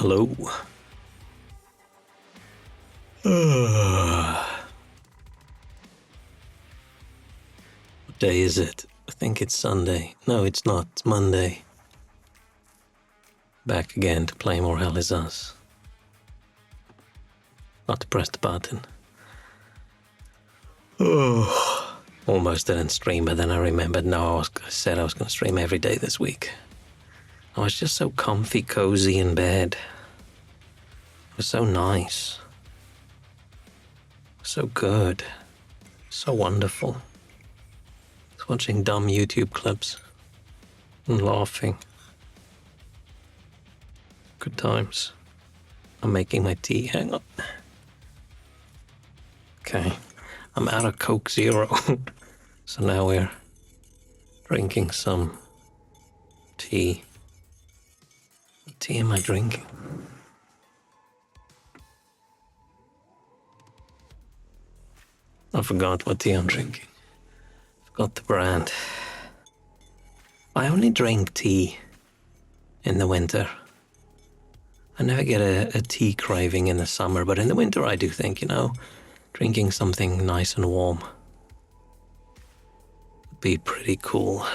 Hello. What day is it? I think it's Sunday. No, it's not. It's Monday. Back again to play more Hell Is Us. Not to press the button. Almost didn't stream, but then I remembered, I said I was going to stream every day this week. I was just so comfy, cozy in bed. It was so nice. So good. So wonderful. Just watching dumb YouTube clips and laughing. Good times. I'm making my tea. Hang on. Okay. I'm out of Coke Zero. So now we're drinking some tea. What tea am I drinking? I forgot what tea I'm drinking. Forgot the brand. I only drink tea in the winter. I never get a tea craving in the summer, but in the winter I do think, drinking something nice and warm would be pretty cool.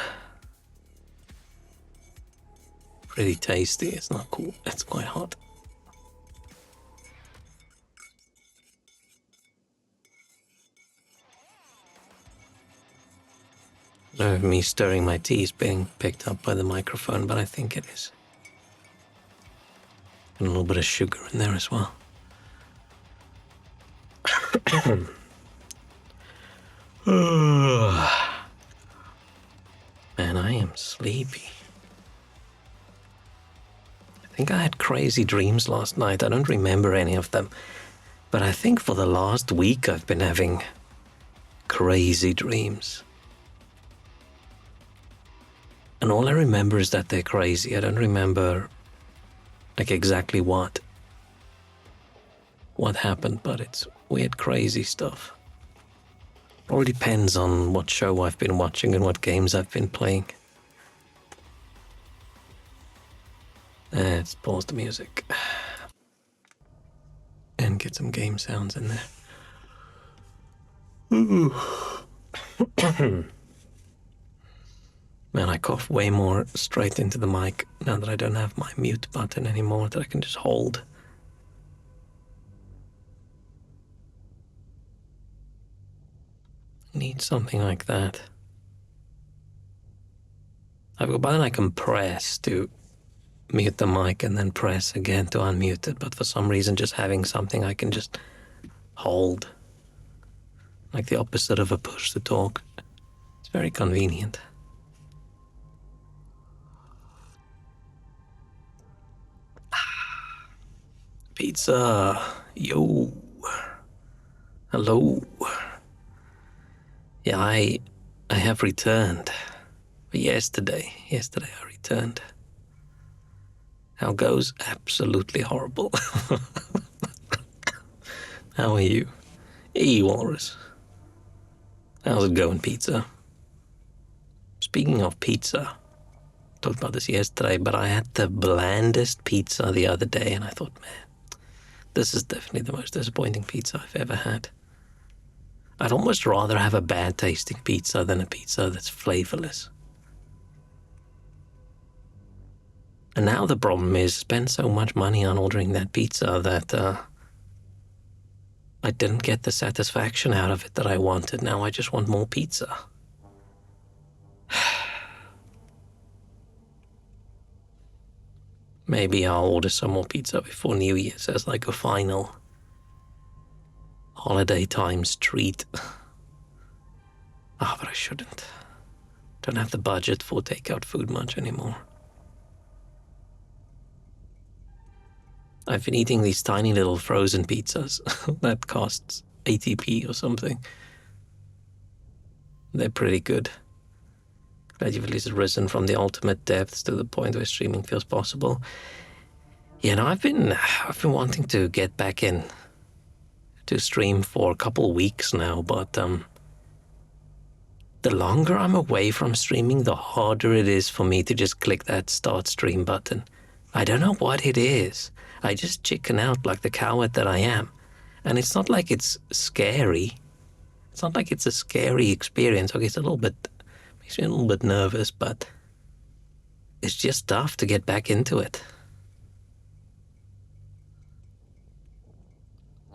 Pretty tasty. It's not cool. It's quite hot. I don't know if me stirring my tea is being picked up by the microphone, but I think it is. And a little bit of sugar in there as well. Man, I am sleepy. I think I had crazy dreams last night. I don't remember any of them. But I think for the last week I've been having crazy dreams. And all I remember is that they're crazy. I don't remember exactly what happened, but it's weird, crazy stuff. All depends on what show I've been watching and what games I've been playing. Let's pause the music and get some game sounds in there. Man, I cough way more straight into the mic now that I don't have my mute button anymore that I can just hold. Need something like that. I've got a button I can press to mute the mic and then press again to unmute it, but for some reason just having something I can just hold. Like the opposite of a push to talk. It's very convenient. Pizza. Yo. Hello. Yeah, I have returned. But yesterday I returned. How goes? Absolutely horrible. How are you? Hey, Walrus. How's it going, pizza? Speaking of pizza, talked about this yesterday, but I had the blandest pizza the other day, and I thought, man, this is definitely the most disappointing pizza I've ever had. I'd almost rather have a bad tasting pizza than a pizza that's flavorless. And now the problem is, I spent so much money on ordering that pizza that I didn't get the satisfaction out of it that I wanted. Now I just want more pizza. Maybe I'll order some more pizza before New Year's as like a final holiday times treat. But I shouldn't. Don't have the budget for takeout food much anymore. I've been eating these tiny little frozen pizzas that costs 80p or something. They're pretty good. Glad you've at least risen from the ultimate depths to the point where streaming feels possible. I've been wanting to get back in to stream for a couple weeks now, but the longer I'm away from streaming, the harder it is for me to just click that start stream button. I don't know what it is. I just chicken out like the coward that I am. And it's not like it's scary. It's not like it's a scary experience. Okay, it's makes me a little bit nervous, but it's just tough to get back into it.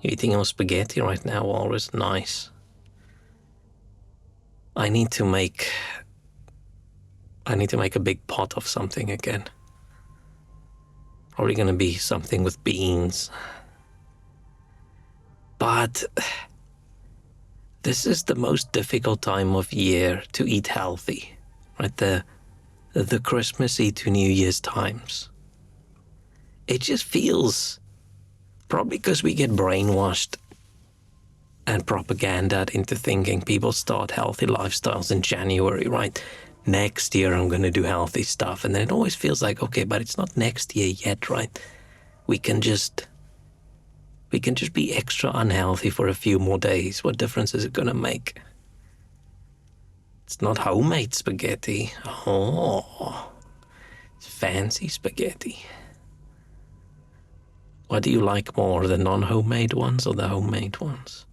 You eating your spaghetti right now, Walrus? Nice. I need to make a big pot of something again. Probably gonna be something with beans. But this is the most difficult time of year to eat healthy, right? The Christmassy to New Year's times. It just feels, probably because we get brainwashed and propagandaed into thinking people start healthy lifestyles in January, right? Next year I'm going to do healthy stuff. And then it always feels like, okay, but it's not next year yet, right? We can just be extra unhealthy for a few more days. What difference is it going to make? It's not homemade spaghetti. Oh, it's fancy spaghetti. What do you like more, the non-homemade ones or the homemade ones?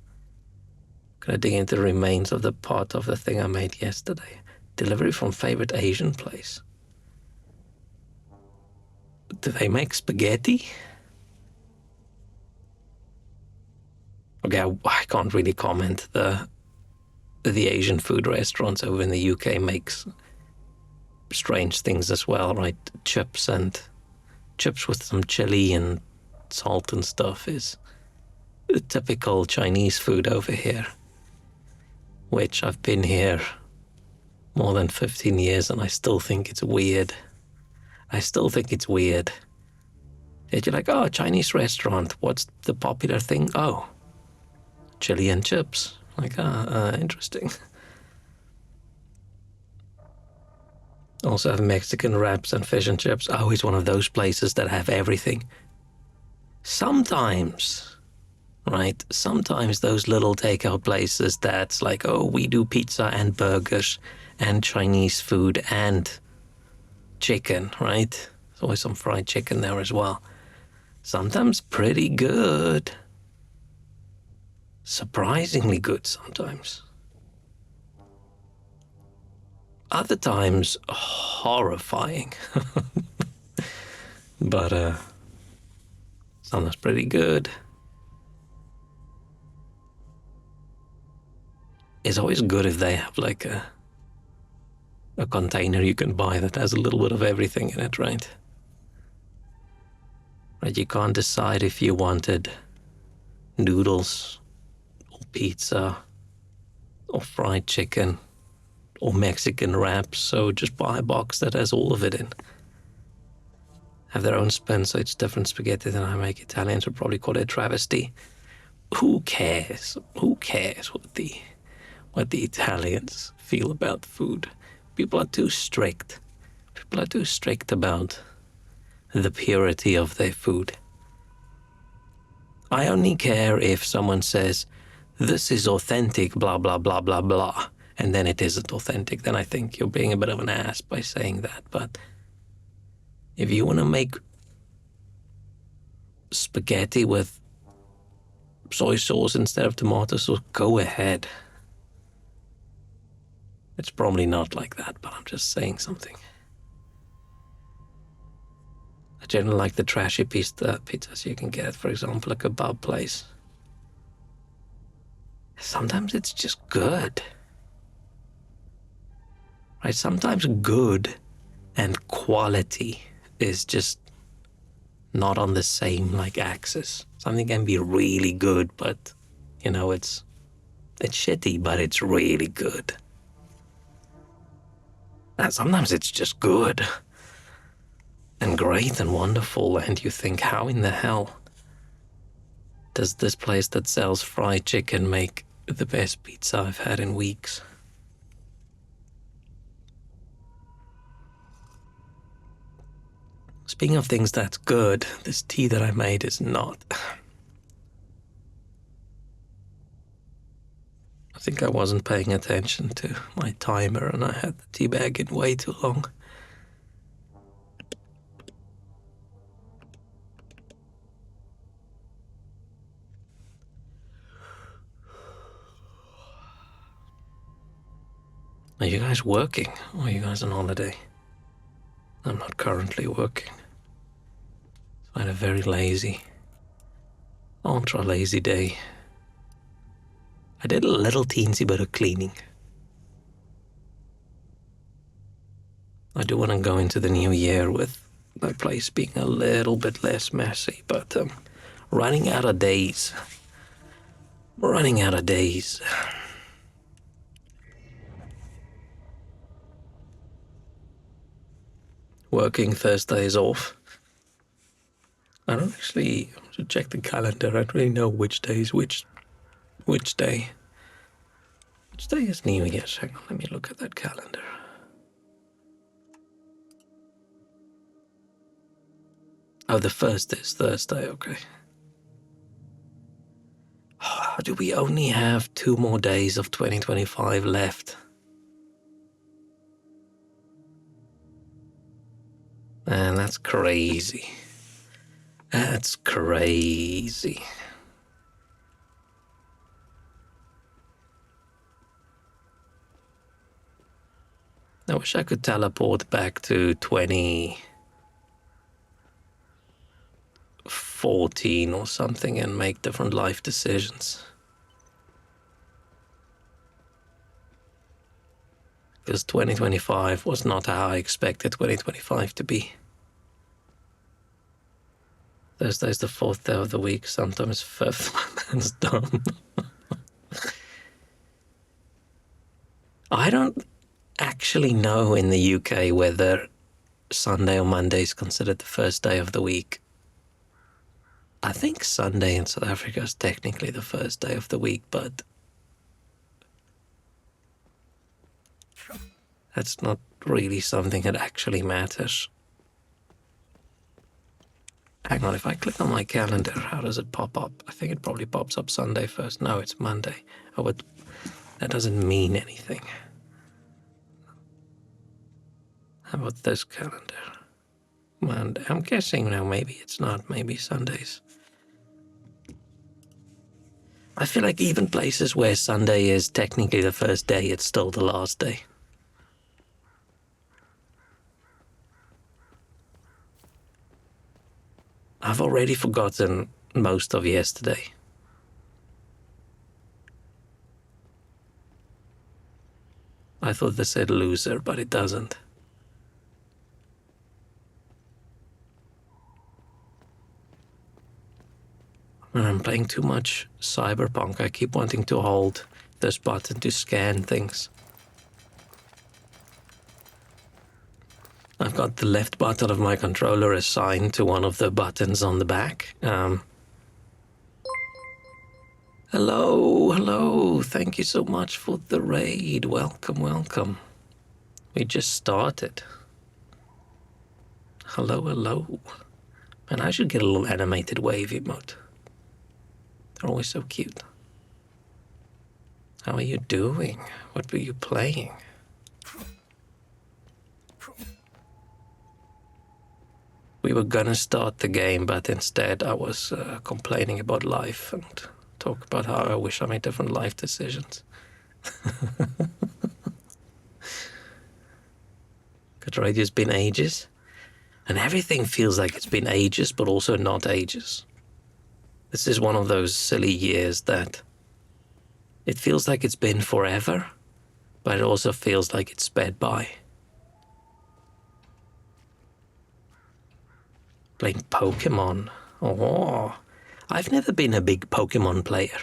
Gonna dig into the remains of the pot of the thing I made yesterday. Delivery from favorite Asian place. Do they make spaghetti? Okay, I can't really comment. The Asian food restaurants over in the UK makes strange things as well, right? Chips with some chili and salt and stuff is the typical Chinese food over here, which I've been here more than 15 years and I still think it's weird. That you're like, oh, Chinese restaurant, what's the popular thing? Oh, chili and chips. Like, interesting. Also have Mexican wraps and fish and chips. Always one of those places that have everything. Sometimes, right? Sometimes those little takeout places that's like, oh, we do pizza and burgers and Chinese food and chicken, right? There's always some fried chicken there as well. Sometimes pretty good. Surprisingly good sometimes. Other times, horrifying. But, sometimes pretty good. It's always good if they have like a container you can buy that has a little bit of everything in it, right? Right, you can't decide if you wanted noodles or pizza or fried chicken or Mexican wraps, so just buy a box that has all of it in. Have their own spin, so it's different spaghetti than I make. Italians would probably call it a travesty. Who cares? Who cares what the Italians feel about food? People are too strict. People are too strict about the purity of their food. I only care if someone says, this is authentic, blah, blah, blah, blah, blah, and then it isn't authentic. Then I think you're being a bit of an ass by saying that. But if you want to make spaghetti with soy sauce instead of tomato sauce, go ahead. It's probably not like that, but I'm just saying something. I generally like the trashy pizzas you can get, for example, a kebab place. Sometimes it's just good. Right? Sometimes good and quality is just not on the same axis. Something can be really good, but it's shitty, but it's really good. And sometimes it's just good and great and wonderful, and you think, how in the hell does this place that sells fried chicken make the best pizza I've had in weeks? Speaking of things that's good, this tea that I made is not. I think I wasn't paying attention to my timer and I had the tea bag in way too long. Are you guys working? Or are you guys on holiday? I'm not currently working. I had a very lazy, ultra lazy day. I did a little teensy bit of cleaning. I do want to go into the new year with my place being a little bit less messy, but running out of days. Running out of days. Working Thursdays off. I don't actually should check the calendar. I don't really know which day is which day. Which day is New Year's? Hang on, let me look at that calendar. Oh, the first is Thursday, okay. Do we only have 2 more days of 2025 left? Man, that's crazy. That's crazy. I wish I could teleport back to 2014 or something and make different life decisions. Because 2025 was not how I expected 2025 to be. Thursday's the 4th day of the week, sometimes 5th. That's dumb. I don't actually know in the UK whether Sunday or Monday is considered the first day of the week. I think Sunday in South Africa is technically the first day of the week, but that's not really something that actually matters. Hang on, if I click on my calendar, how does it pop up? I think it probably pops up Sunday first. No, it's Monday. Oh, but that doesn't mean anything. How about this calendar? Monday. I'm guessing now maybe it's not. Maybe Sundays. I feel like even places where Sunday is technically the first day, it's still the last day. I've already forgotten most of yesterday. I thought this said loser, but it doesn't. When I'm playing too much Cyberpunk, I keep wanting to hold this button to scan things. I've got the left button of my controller assigned to one of the buttons on the back. Hello. Thank you so much for the raid. Welcome. We just started. Hello. Man, I should get a little animated wave emote. They're always so cute. How are you doing? What were you playing? We were gonna start the game, but instead I was complaining about life and talk about how I wish I made different life decisions. Good radio's been ages, and everything feels like it's been ages, but also not ages. This is one of those silly years that it feels like it's been forever, but it also feels like it's sped by. Playing Pokemon. Oh, I've never been a big Pokemon player.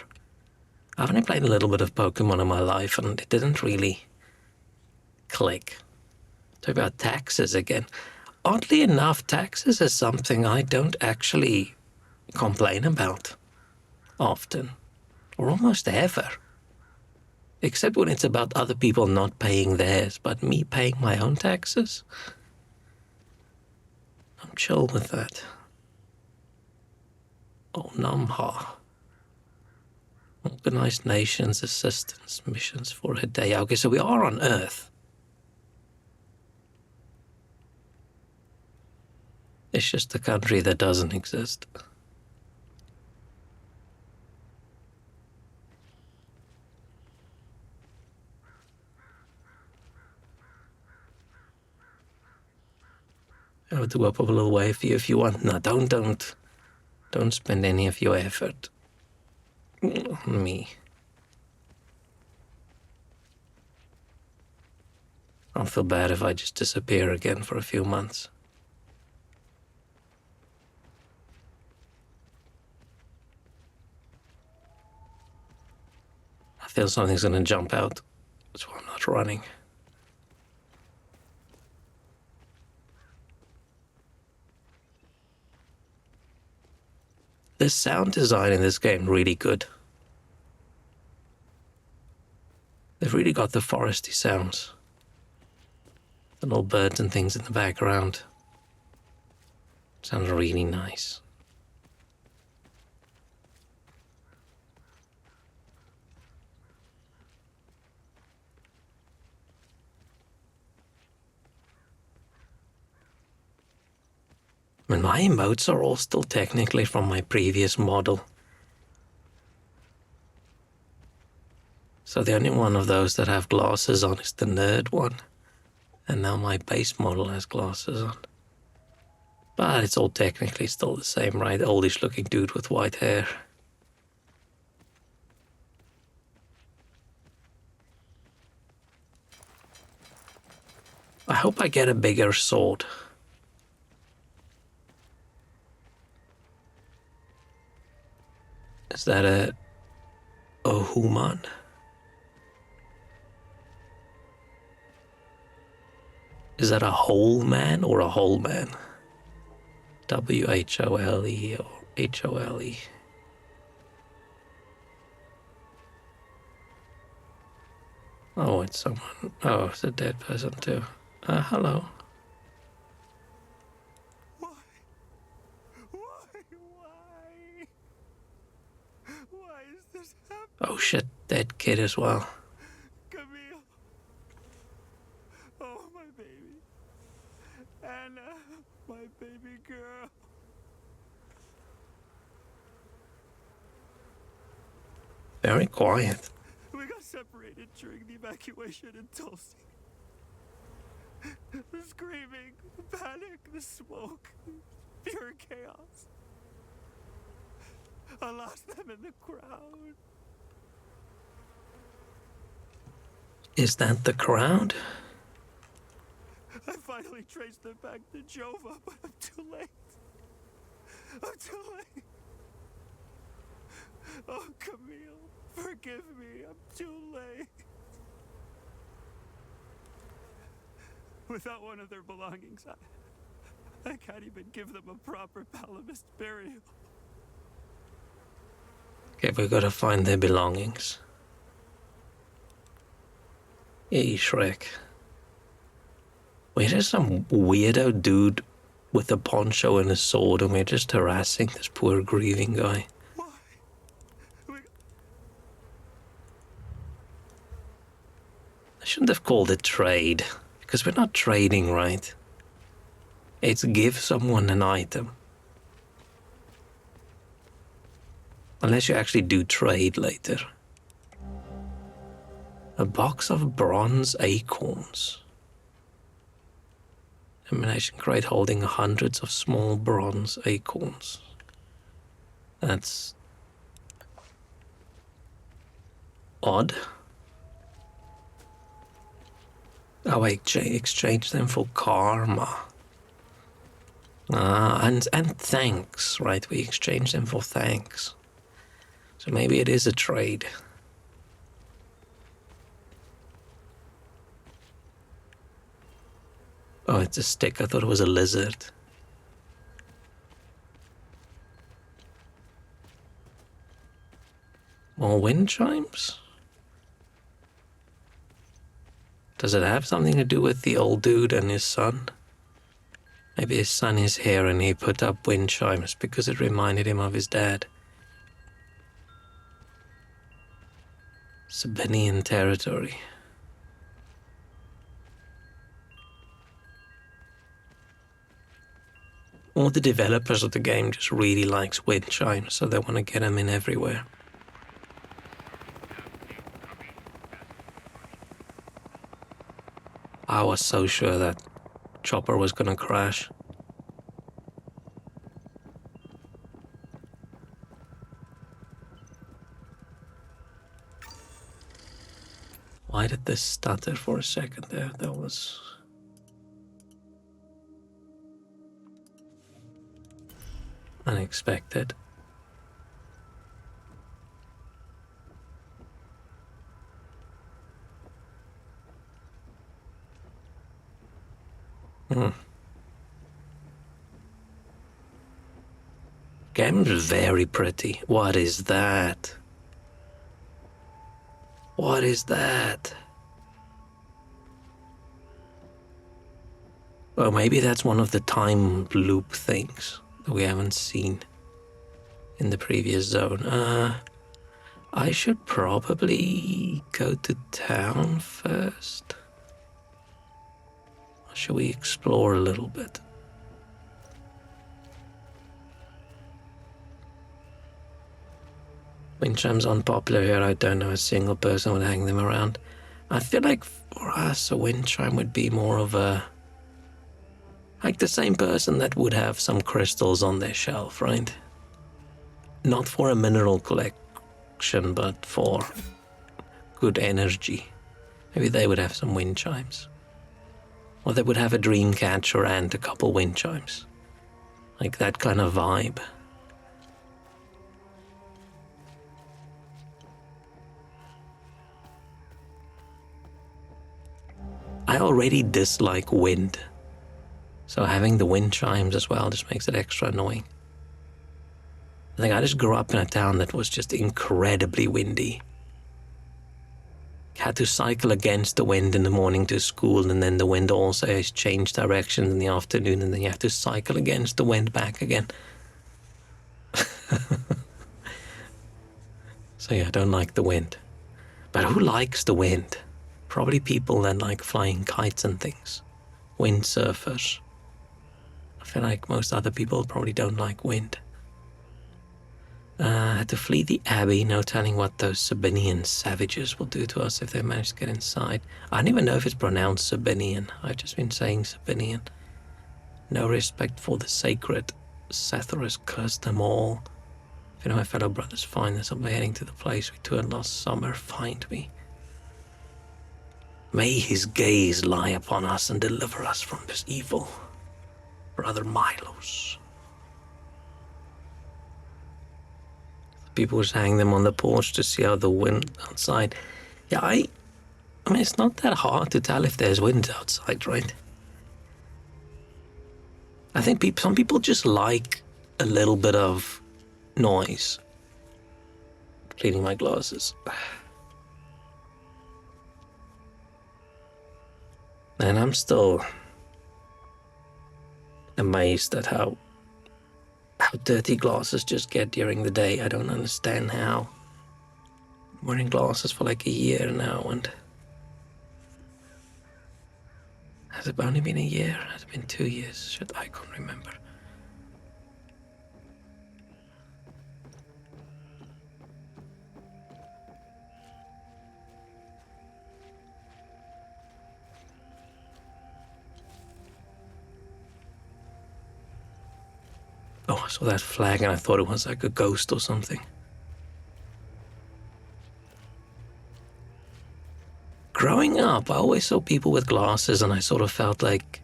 I've only played a little bit of Pokemon in my life, and it didn't really click. Talk about taxes again. Oddly enough, taxes is something I don't actually complain about often, or almost ever. Except when it's about other people not paying theirs, but me paying my own taxes? I'm chill with that. Oh, Namha. Organized Nations Assistance Missions for a day. Okay, so we are on Earth. It's just a country that doesn't exist. offer to go up a little way for you if you want. No, don't spend any of your effort on me. I'll feel bad if I just disappear again for a few months. I feel something's gonna jump out. That's why I'm not running. The sound design in this game really good. They've really got the foresty sounds. The little birds and things in the background. Sounds really nice. I mean, my emotes are all still technically from my previous model. So the only one of those that have glasses on is the nerd one. And now my base model has glasses on. But it's all technically still the same, right? Oldish looking dude with white hair. I hope I get a bigger sword. Is that a Ohuman? Is that a whole man or a whole man? W-H-O-L-E or H-O-L-E? Oh, it's someone. Oh, it's a dead person too. Hello. Why? Why is this happening? Oh shit, dead kid as well. Camille. Oh, my baby. Anna, my baby girl. Very quiet. We got separated during the evacuation in Tulsi. The screaming, the panic, the smoke, pure chaos. I lost them in the crowd. Is that the crowd? I finally traced them back to Jova, but I'm too late. I'm too late. Oh, Camille, forgive me. I'm too late. Without one of their belongings, I can't even give them a proper Palamist burial. Okay, we gotta find their belongings. Hey, Shrek. We're just some weirdo dude with a poncho and a sword, and we're just harassing this poor grieving guy. Why? I shouldn't have called it trade, because we're not trading, right? It's give someone an item. Unless you actually do trade later. A box of bronze acorns. Emanation crate holding hundreds of small bronze acorns. That's odd. Oh, I exchange them for karma. And thanks, right? We exchange them for thanks. So maybe it is a trade. Oh, it's a stick. I thought it was a lizard. More wind chimes? Does it have something to do with the old dude and his son? Maybe his son is here and he put up wind chimes because it reminded him of his dad. Sabinian territory. All the developers of the game just really likes wind chimes, so they want to get them in everywhere. I was so sure that Chopper was gonna crash. Why did this stutter for a second there? That was... unexpected. Game's very pretty. What is that? What is that? Oh, maybe that's one of the time loop things that we haven't seen in the previous zone. I should probably go to town first. Or should we explore a little bit? Wind chimes unpopular here. I don't know a single person would hang them around. I feel like for us, a wind chime would be more of a... like the same person that would have some crystals on their shelf, right? Not for a mineral collection, but for good energy. Maybe they would have some wind chimes. Or they would have a dream catcher and a couple wind chimes. Like that kind of vibe. I already dislike wind, so having the wind chimes as well just makes it extra annoying. I think I just grew up in a town that was just incredibly windy. Had to cycle against the wind in the morning to school, and then the wind also has changed directions in the afternoon, and then you have to cycle against the wind back again. So yeah, I don't like the wind. But who likes the wind? Probably people that like flying kites and things. Windsurfers. I feel like most other people probably don't like wind. Had to flee the Abbey, no telling what those Sabinian savages will do to us if they manage to get inside. I don't even know if it's pronounced Sabinian. I've just been saying Sabinian. No respect for the sacred. Cetharus cursed them all. If any of my fellow brothers find this, I'll be heading to the place we toured last summer. Find me. May his gaze lie upon us and deliver us from this evil. Brother Milos. People just hang them on the porch to see how the wind outside. Yeah, I mean, it's not that hard to tell if there's wind outside, right? I think some people just like a little bit of noise. Cleaning my glasses. And I'm still amazed at how dirty glasses just get during the day. I don't understand how. I'm wearing glasses for like a year now, and has it only been a year? Has it been 2 years? Shit, I can't remember. Oh, I saw that flag and I thought it was like a ghost or something. Growing up, I always saw people with glasses and I sort of felt like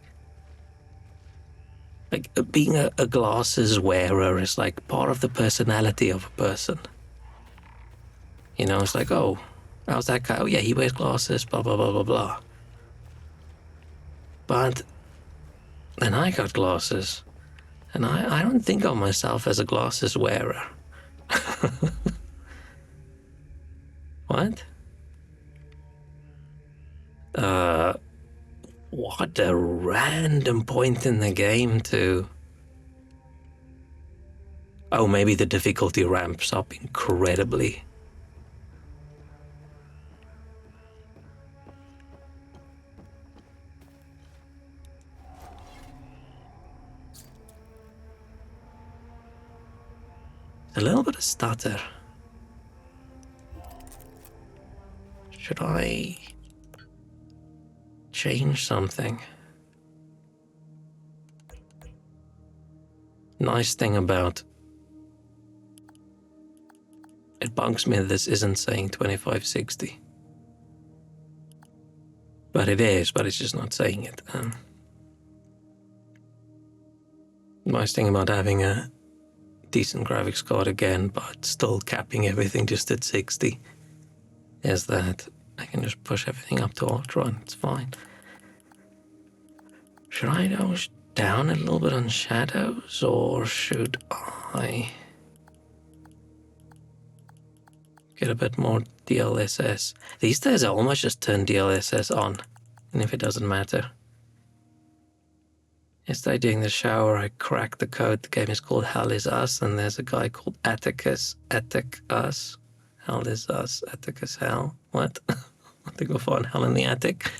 being a glasses wearer is like part of the personality of a person. You know, it's like, oh, how's that guy? Oh yeah, he wears glasses, blah, blah, blah, blah, blah. But then I got glasses. And I don't think of myself as a glasses wearer. What? What a random point in the game to... Oh, maybe the difficulty ramps up incredibly. A little bit of stutter. Should I change something? Nice thing about it bugs me that this isn't saying 2560. But it is, but it's just not saying it. Nice thing about having a decent graphics card again, but still capping everything just at 60, is that I can just push everything up to Ultra and it's fine. Should I go down a little bit on shadows, or should I get a bit more DLSS? These days I almost just turn DLSS on, and if it doesn't matter. Yesterday during the shower I cracked the code. The game is called Hell Is Us, and there's a guy called Atticus. Us. Hell Is Us. Atticus Hell. What? I think we'll find hell in the attic.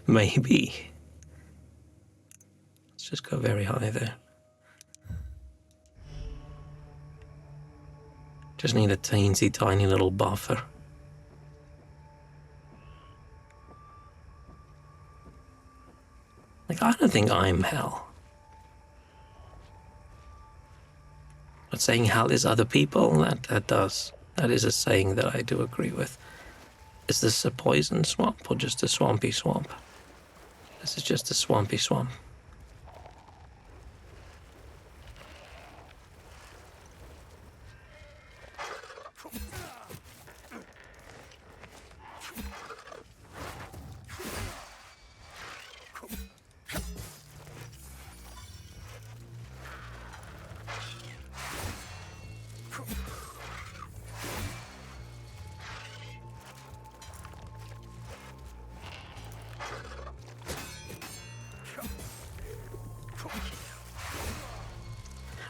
Maybe. Let's just go very high there. Just need a teensy tiny little buffer. Like, I don't think I'm hell. But saying hell is other people, that is a saying that I do agree with. Is this a poison swamp or just a swampy swamp? This is just a swampy swamp.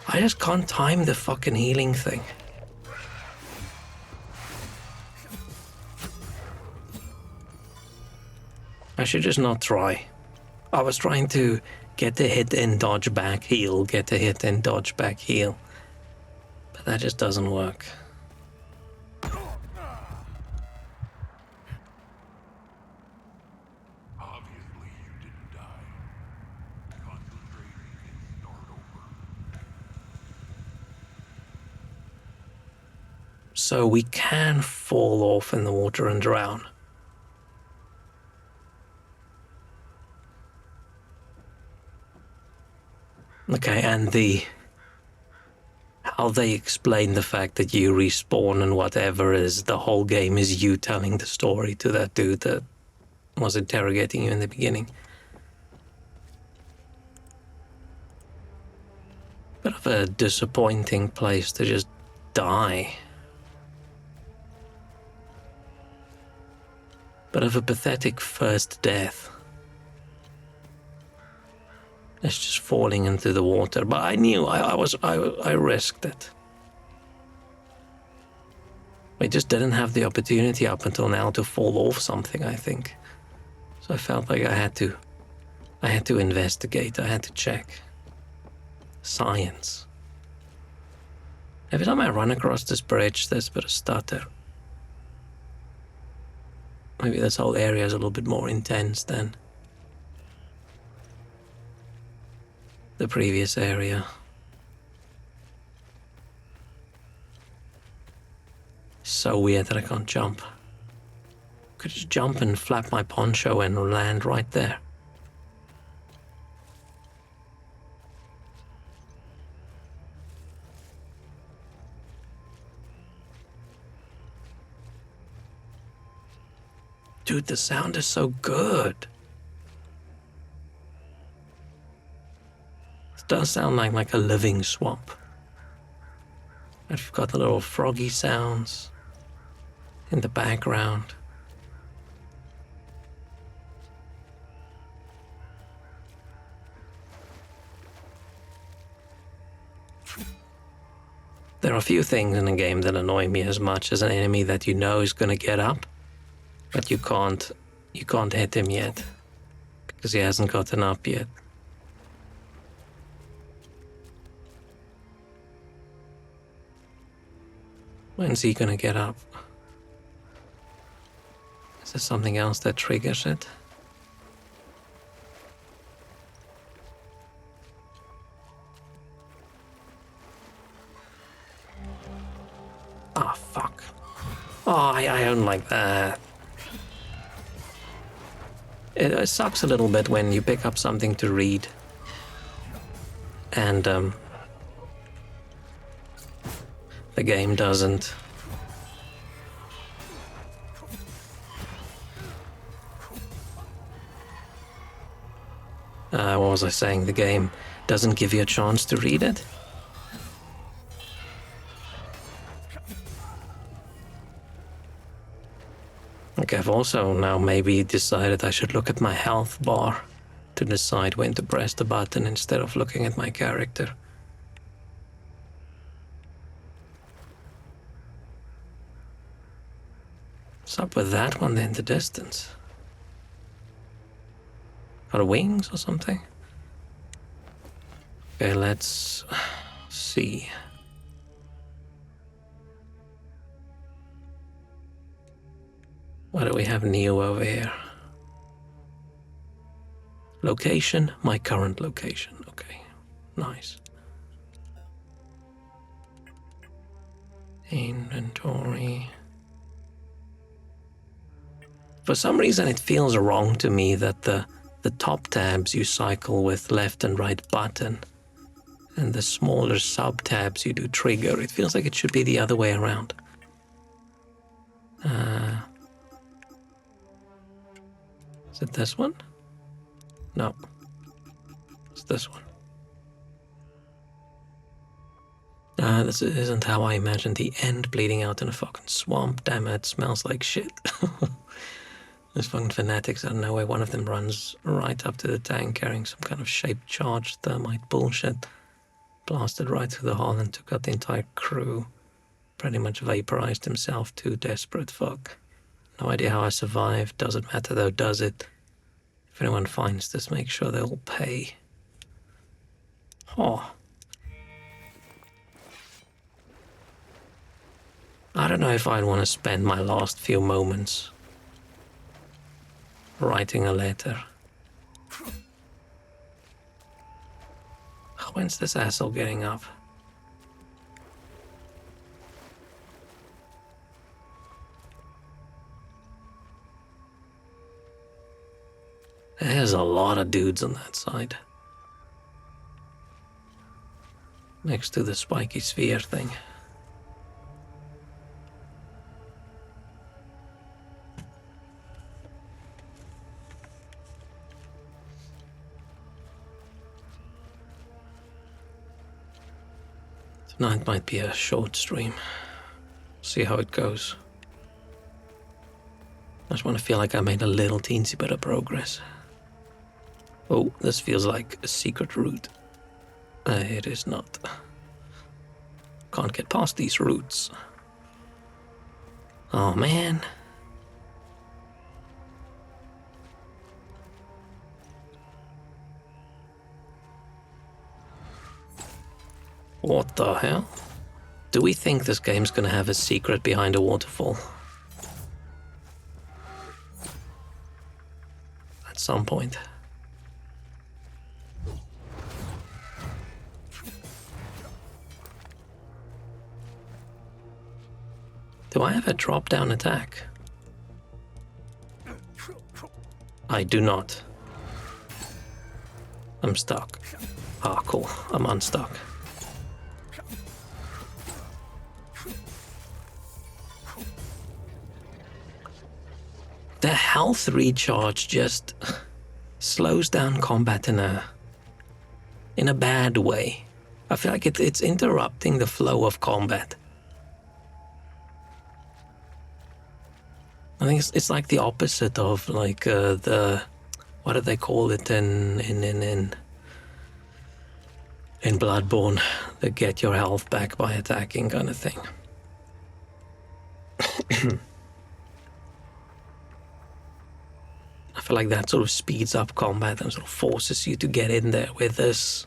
I just can't time the fucking healing thing. I should just not try. I was trying to get a hit and dodge back heal, get a hit and dodge back heal. But that just doesn't work. Obviously, you didn't die. Concentrate and start over. So we can fall off in the water and drown. Okay, and how they explain the fact that you respawn and whatever is the whole game is you telling the story to that dude that was interrogating you in the beginning. Bit of a disappointing place to just die. Bit of a pathetic first death. It's just falling into the water, but I knew I risked it. I just didn't have the opportunity up until now to fall off something, I think. So I felt like I had to investigate, I had to check. Science. Every time I run across this bridge, there's a bit of stutter. Maybe this whole area is a little bit more intense than the previous area. So weird that I can't jump. Could just jump and flap my poncho and land right there. Dude, the sound is so good. It does sound like a living swamp. And you've got the little froggy sounds in the background. There are a few things in the game that annoy me as much as an enemy that you know is gonna get up, but you can't hit him yet because he hasn't gotten up yet. When's he gonna get up? Is there something else that triggers it? Ah, fuck. Oh, I don't like that. it sucks a little bit when you pick up something to read and the game doesn't. What was I saying? The game doesn't give you a chance to read it? Okay, I've also now maybe decided I should look at my health bar to decide when to press the button instead of looking at my character. What's up with that one in the distance? Got wings or something? Okay, let's see. Why do we have Neo over here? Location, my current location. Okay, nice. Inventory. For some reason it feels wrong to me that the top tabs you cycle with left and right button, and the smaller sub tabs you do trigger. It feels like it should be the other way around. Is it this one? No. It's this one. This isn't how I imagined the end, bleeding out in a fucking swamp. Damn it, smells like shit. Those fucking fanatics out of nowhere. One of them runs right up to the tank carrying some kind of shaped charged thermite bullshit. Blasted right through the hull and took out the entire crew. Pretty much vaporized himself too, desperate fuck. No idea how I survived. Doesn't matter though, does it? If anyone finds this, make sure they'll pay. Oh. I don't know if I'd want to spend my last few moments writing a letter. When's this asshole getting up? There's a lot of dudes on that side. Next to the spiky sphere thing. Tonight might be a short stream. See how it goes. I just want to feel like I made a little teensy bit of progress. Oh, this feels like a secret route. It is not. Can't get past these routes. Oh man. What the hell? Do we think this game's gonna have a secret behind a waterfall? At some point. Do I have a drop-down attack? I do not. I'm stuck. Ah, cool. I'm unstuck. The health recharge just slows down combat in a bad way. I feel like it's interrupting the flow of combat. I think it's like the opposite of like the what do they call it in Bloodborne, the get your health back by attacking kind of thing. I feel like that sort of speeds up combat and sort of forces you to get in there with this.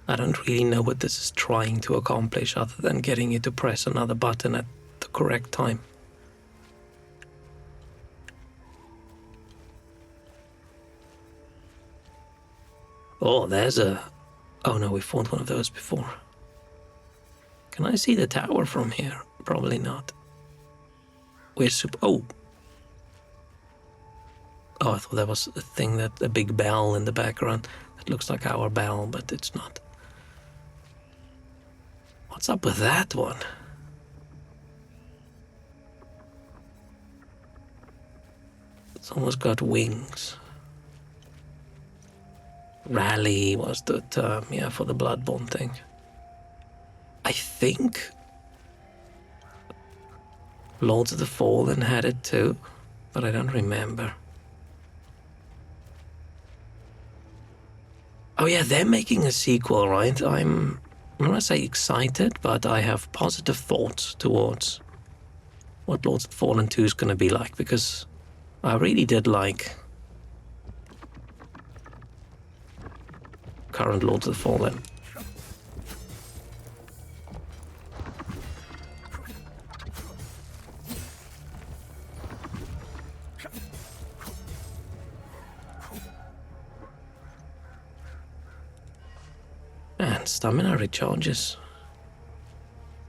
I don't really know what this is trying to accomplish other than getting you to press another button at the correct time. Oh, there's a... Oh no, we fought one of those before. Can I see the tower from here? Probably not. We're Oh! Oh, I thought that was a thing, that a big bell in the background that looks like our bell, but it's not. What's up with that one? It's almost got wings. Rally was the term, yeah, for the Bloodborne thing. I think Lords of the Fallen had it too, but I don't remember. Oh yeah, they're making a sequel, right? I'm not say excited, but I have positive thoughts towards what Lords of the Fallen 2 is going to be like, because I really did like current Lords of the Fallen. And stamina recharges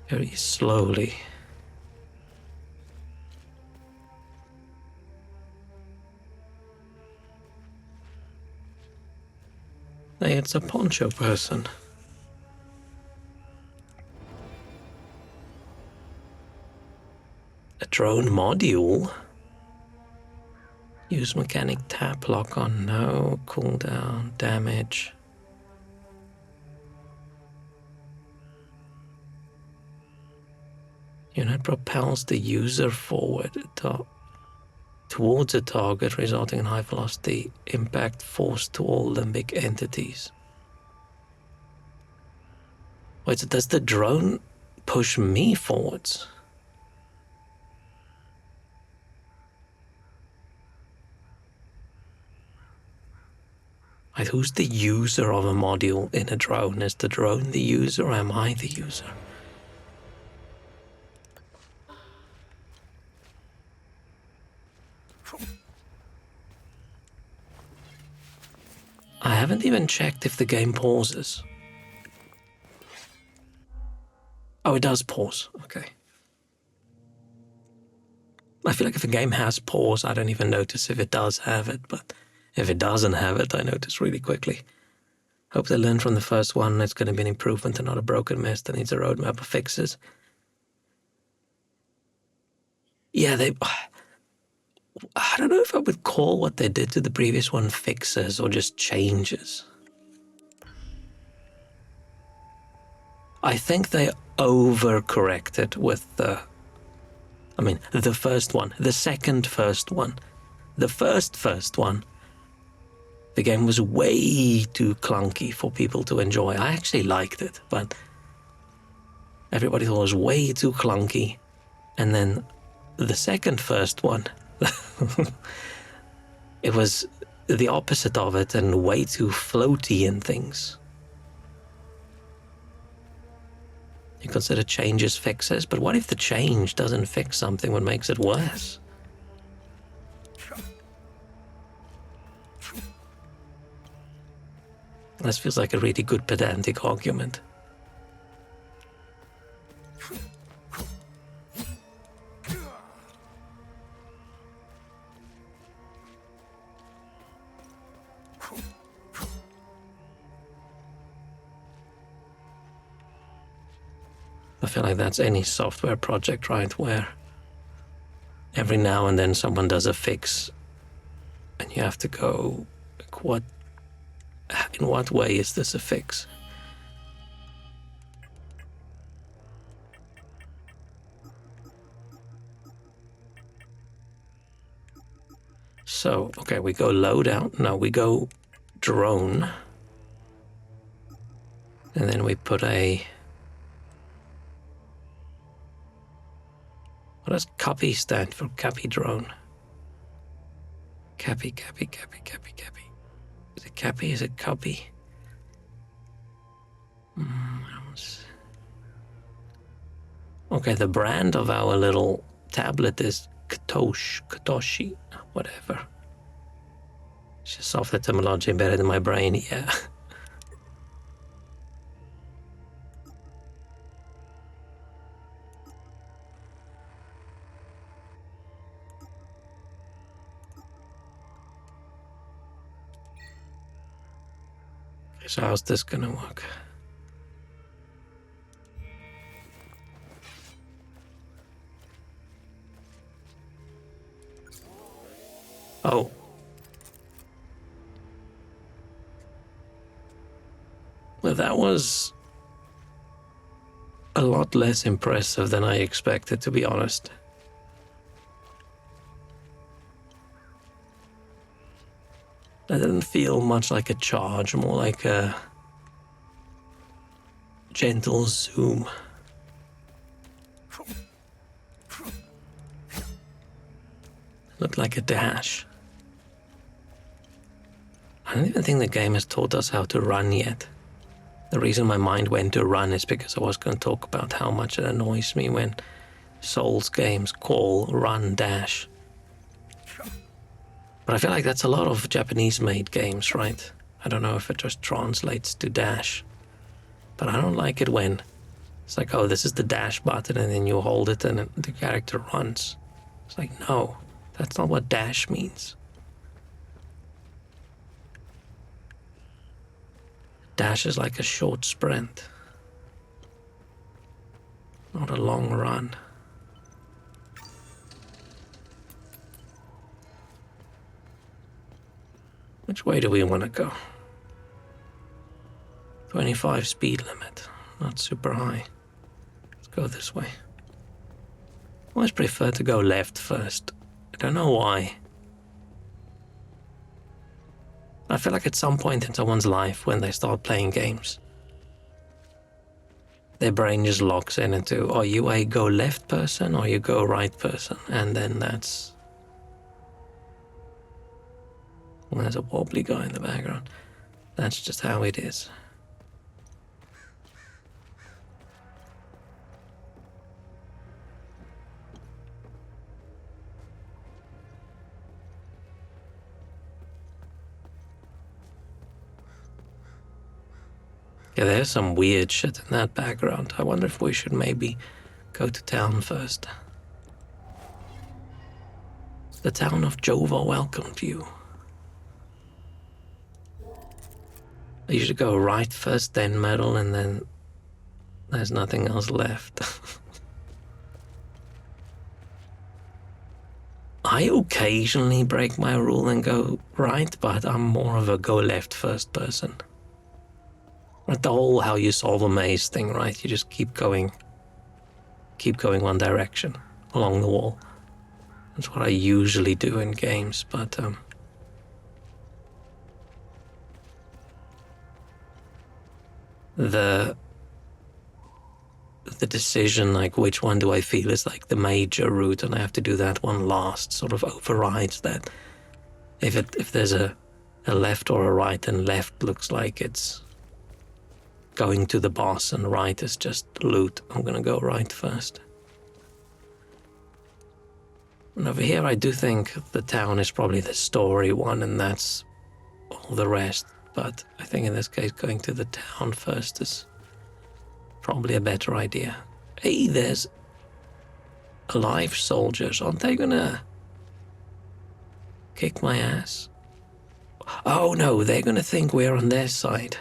very slowly. Hey, it's a poncho person. A drone module? Use mechanic tap lock on no cooldown damage. Unit propels the user forward towards a target, resulting in high velocity impact force to all limbic entities. Wait, so does the drone push me forwards? Wait, who's the user of a module in a drone? Is the drone the user or am I the user? I haven't even checked if the game pauses. Oh, it does pause. Okay. I feel like if a game has pause, I don't even notice if it does have it, but if it doesn't have it, I notice really quickly. Hope they learned from the first one. It's going to be an improvement and not a broken mess that needs a roadmap of fixes. Yeah, I don't know if I would call what they did to the previous one fixes or just changes. I think they overcorrected with the first one, the second first one. The first one, the game was way too clunky for people to enjoy. I actually liked it, but everybody thought it was way too clunky. And then the second first one, it was the opposite of it and way too floaty in things. You consider changes fixes, but what if the change doesn't fix something but makes it worse? This feels like a really good pedantic argument. I feel like that's any software project, right, where every now and then someone does a fix and you have to go, like, in what way is this a fix? So, okay, we go loadout. No, we go drone. And then we put a... What does copy stand for? Copy drone. Copy. Is it copy? Is it copy? Okay, the brand of our little tablet is Katoshi, whatever. It's just software terminology embedded in my brain, yeah. So how's this gonna work? Oh. Well, that was a lot less impressive than I expected, to be honest. That didn't feel much like a charge, more like a gentle zoom. Looked like a dash. I don't even think the game has taught us how to run yet. The reason my mind went to run is because I was going to talk about how much it annoys me when Souls games call run dash. But I feel like that's a lot of Japanese-made games, right? I don't know if it just translates to dash. But I don't like it when it's like, oh, this is the dash button, and then you hold it and the character runs. It's like, no, that's not what dash means. Dash is like a short sprint, not a long run. Which way do we want to go? 25 speed limit, not super high. Let's go this way. I always prefer to go left first. I don't know why. I feel like at some point in someone's life when they start playing games, their brain just locks in into, are you a go left person or you go right person? And then that's... Well, there's a wobbly guy in the background. That's just how it is. Yeah, there's some weird shit in that background. I wonder if we should maybe go to town first. The town of Jova welcomed you. I usually go right first, then middle, and then there's nothing else left. I occasionally break my rule and go right, but I'm more of a go left first person. Like the whole how you solve a maze thing, right? You just keep going one direction along the wall. That's what I usually do in games, but the decision, like which one do I feel is like the major route, and I have to do that one last, sort of overrides that. If there's a left or a right, and left looks like it's going to the boss and right is just loot, I'm gonna go right first. And over here I do think the town is probably the story one, and that's all the rest. But I think in this case going to the town first is probably a better idea. Hey, there's alive soldiers. Aren't they gonna kick my ass? Oh no, they're gonna think we're on their side.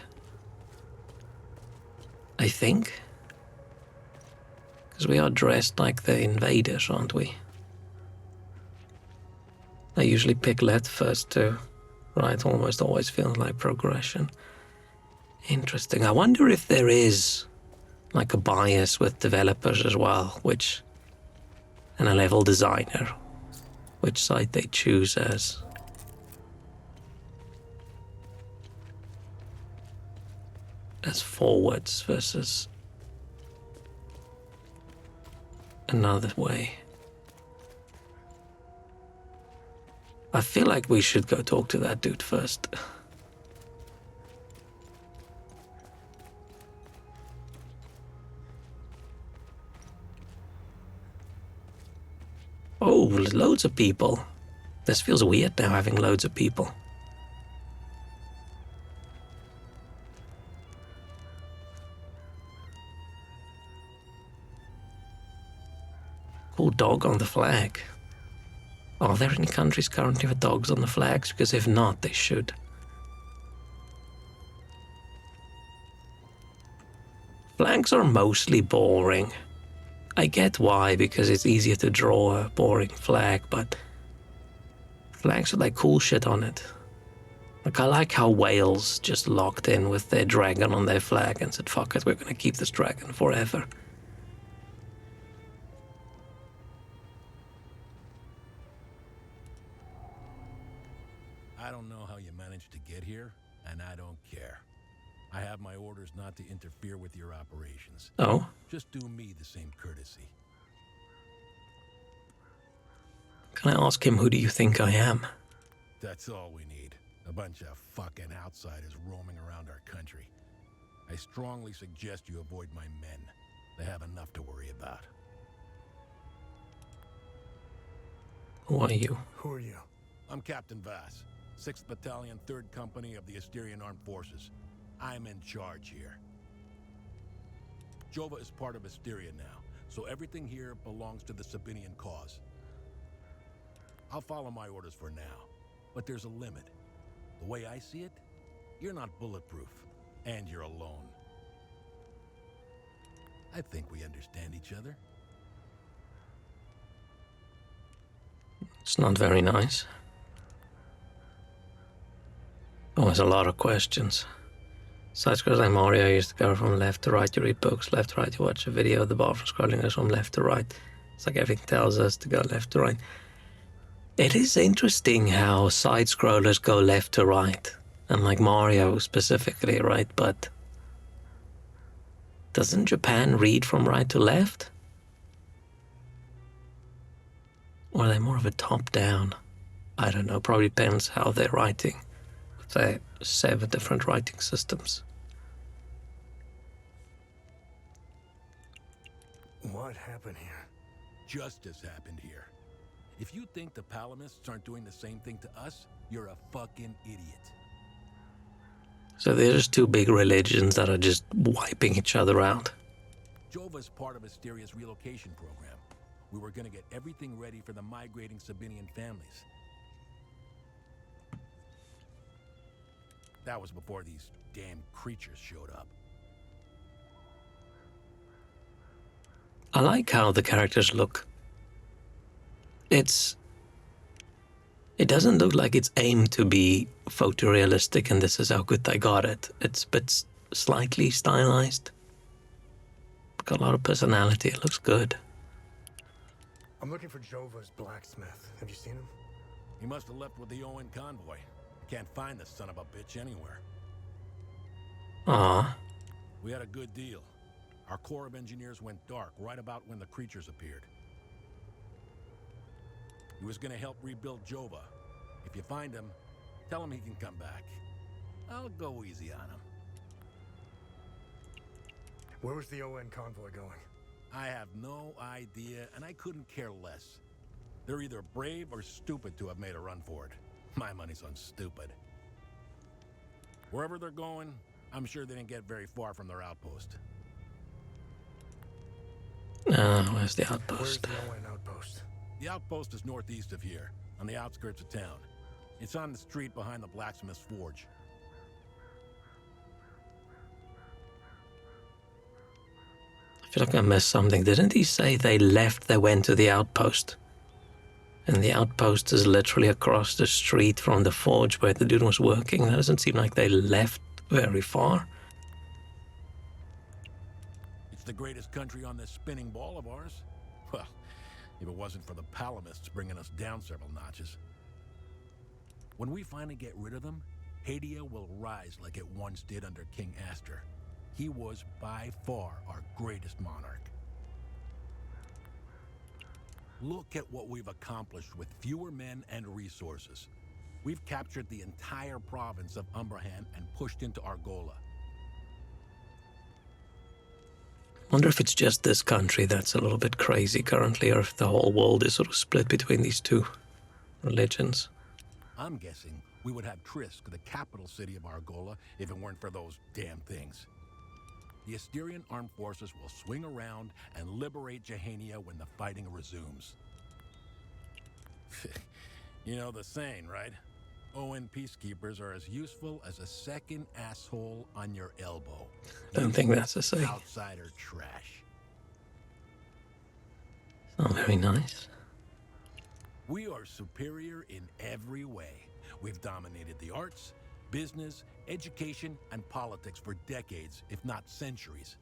I think. Because we are dressed like the invaders, aren't we? I usually pick left first too. Right, almost always feels like progression. Interesting. I wonder if there is like a bias with developers as well, and a level designer, which side they choose as. As forwards versus another way. I feel like we should go talk to that dude first. Oh, loads of people. This feels weird now, having loads of people. Cool dog on the flag. Are there any countries currently with dogs on the flags? Because if not, they should. Flags are mostly boring. I get why, because it's easier to draw a boring flag, but flags with like cool shit on it. Like I like how Wales just locked in with their dragon on their flag and said, fuck it, we're gonna keep this dragon forever. I don't know how you managed to get here, and I don't care. I have my orders not to interfere with your operations. Oh? Just do me the same courtesy. Can I ask him, who do you think I am? That's all we need. A bunch of fucking outsiders roaming around our country. I strongly suggest you avoid my men. They have enough to worry about. Who are you? Who are you? I'm Captain Vass, 6th Battalion, 3rd Company of the Asterian Armed Forces. I'm in charge here. Jova is part of Asteria now, so everything here belongs to the Sabinian cause. I'll follow my orders for now, but there's a limit. The way I see it, you're not bulletproof, and you're alone. I think we understand each other. It's not very nice. Always a lot of questions. Side-scrolls like Mario used to go from left to right. You read books, left to right. You watch a video. The bar from scrolling goes from left to right. It's like everything tells us to go left to right. It is interesting how side-scrollers go left to right. And like Mario specifically, right? But doesn't Japan read from right to left? Or are they more of a top-down? I don't know. Probably depends how they're writing. Say 7 different writing systems. What happened here? Justice happened here. If you think the Palamists aren't doing the same thing to us, you're a fucking idiot. So they're just two big religions that are just wiping each other out. Jova's part of Asteria's relocation program. We were gonna get everything ready for the migrating Sabinian families. That was before these damn creatures showed up. I like how the characters look. It doesn't look like it's aimed to be photorealistic and this is how good they got it. It's a bit slightly stylized. Got a lot of personality. It looks good. I'm looking for Jova's blacksmith. Have you seen him? He must have left with the Owen convoy. Can't find the son of a bitch anywhere. Ah, We had a good deal. Our Corps of Engineers went dark right about when the creatures appeared. He was gonna help rebuild Jova. If you find him, tell him he can come back. I'll go easy on him. Where was the ON convoy going? I have no idea, and I couldn't care less. They're either brave or stupid to have made a run for it. My money's on stupid. Wherever they're going, I'm sure they didn't get very far from their outpost. where's the Where's outpost? the ON outpost? The outpost is northeast of here, on the outskirts of town. It's on the street behind the blacksmith's forge. I feel like I missed something. Didn't he say they left, they went to the outpost? And the outpost is literally across the street from the forge where the dude was working. That doesn't seem like they left very far. It's the greatest country on this spinning ball of ours. Well, if it wasn't for the Palamists bringing us down several notches. When we finally get rid of them, Hadia will rise like it once did under King Aster. He was by far our greatest monarch. Look at what we've accomplished with fewer men and resources. We've captured the entire province of Umbrahan and pushed into Argola. Wonder if it's just this country that's a little bit crazy currently, or if the whole world is sort of split between these two religions. I'm guessing we would have Trisk, the capital city of Argola, if it weren't for those damn things. The Asterian armed forces will swing around and liberate Jehania when the fighting resumes. You know the saying, right? ON peacekeepers are as useful as a second asshole on your elbow. Don't think that's a say. Outsider trash. Not very nice. We are superior in every way. We've dominated the arts, business, education, and politics for decades, if not centuries.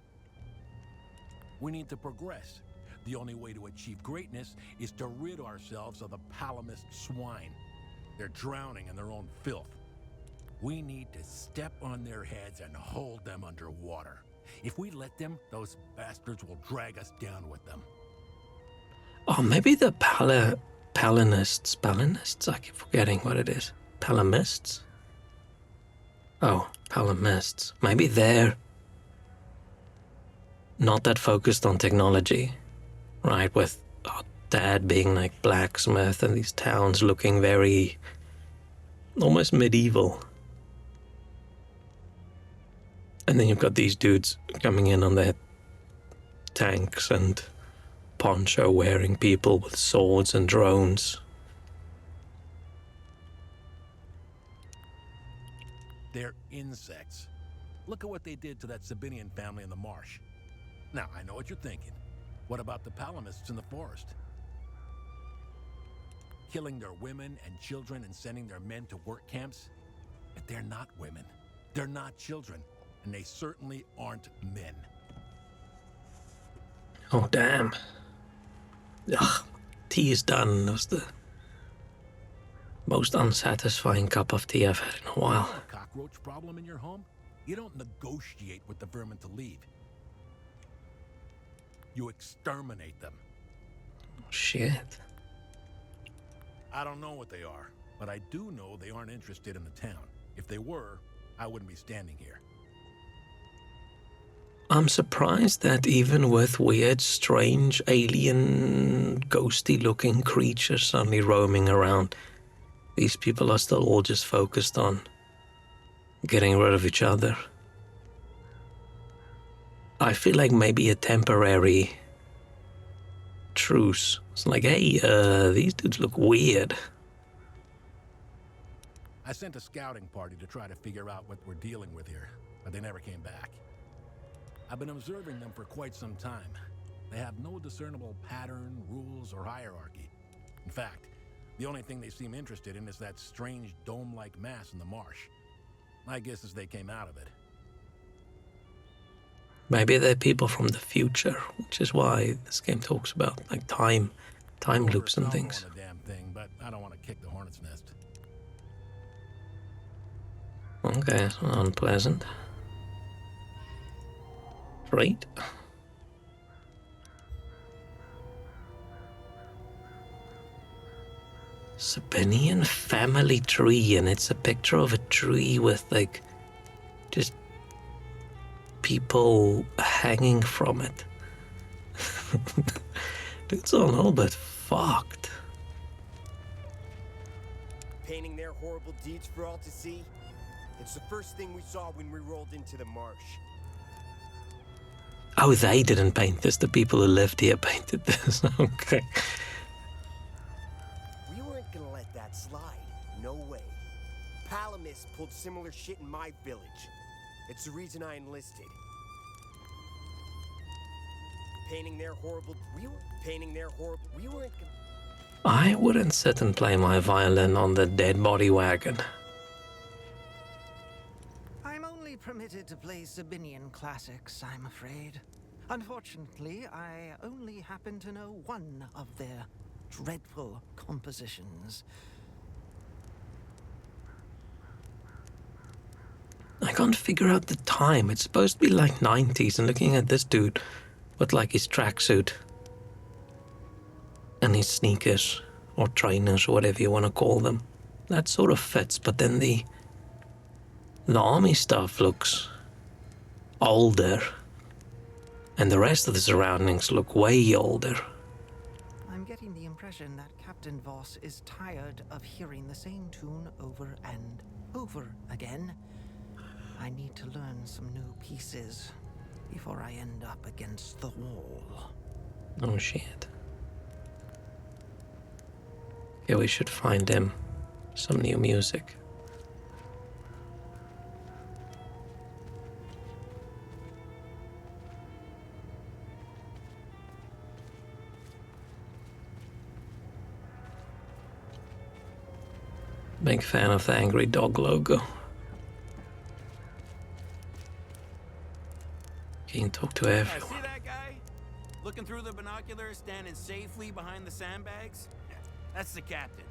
We need to progress. The only way to achieve greatness is to rid ourselves of the Palamist swine. They're drowning in their own filth. We need to step on their heads and hold them underwater. If we let them, those bastards will drag us down with them. Oh, maybe the Palinists, I keep forgetting what it is. Palamists? Oh, Palamists. Maybe they're not that focused on technology, right? With Dad being like blacksmith and these towns looking very almost medieval. And then you've got these dudes coming in on their tanks and poncho wearing people with swords and drones. They're insects. Look at what they did to that Sabinian family in the marsh. Now, I know what you're thinking. What about the Palamists in the forest? Killing their women and children and sending their men to work camps? But they're not women. They're not children. And they certainly aren't men. Oh, damn. Ugh, tea is done. That was the most unsatisfying cup of tea I've had in a while. A cockroach problem in your home? You don't negotiate with the vermin to leave. You exterminate them. Oh, shit. I don't know what they are, but I do know they aren't interested in the town. If they were, I wouldn't be standing here. I'm surprised that even with weird, strange, alien, ghosty-looking creatures suddenly roaming around, these people are still all just focused on getting rid of each other. I feel like maybe a temporary truce. It's like, hey, these dudes look weird. I sent a scouting party to try to figure out what we're dealing with here, but they never came back. I've been observing them for quite some time. They have no discernible pattern, rules, or hierarchy. In fact, the only thing they seem interested in is that strange dome-like mass in the marsh. My guess is they came out of it. Maybe they're people from the future, which is why this game talks about like time loops and things. On the damn thing, but I don't want to kick the hornet's nest. Okay, so unpleasant. Right. Sabinian family tree, and it's a picture of a tree with like just people hanging from it. It's a little bit fucked. Painting their horrible deeds for all to see. It's the first thing we saw when we rolled into the marsh. Oh, they didn't paint this. The people who lived here painted this. Okay. We weren't gonna let that slide. No way. Palamis pulled similar shit in my village. It's the reason I enlisted. Painting their horrible... We weren't gonna... I wouldn't sit and play my violin on the dead body wagon. I'm only permitted to play Sabinian classics, I'm afraid. Unfortunately, I only happen to know one of their dreadful compositions. I can't figure out the time. It's supposed to be like 90s, and looking at this dude with like his tracksuit and his sneakers or trainers or whatever you want to call them, that sort of fits. But then the army stuff looks older, and the rest of the surroundings look way older. I'm getting the impression that Captain Voss is tired of hearing the same tune over and over again. I need to learn some new pieces before I end up against the wall. Oh shit. Okay, we should find him. some new music. Big fan of the angry dog logo. Can talk to everyone. See that guy? Looking through the binoculars, standing safely behind the sandbags? That's the captain.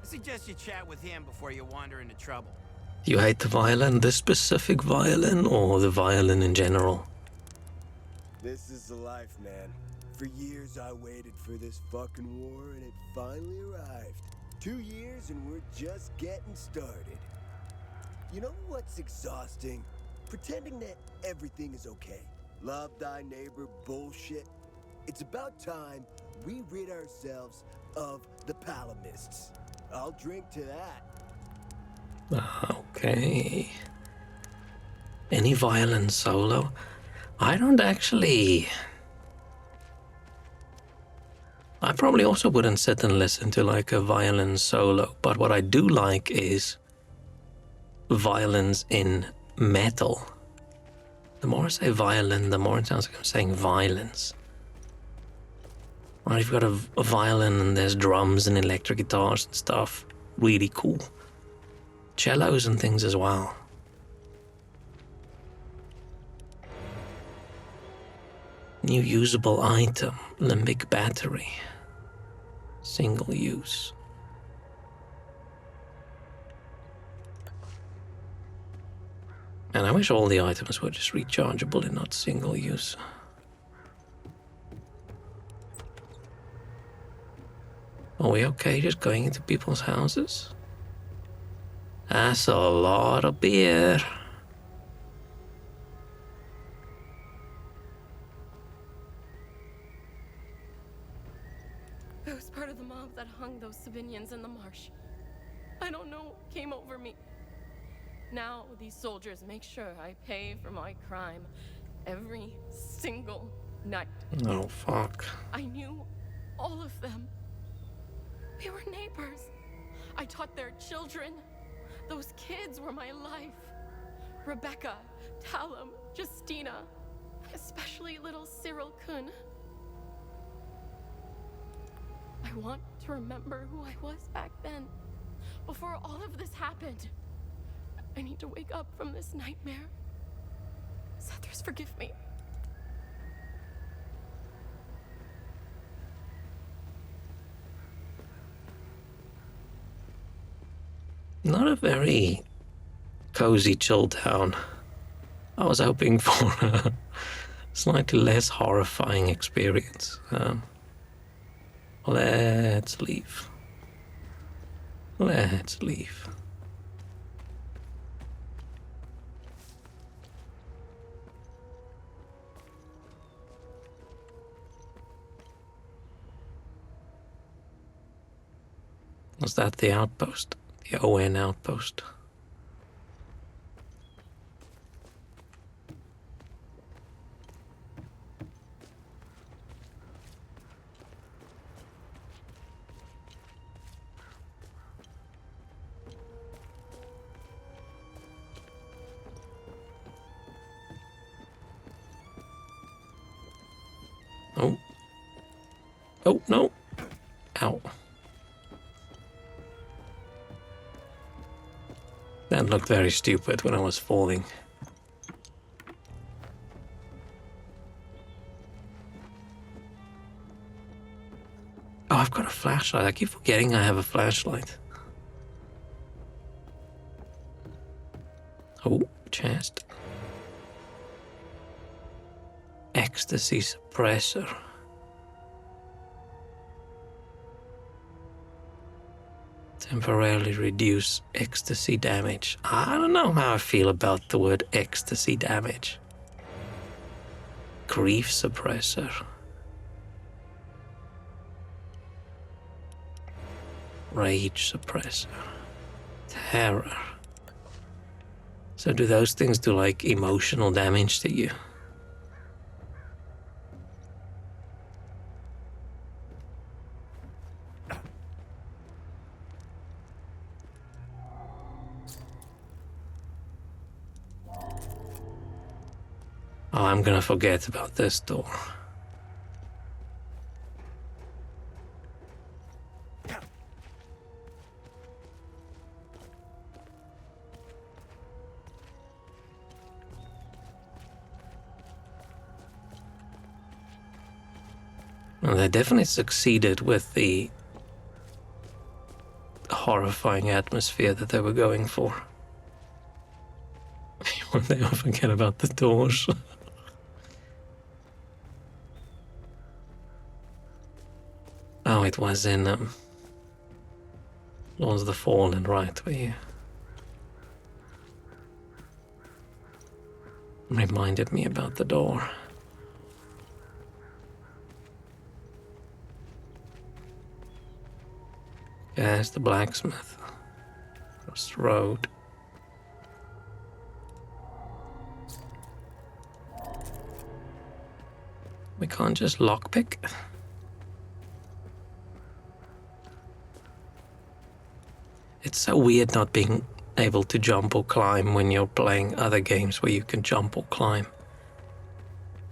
I suggest you chat with him before you wander into trouble. Do you hate the violin, this specific violin, or the violin in general? This is the life, man. For years I waited for this fucking war, and it finally arrived. 2 years and we're just getting started. You know what's exhausting? Pretending that everything is okay. Love thy neighbor bullshit. It's about time we rid ourselves of the Palamists. I'll drink to that. Okay. Any violin solo? I don't actually... I probably also wouldn't sit and listen to like a violin solo, but what I do like is violins in metal. The more I say violin, the more it sounds like I'm saying violence. Or if you've got a violin and there's drums and electric guitars and stuff, really cool. Cellos and things as well. New usable item, limbic battery. Single use. And I wish all the items were just rechargeable and not single use. Are we okay just going into people's houses? That's a lot of beer. I was part of the mob that hung those civilians in the marsh. I don't know what came over me. Now these soldiers make sure I pay for my crime every single night. Oh, fuck. I knew all of them. We were neighbors. I taught their children. Those kids were my life. Rebecca, Talum, Justina, especially little Cyril Kun. I want to remember who I was back then, before all of this happened. I need to wake up from this nightmare. Sethers, forgive me. Not a very cozy chill town. I was hoping for a slightly less horrifying experience. Let's leave. Let's leave. Was that the outpost? The ON outpost? Oh. Oh, no. Ow. That looked very stupid when I was falling. Oh, I've got a flashlight. I keep forgetting I have a flashlight. Oh, chest. Ecstasy suppressor. Temporarily reduce ecstasy damage. I don't know how I feel about the word ecstasy damage. Grief suppressor. Rage suppressor. Terror. So do those things do like emotional damage to you? Oh, I'm gonna forget about this door. Well, they definitely succeeded with the horrifying atmosphere that they were going for. When they all forget about the doors. Oh, it was in Lords of the Fallen, right, where you reminded me about the door. Yeah, it's the blacksmith. Across the road. We can't just lockpick. It's so weird not being able to jump or climb when you're playing other games where you can jump or climb.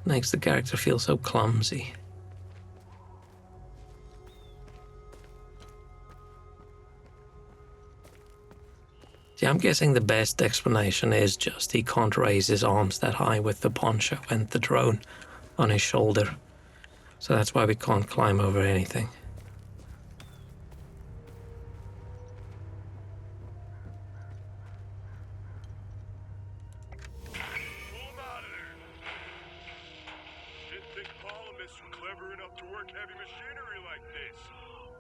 Makes the character feel so clumsy. Yeah, I'm guessing the best explanation is just he can't raise his arms that high with the poncho and the drone on his shoulder. So that's why we can't climb over anything. Full monitor. Didn't think Palamas were clever enough to work heavy machinery like this.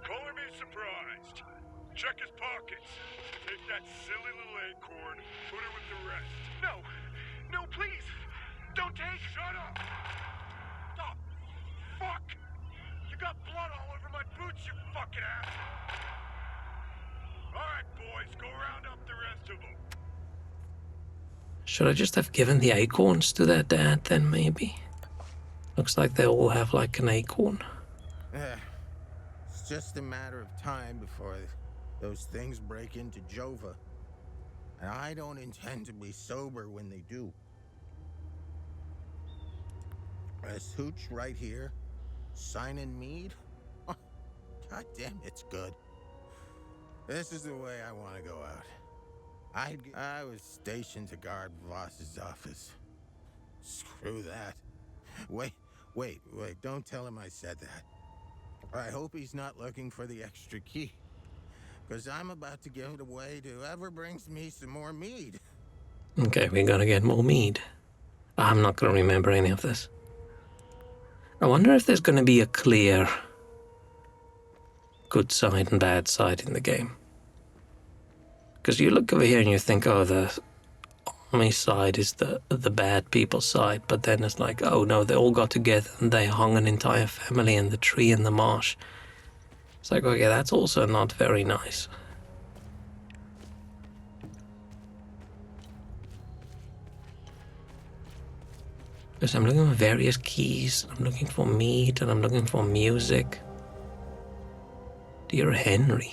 Color me surprised. Check his pockets. Take that silly little acorn, put her with the rest. No! No, please! Don't take... Shut up! Oh, fuck! You got blood all over my boots, you fucking ass! Alright, boys, go round up the rest of them. Should I just have given the acorns to their dad then, maybe? Looks like they all have like an acorn. It's just a matter of time before those things break into Jova. And I don't intend to be sober when they do. This hooch right here, signing mead? Oh, God damn, it's good. This is the way I want to go out. I was stationed to guard Voss's office. Screw that. Wait, don't tell him I said that. I hope he's not looking for the extra key. Because I'm about to give it away to whoever brings me some more mead. Okay, we're gonna get more mead. I'm not gonna remember any of this. I wonder if there's gonna be a clear good side and bad side in the game. Because you look over here and you think, oh, the army side is the bad people's side, but then it's like, oh no, they all got together and they hung an entire family in the tree in the marsh. It's like, okay, that's also not very nice. Because I'm looking for various keys, I'm looking for meat, and I'm looking for music. Dear Henry,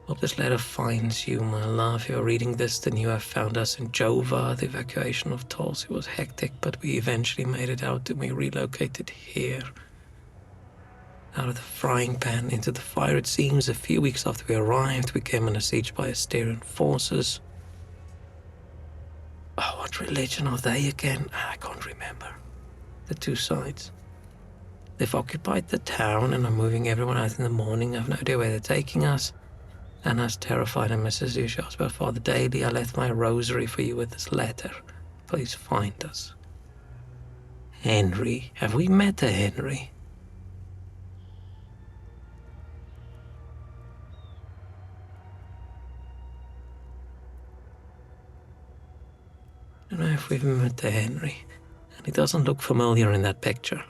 hope this letter finds you, my love. You're reading this, then you have found us in Jova. The evacuation of Tulsi was hectic, but we eventually made it out and we relocated here. Out of the frying pan into the fire, it seems. A few weeks after we arrived, we came under siege by Asterian forces. Oh, what religion are they again? I can't remember. The two sides. They've occupied the town and are moving everyone out in the morning. I have no idea where they're taking us. Anna's terrified and Mrs. You asked about Father Daly. I left my rosary for you with this letter. Please find us. Henry. Have we met a Henry? I don't know if we've met the Henry, and he doesn't look familiar in that picture.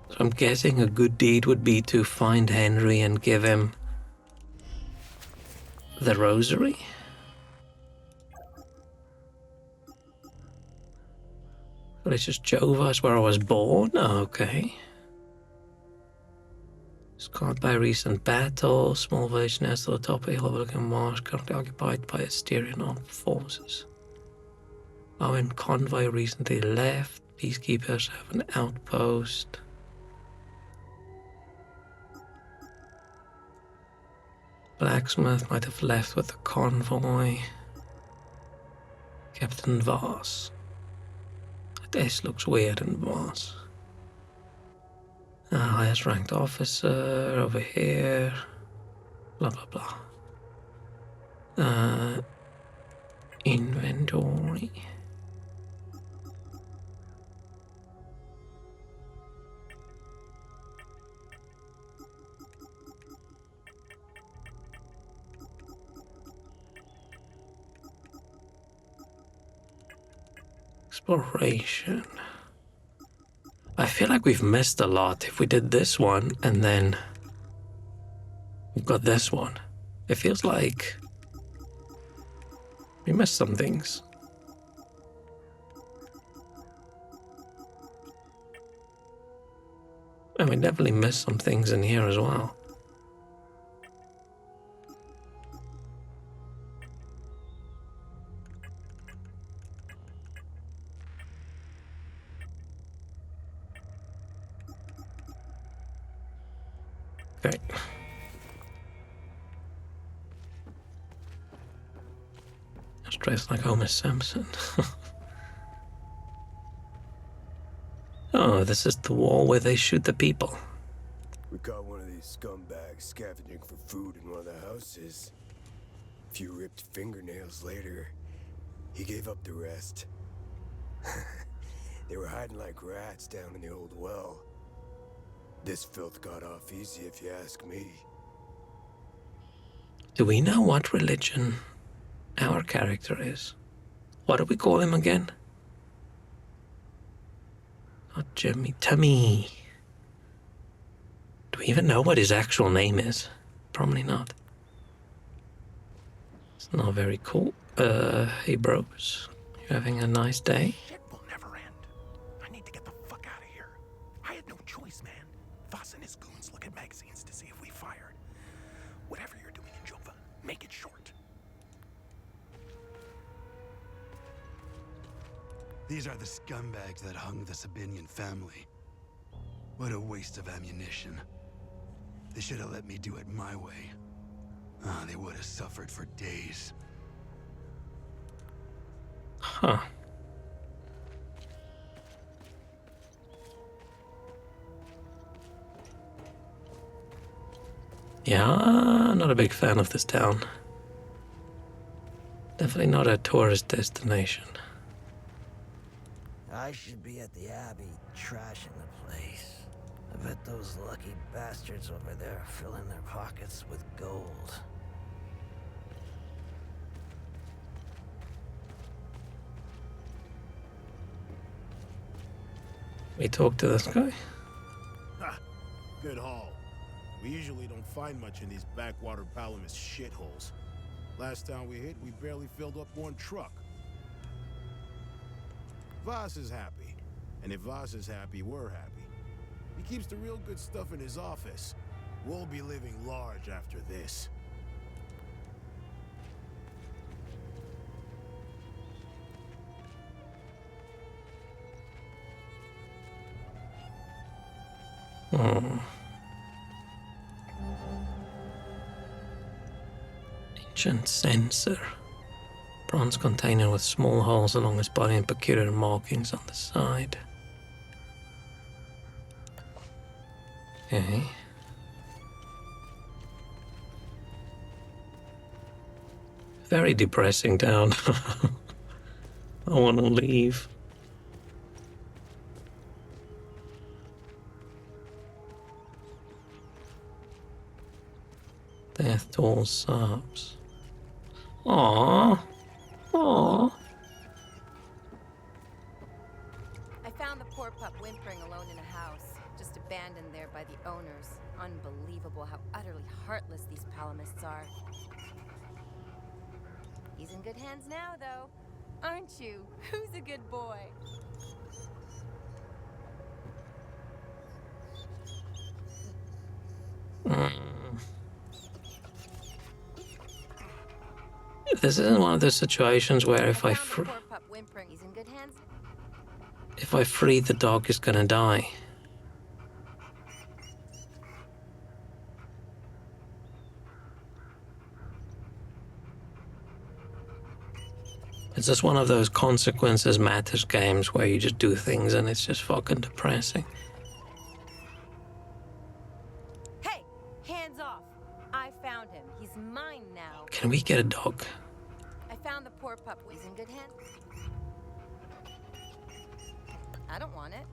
So I'm guessing a good deed would be to find Henry and give him the rosary. But it's just Jova, is where I was born? Oh, okay. Scarred by recent battle, small village nestled atop a hill overlooking marsh, currently occupied by Asterian armed forces. Our convoy recently left. Peacekeepers have an outpost. Blacksmith might have left with the convoy. Captain Voss. This looks weird in Voss. Highest ranked officer over here. Blah blah blah. Inventory. Exploration. I feel like we've missed a lot if we did this one and then we've got this one. It feels like we missed some things. And we definitely missed some things in here as well. Okay. Just dressed like Homer Simpson. Oh, this is the wall where they shoot the people. We caught one of these scumbags scavenging for food in one of the houses. A few ripped fingernails later, he gave up the rest. They were hiding like rats down in the old well. This filth got off easy, if you ask me. Do we know what religion our character is? What do we call him again? Not Jimmy, Tummy. Do we even know what his actual name is? Probably not. It's not very cool. Hey bros, you having a nice day? Shit will never end. I need to get the fuck out of here. I had no choice, man. Voss and his goons look at magazines to see if we fired. Whatever you're doing in Jova, make it short. These are the scumbags that hung the Sabinian family. What a waste of ammunition. They should have let me do it my way. They would have suffered for days. Huh. Yeah, not a big fan of this town. Definitely not a tourist destination. I should be at the Abbey, trashing the place. I bet those lucky bastards over there are filling their pockets with gold. We talk to this guy. Ha! Good haul. We usually don't find much in these backwater Palamis shitholes. Last time we hit, we barely filled up one truck. Voss is happy. And if Voss is happy, we're happy. He keeps the real good stuff in his office. We'll be living large after this. Ancient sensor. Bronze container with small holes along its body and peculiar markings on the side. Okay. Very depressing town. I want to leave. Death toll subs. Aww. Aww. I found the poor pup whimpering alone in a house, just abandoned there by the owners. Unbelievable how utterly heartless these Palamists are. He's in good hands now, though. Aren't you? Who's a good boy? This isn't one of those situations where if I found the poor pup whimpering. He's in good hands. if I free the dog, he's gonna die. It's just one of those consequences matters games where you just do things and it's just fucking depressing. Hey, hands off. I found him. He's mine now. Can we get a dog? I found the poor pup. He's in good hands. I don't want it.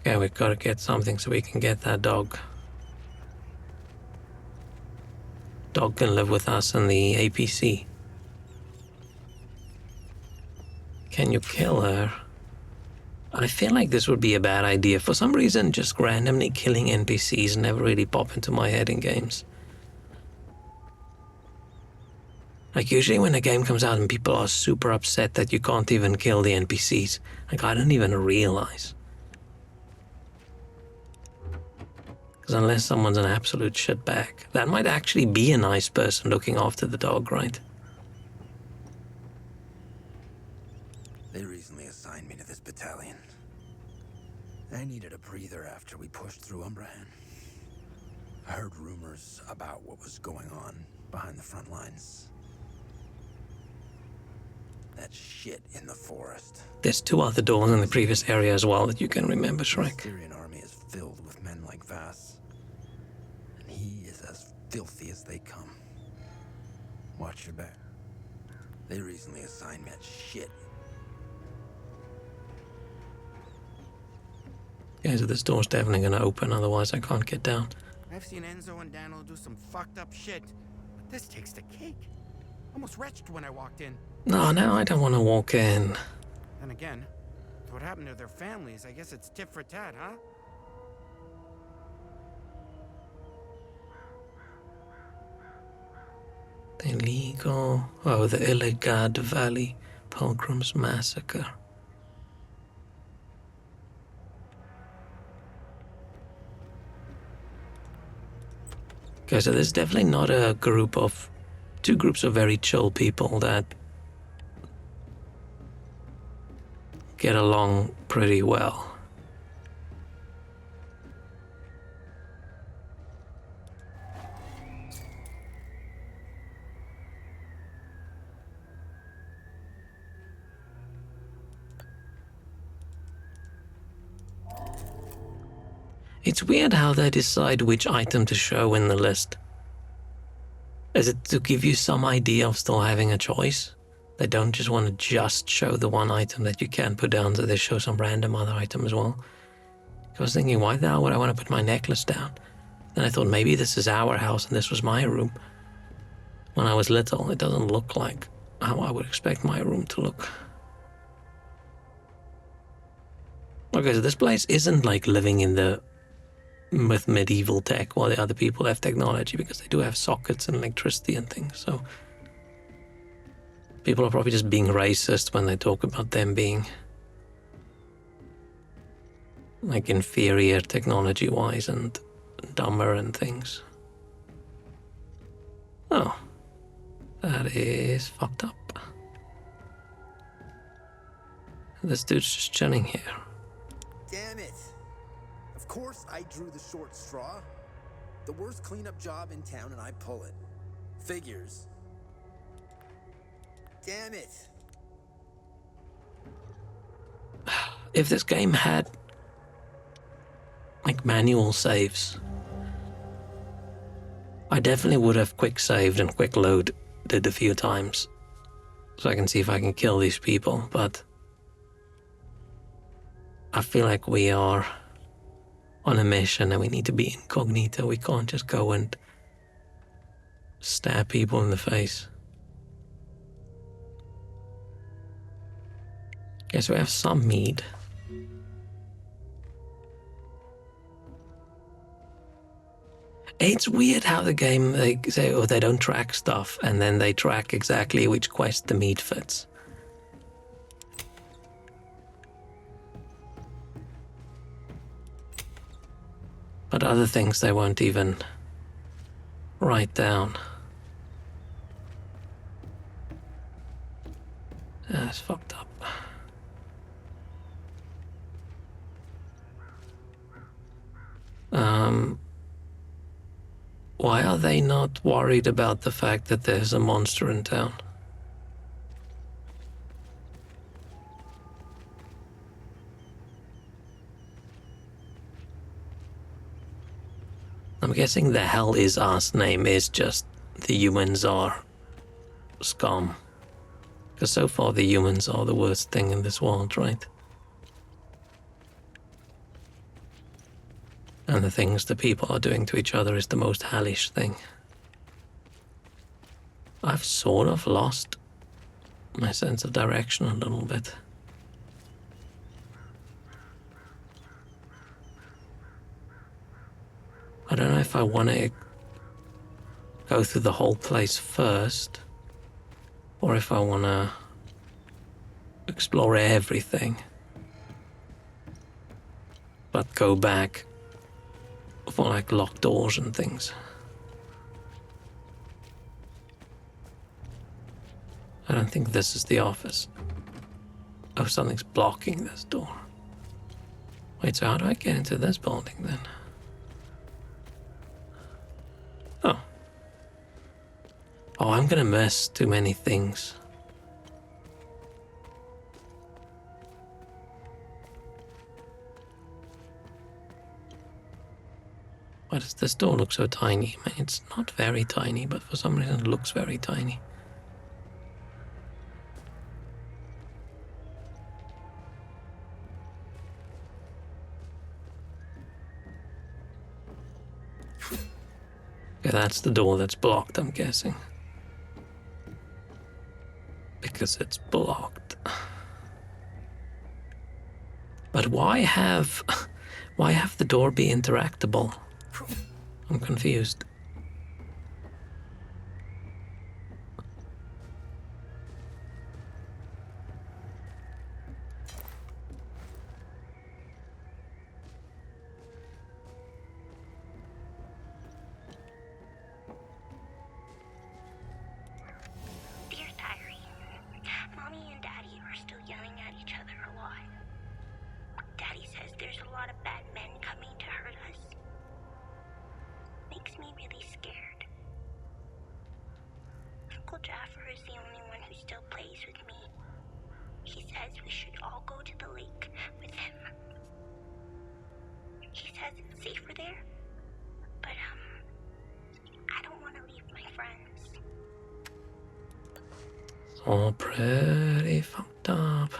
Okay, we've got to get something so we can get that dog. Dog can live with us in the APC. Can you kill her? I feel like this would be a bad idea. For some reason, just randomly killing NPCs never really pop into my head in games. Like, usually when a game comes out and people are super upset that you can't even kill the NPCs, like, I don't even realize. Because unless someone's an absolute shitbag, that might actually be a nice person looking after the dog, right? They recently assigned me to this battalion. I needed a breather after we pushed through Umbrahan. I heard rumors about what was going on behind the front lines. That shit in the forest. There's 2 other doors in the previous area as well that you can remember, Shrek. The Syrian army is filled with men like Vass. And he is as filthy as they come. Watch your back. They recently assigned me that shit. Yeah, so this door's definitely gonna open, otherwise I can't get down. I've seen Enzo and Daniel do some fucked up shit, but this takes the cake. Almost retched when I walked in. No, now I don't want to walk in. Then again, with what happened to their families, I guess it's tit for tat, huh? The illegal... Oh, the Illigad Valley Pilgrims Massacre. Okay, so there's definitely not a group of... 2 groups of very chill people that get along pretty well. It's weird how they decide which item to show in the list. Is it to give you some idea of still having a choice? They don't just want to just show the one item that you can put down, so they show some random other item as well. I was thinking, why the hell would I want to put my necklace down? Then I thought maybe this is our house and this was my room. When I was little, it doesn't look like how I would expect my room to look. Okay, so this place isn't like living in the with medieval tech while the other people have technology, because they do have sockets and electricity and things, so people are probably just being racist when they talk about them being like inferior technology-wise and dumber and things. Oh, that is fucked up. This dude's just chilling here. Damn it! Of course I drew the short straw. The worst cleanup job in town and I pull it. Figures. Damn it! If this game had like manual saves, I definitely would have quick saved and quick loaded a few times so I can see if I can kill these people, but I feel like we are on a mission and we need to be incognito. We can't just go and stab people in the face. Okay, so we have some meat. It's weird how the game, they say, oh, they don't track stuff, and then they track exactly which quest the meat fits. But other things they won't even write down. That's fucked up. Why are they not worried about the fact that there's a monster in town? I'm guessing the Hell Is Us name is just the humans are scum. Because so far the humans are the worst thing in this world, right? And the things the people are doing to each other is the most hellish thing. I've sort of lost my sense of direction a little bit. I don't know if I want to go through the whole place first, or if I want to explore everything, but go back for like locked doors and things. I don't think this is the office. Oh, something's blocking this door. Wait, so how do I get into this building then? Oh. Oh, I'm gonna miss too many things. Why does this door look so tiny? I mean, it's not very tiny, but for some reason it looks very tiny. Okay, that's the door that's blocked, I'm guessing. Because it's blocked. But why have the door be interactable? I'm confused. Dear Diary, Mommy and Daddy are still yelling at each other a lot. Daddy says there's a lot of bad men coming to hurt us. Makes me really scared. Uncle Jaffer is the only one who still plays with me. He says we should all go to the lake with him. He says it's safer there, but I don't want to leave my friends. It's all pretty fucked up.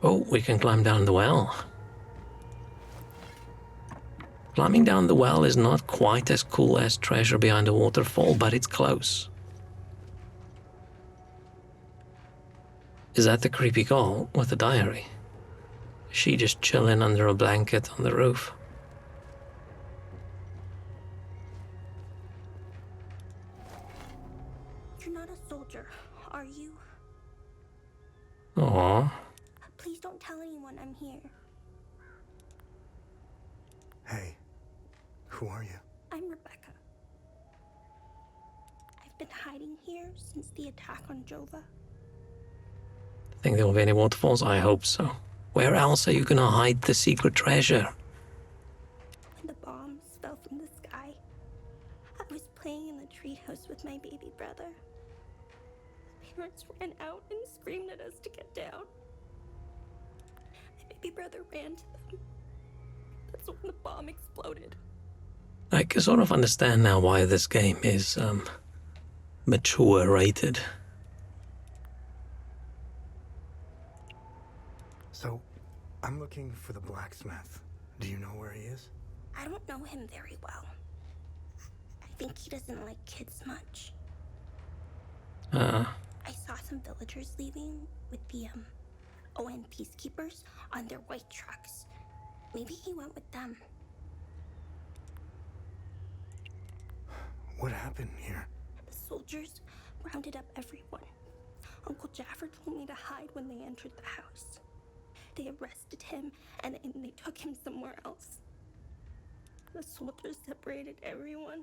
Oh, we can climb down the well. Climbing down the well is not quite as cool as Treasure Behind a Waterfall, but it's close. Is that the creepy girl with the diary? Is she just chilling under a blanket on the roof? You're not a soldier, are you? Aww. Please don't tell anyone I'm here. Hey, who are you? I'm Rebecca. I've been hiding here since the attack on Jova. Think there will be any waterfalls? I hope so. Where else are you gonna hide the secret treasure? When the bombs fell from the sky, I was playing in the treehouse with my baby brother. The parents ran out and screamed at us to get down. My baby brother ran to them. That's when the bomb exploded. I can sort of understand now why this game is mature rated. So, I'm looking for the blacksmith. Do you know where he is? I don't know him very well. I think he doesn't like kids much. I saw some villagers leaving with the ON peacekeepers on their white trucks. Maybe he went with them. What happened here? The soldiers rounded up everyone. Uncle Jaffer told me to hide when they entered the house. They arrested him and they took him somewhere else. The soldiers separated everyone.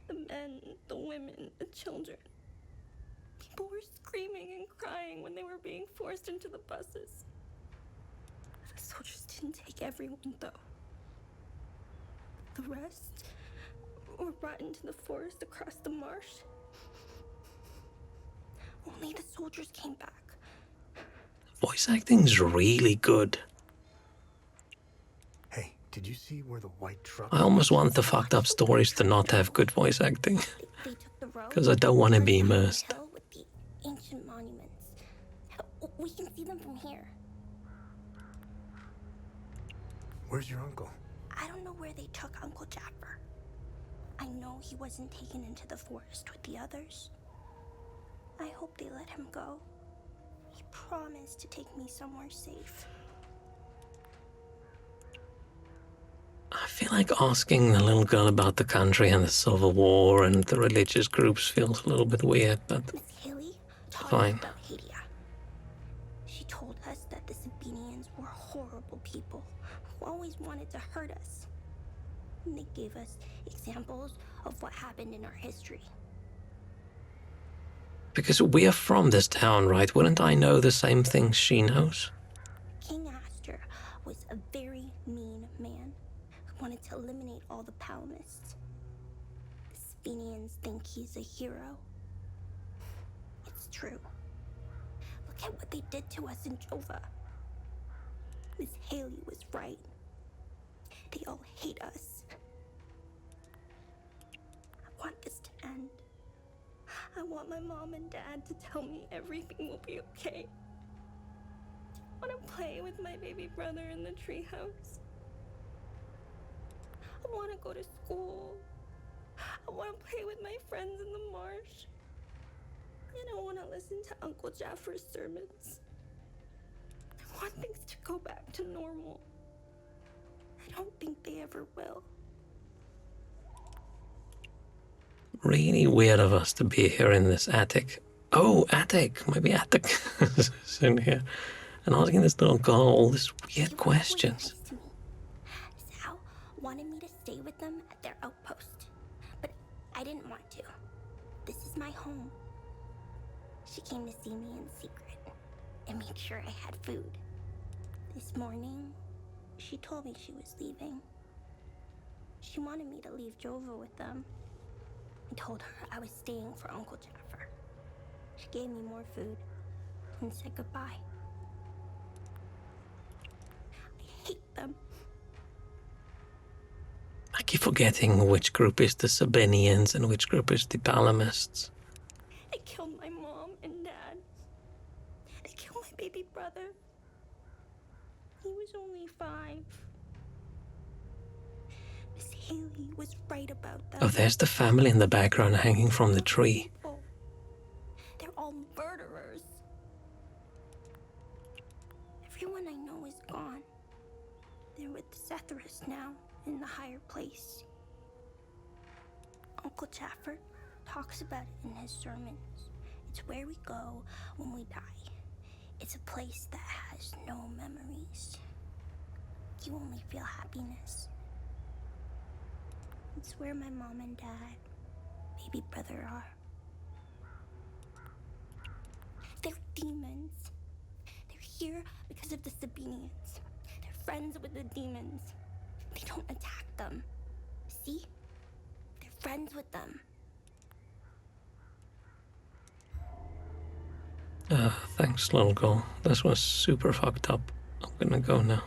The men, the women, the children. People were screaming and crying when they were being forced into the buses. The soldiers didn't take everyone, though. The rest were brought into the forest across the marsh. Only the soldiers came back. Voice acting's really good. Hey, did you see where the white truck... I almost want the fucked up stories to not have good voice acting. They took the road. Because I don't want to be immersed. Hill with the ancient monuments. We can see them from here. Where's your uncle? I don't know where they took Uncle Jaffer. I know he wasn't taken into the forest with the others. I hope they let him go. He promised to take me somewhere safe. I feel like asking the little girl about the country and the Civil War and the religious groups feels a little bit weird, but Miss Haley taught fine. us about Hadia. She told us that the Sabinians were horrible people who always wanted to hurt us. And they gave us examples of what happened in our history. Because we are from this town, right? Wouldn't I know the same things she knows? King Astor was a very mean man who wanted to eliminate all the Palamists. The Sabinians think he's a hero. It's true. Look at what they did to us in Jova. Miss Haley was right. They all hate us. I want this to end. I want my mom and dad to tell me everything will be okay. I want to play with my baby brother in the treehouse. I want to go to school. I want to play with my friends in the marsh. And I want to listen to Uncle Jaffer's sermons. I want things to go back to normal. I don't think they ever will. Really weird of us to be here in this attic. Oh, attic! Maybe attic is in here. And asking this little girl all these weird questions. Sal wanted me to stay with them at their outpost, but I didn't want to. This is my home. She came to see me in secret and made sure I had food. This morning, she told me she was leaving. She wanted me to leave Jova with them. I told her I was staying for Uncle Jaffer. She gave me more food and said goodbye. I hate them. I keep forgetting which group is the Sabinians and which group is the Palamists. They killed my mom and dad. They killed my baby brother. He was only 5. Miss Haley was right about that. Oh, there's the family in the background hanging from the tree. They're all murderers. Everyone I know is gone. They're with Zethris now, in the higher place. Uncle Jaffer talks about it in his sermons. It's where we go when we die. It's a place that has no memories. You only feel happiness. It's where my mom and dad, baby brother are. They're demons. They're here because of the Sabinians. They're friends with the demons. They don't attack them. See? They're friends with them. Thanks, little girl. This was super fucked up. I'm gonna go now.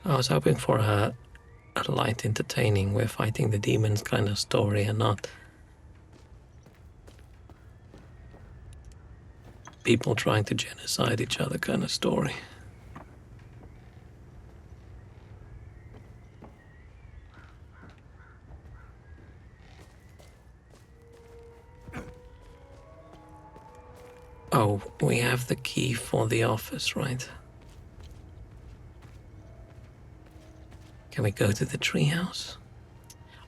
I was hoping for a light, entertaining, we're fighting the demons kind of story and not people trying to genocide each other kind of story. Oh, we have the key for the office, right? Can we go to the treehouse?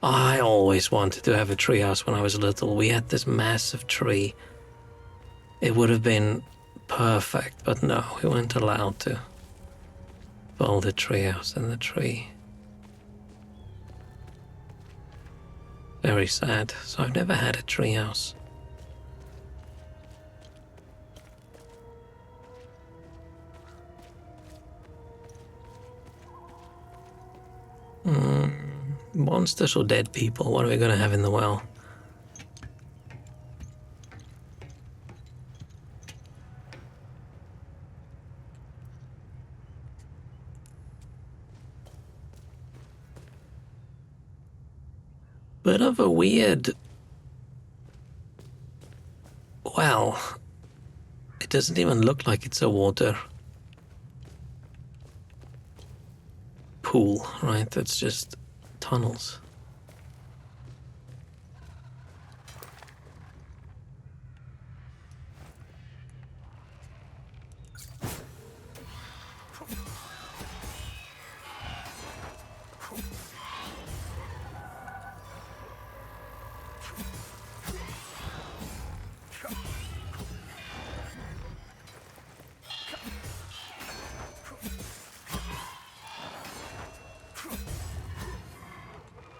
I always wanted to have a treehouse when I was little. We had this massive tree. It would have been perfect, but no, we weren't allowed to build a treehouse in the tree. Very sad. So I've never had a treehouse. Monsters or dead people? What are we going to have in the well? Bit of a weird... Well, it doesn't even look like it's a water pool, right? It's just tunnels.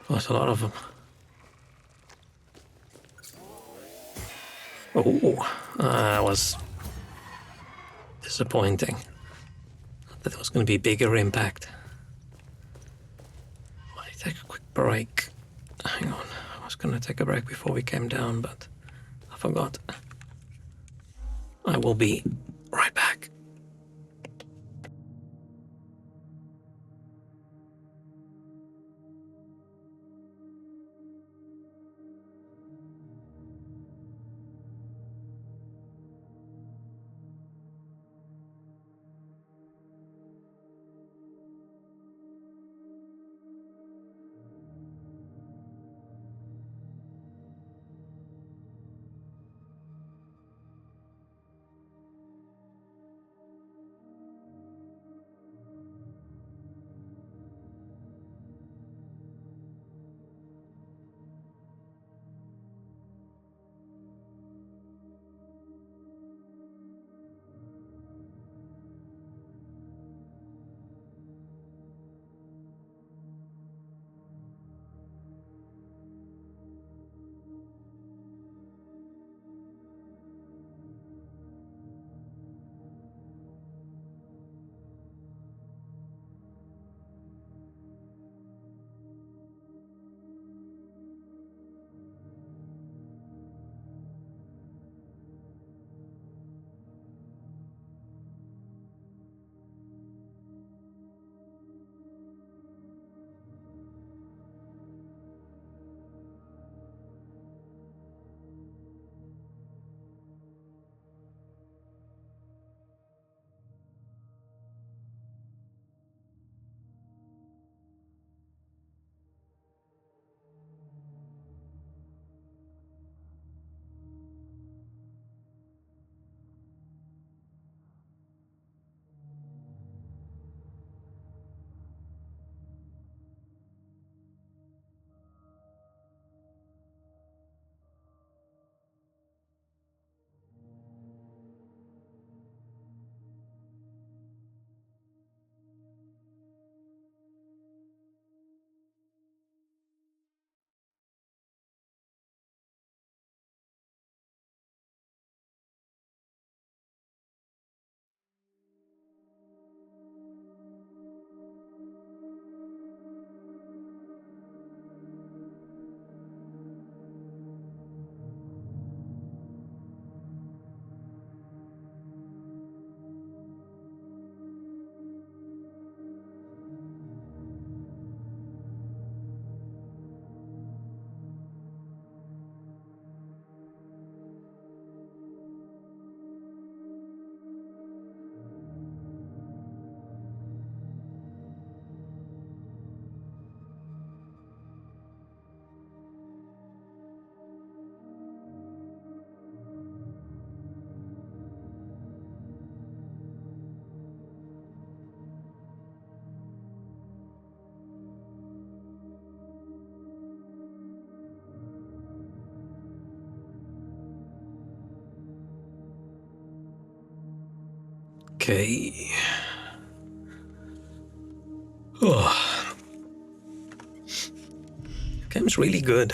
There's a lot of them. Oh, that was disappointing. Thought there was going to be bigger impact. Might take a quick break. Hang on, I was going to take a break before we came down, but I forgot. I will be right back. Okay. Oh. Game's really good.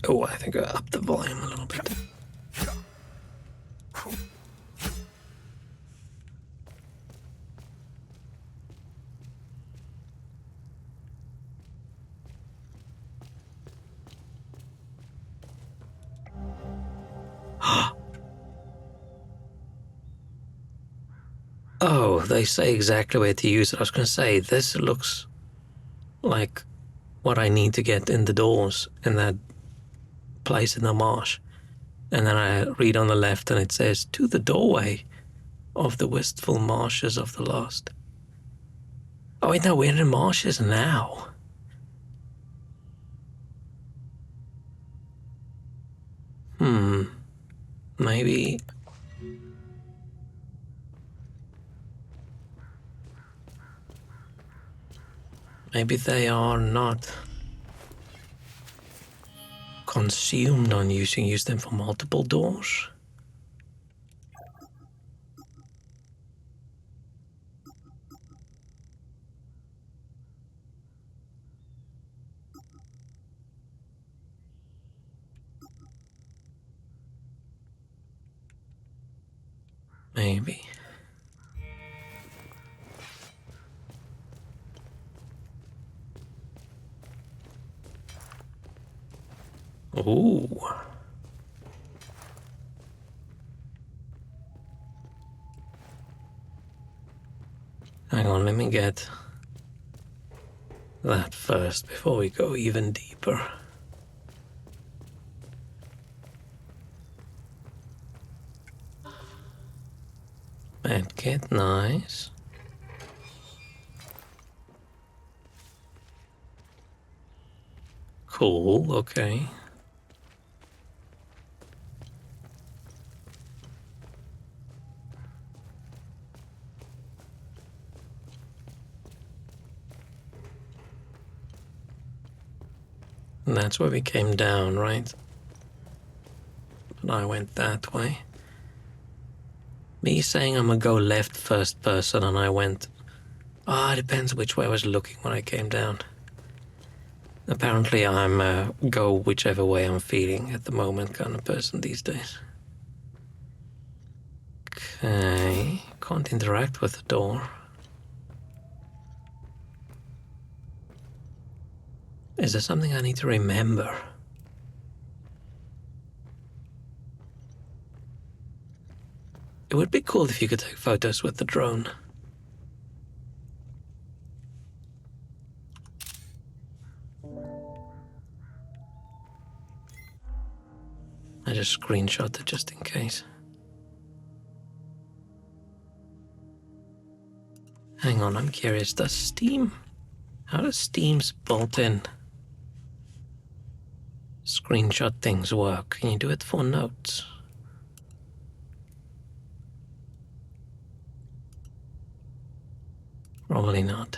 Oh, I think I upped the volume a little bit. Oh, they say exactly where to use it. I was going to say, this looks like what I need to get in the doors in that place in the marsh. And then I read on the left and it says, to the doorway of the wistful marshes of the lost. Oh wait, no, we're in marshes now. Maybe... Maybe they are not consumed on use them for multiple doors. Maybe. Ooh. Hang on, let me get that first before we go even deeper. Medkit, nice. Cool, okay. And that's where we came down, right? But I went that way. Me saying I'm gonna go left first person and I went... it depends which way I was looking when I came down. Apparently I'm a go whichever way I'm feeling at the moment kind of person these days. Okay, can't interact with the door. Is there something I need to remember? It would be cool if you could take photos with the drone. I just screenshot it just in case. Hang on, I'm curious. Does Steam... How does Steam's built-in screenshot things work? Can you do it for notes? Probably not.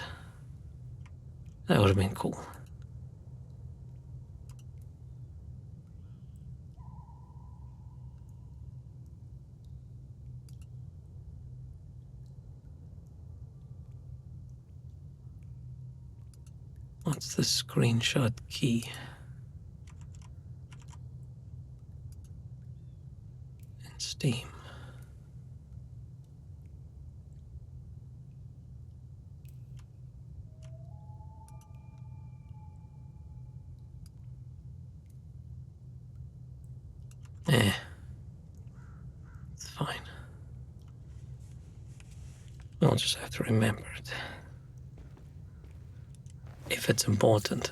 That would have been cool. What's the screenshot key? In Steam. It's fine. I'll just have to remember it. If it's important.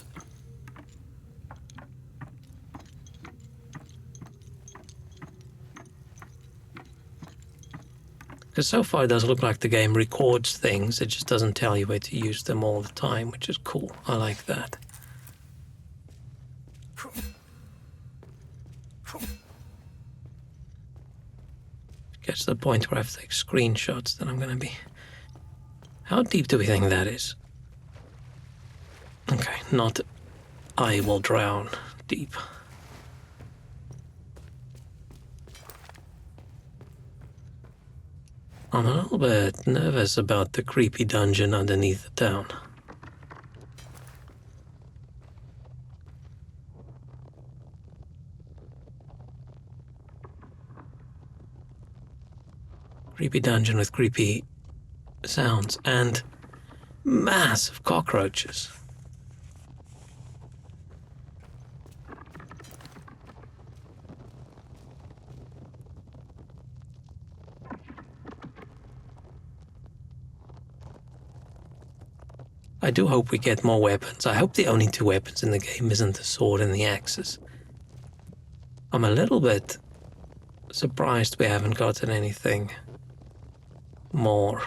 Because so far it does look like the game records things, it just doesn't tell you where to use them all the time, which is cool. I like that. Gets to the point where I have to take screenshots, then I'm gonna be... How deep do we think that is? Okay, not I will drown deep. I'm a little bit nervous about the creepy dungeon underneath the town. Creepy dungeon with creepy sounds and massive cockroaches. I do hope we get more weapons. I hope the only two weapons in the game isn't the sword and the axes. I'm a little bit surprised we haven't gotten anything more.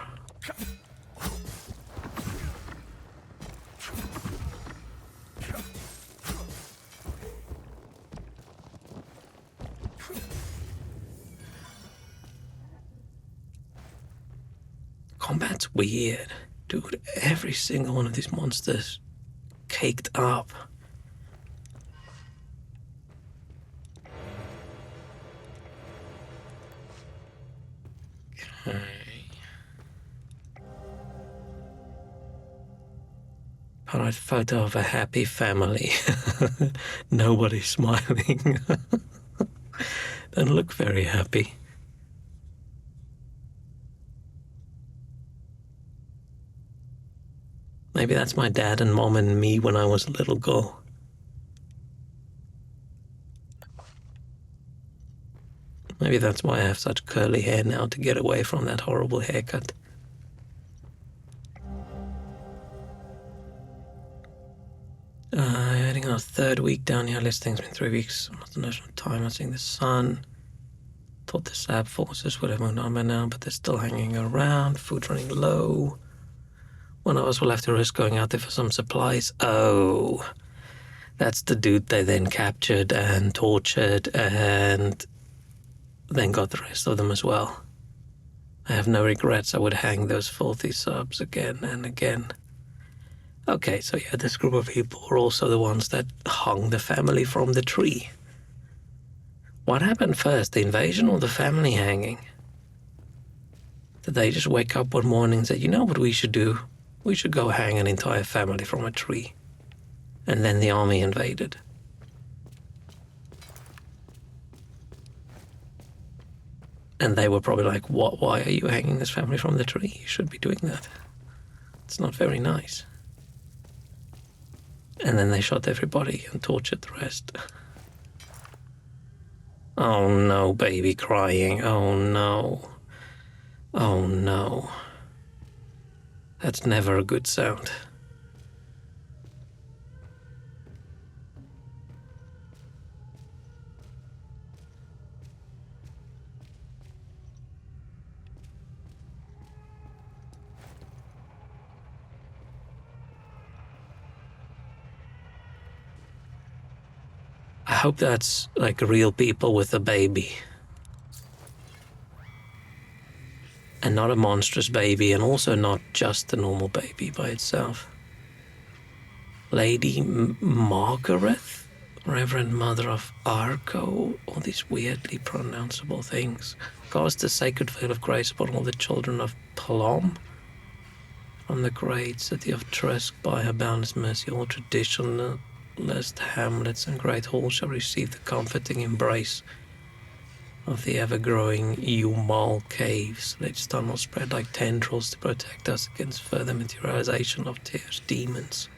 Combat's weird. Dude, every single one of these monsters caked up. Okay. Alright, photo of a happy family. Nobody smiling. Don't look very happy. Maybe that's my dad and mom and me when I was a little girl. Maybe that's why I have such curly hair now, to get away from that horrible haircut. Heading on our third week down here. Listings been 3 weeks. Not enough time. I'm seeing the sun. Thought the SAB forces would have moved on by now, but they're still hanging around. Food running low. One of us will have to risk going out there for some supplies. Oh, that's the dude they then captured and tortured and then got the rest of them as well. I have no regrets. I would hang those filthy subs again and again. Okay, so yeah, this group of people were also the ones that hung the family from the tree. What happened first, the invasion or the family hanging? Did they just wake up one morning and say, you know what we should do? We should go hang an entire family from a tree. And then the army invaded. And they were probably like, what? Why are you hanging this family from the tree? You should be doing that. It's not very nice. And then they shot everybody and tortured the rest. Oh no, baby crying. Oh no. Oh no. That's never a good sound. I hope that's like real people with a baby. And not a monstrous baby, and also not just a normal baby by itself. Lady Margaret, Reverend Mother of Arco, all these weirdly pronounceable things. Cast the sacred veil of grace upon all the children of Plom. From the great city of Tresk, by her boundless mercy, all traditionalist hamlets and great halls shall receive the comforting embrace of the ever-growing Umal caves. Let its tunnels spread like tendrils to protect us against further materialization of Tyr's demons.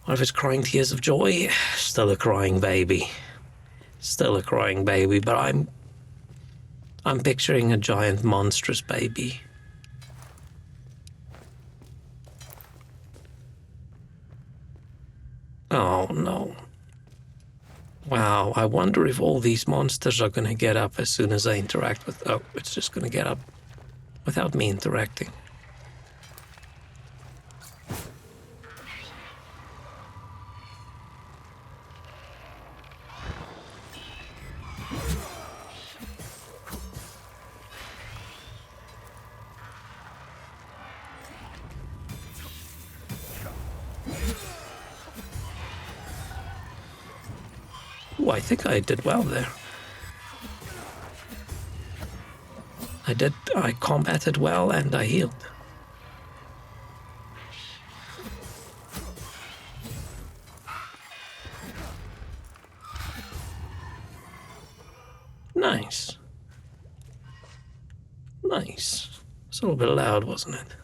What if it's crying tears of joy? Still a crying baby. Still a crying baby, but I'm picturing a giant monstrous baby. Oh no. Wow, I wonder if all these monsters are gonna get up as soon as I interact with... Oh, it's just gonna get up without me interacting. Ooh, I think I did well there. I combated well and I healed. Nice. Nice. It's a little bit loud, wasn't it?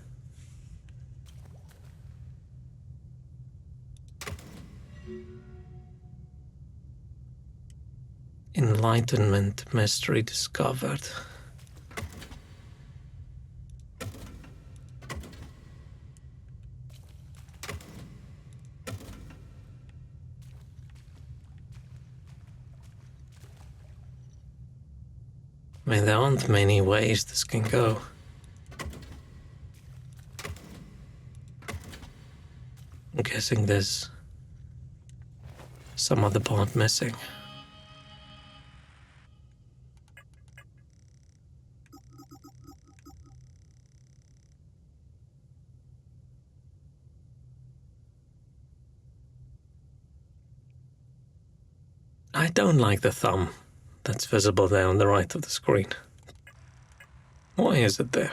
Enlightenment mystery discovered. I mean, there aren't many ways this can go. I'm guessing there's some other part missing. I don't like the thumb that's visible there on the right of the screen. Why is it there?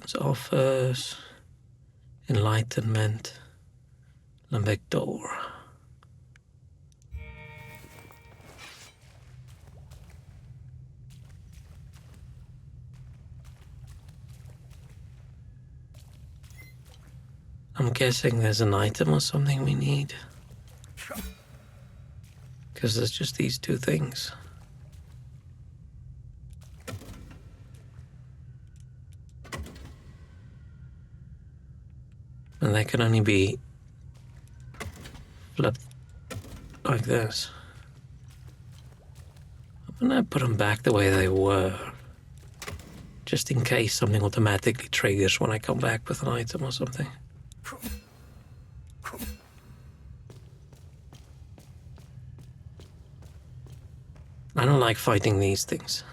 Captain's office, enlightenment, Lambeck door. I'm guessing there's an item or something we need. Because there's just these two things. And they can only be flipped like this. I'm gonna put them back the way they were. Just in case something automatically triggers when I come back with an item or something. I don't like fighting these things.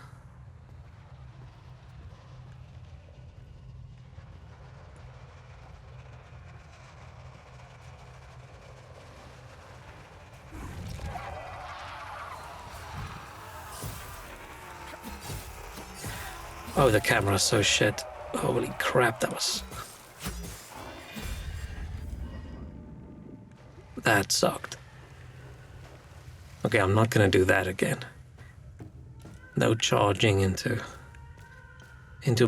Oh, the camera's so shit. Holy crap, that sucked. Okay, I'm not gonna do that again. No charging into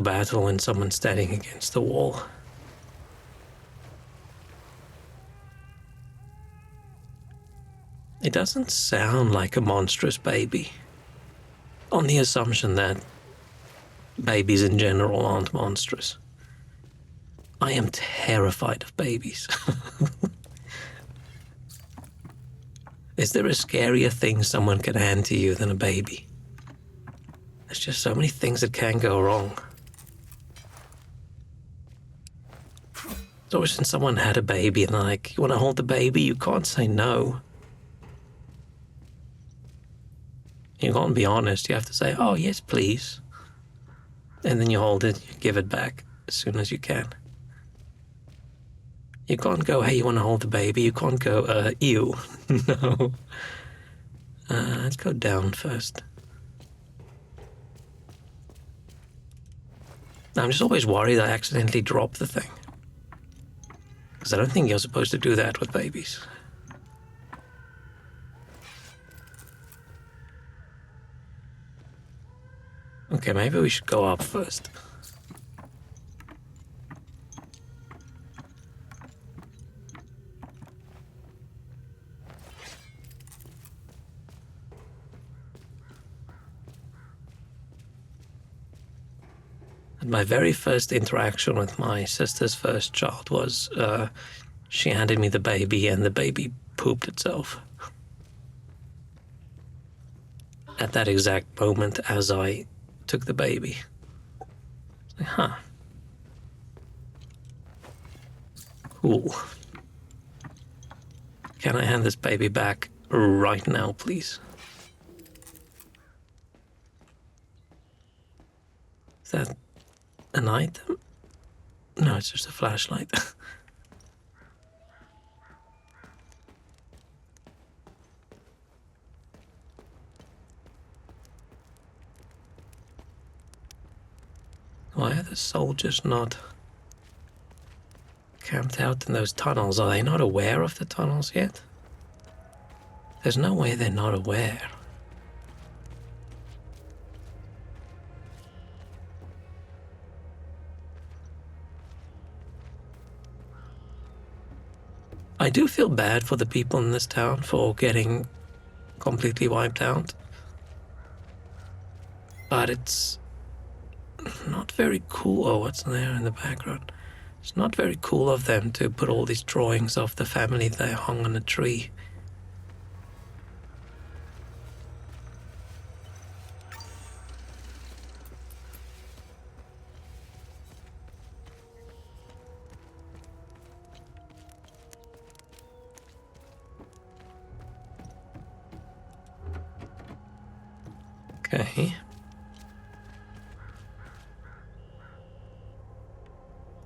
battle when someone's standing against the wall. It doesn't sound like a monstrous baby. On the assumption that babies in general aren't monstrous. I am terrified of babies. Is there a scarier thing someone can hand to you than a baby? There's just so many things that can go wrong. It's always when someone had a baby and they're like, you want to hold the baby? You can't say no. You can't be honest. You have to say, oh, yes, please. And then you hold it, you give it back as soon as you can. You can't go, hey, you want to hold the baby? You can't go, ew. No. Let's go down first. I'm just always worried I accidentally drop the thing. Because I don't think you're supposed to do that with babies. Okay, maybe we should go up first. And my very first interaction with my sister's first child was she handed me the baby and the baby pooped itself. At that exact moment as I took the baby. Like, huh. Cool. Can I hand this baby back right now, please? Is that an an item? No, it's just a flashlight. Why are the soldiers not camped out in those tunnels? Are they not aware of the tunnels yet? There's no way they're not aware. I do feel bad for the people in this town for getting completely wiped out. But it's not very cool. Oh, what's there in the background? It's not very cool of them to put all these drawings of the family they hung on a tree. Okay.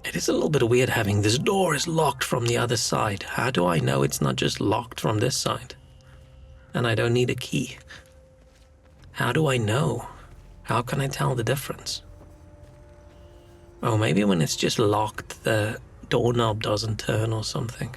It is a little bit weird having this door is locked from the other side. How do I know it's not just locked from this side? And I don't need a key. How do I know? How can I tell the difference? Oh, maybe when it's just locked, the doorknob doesn't turn or something.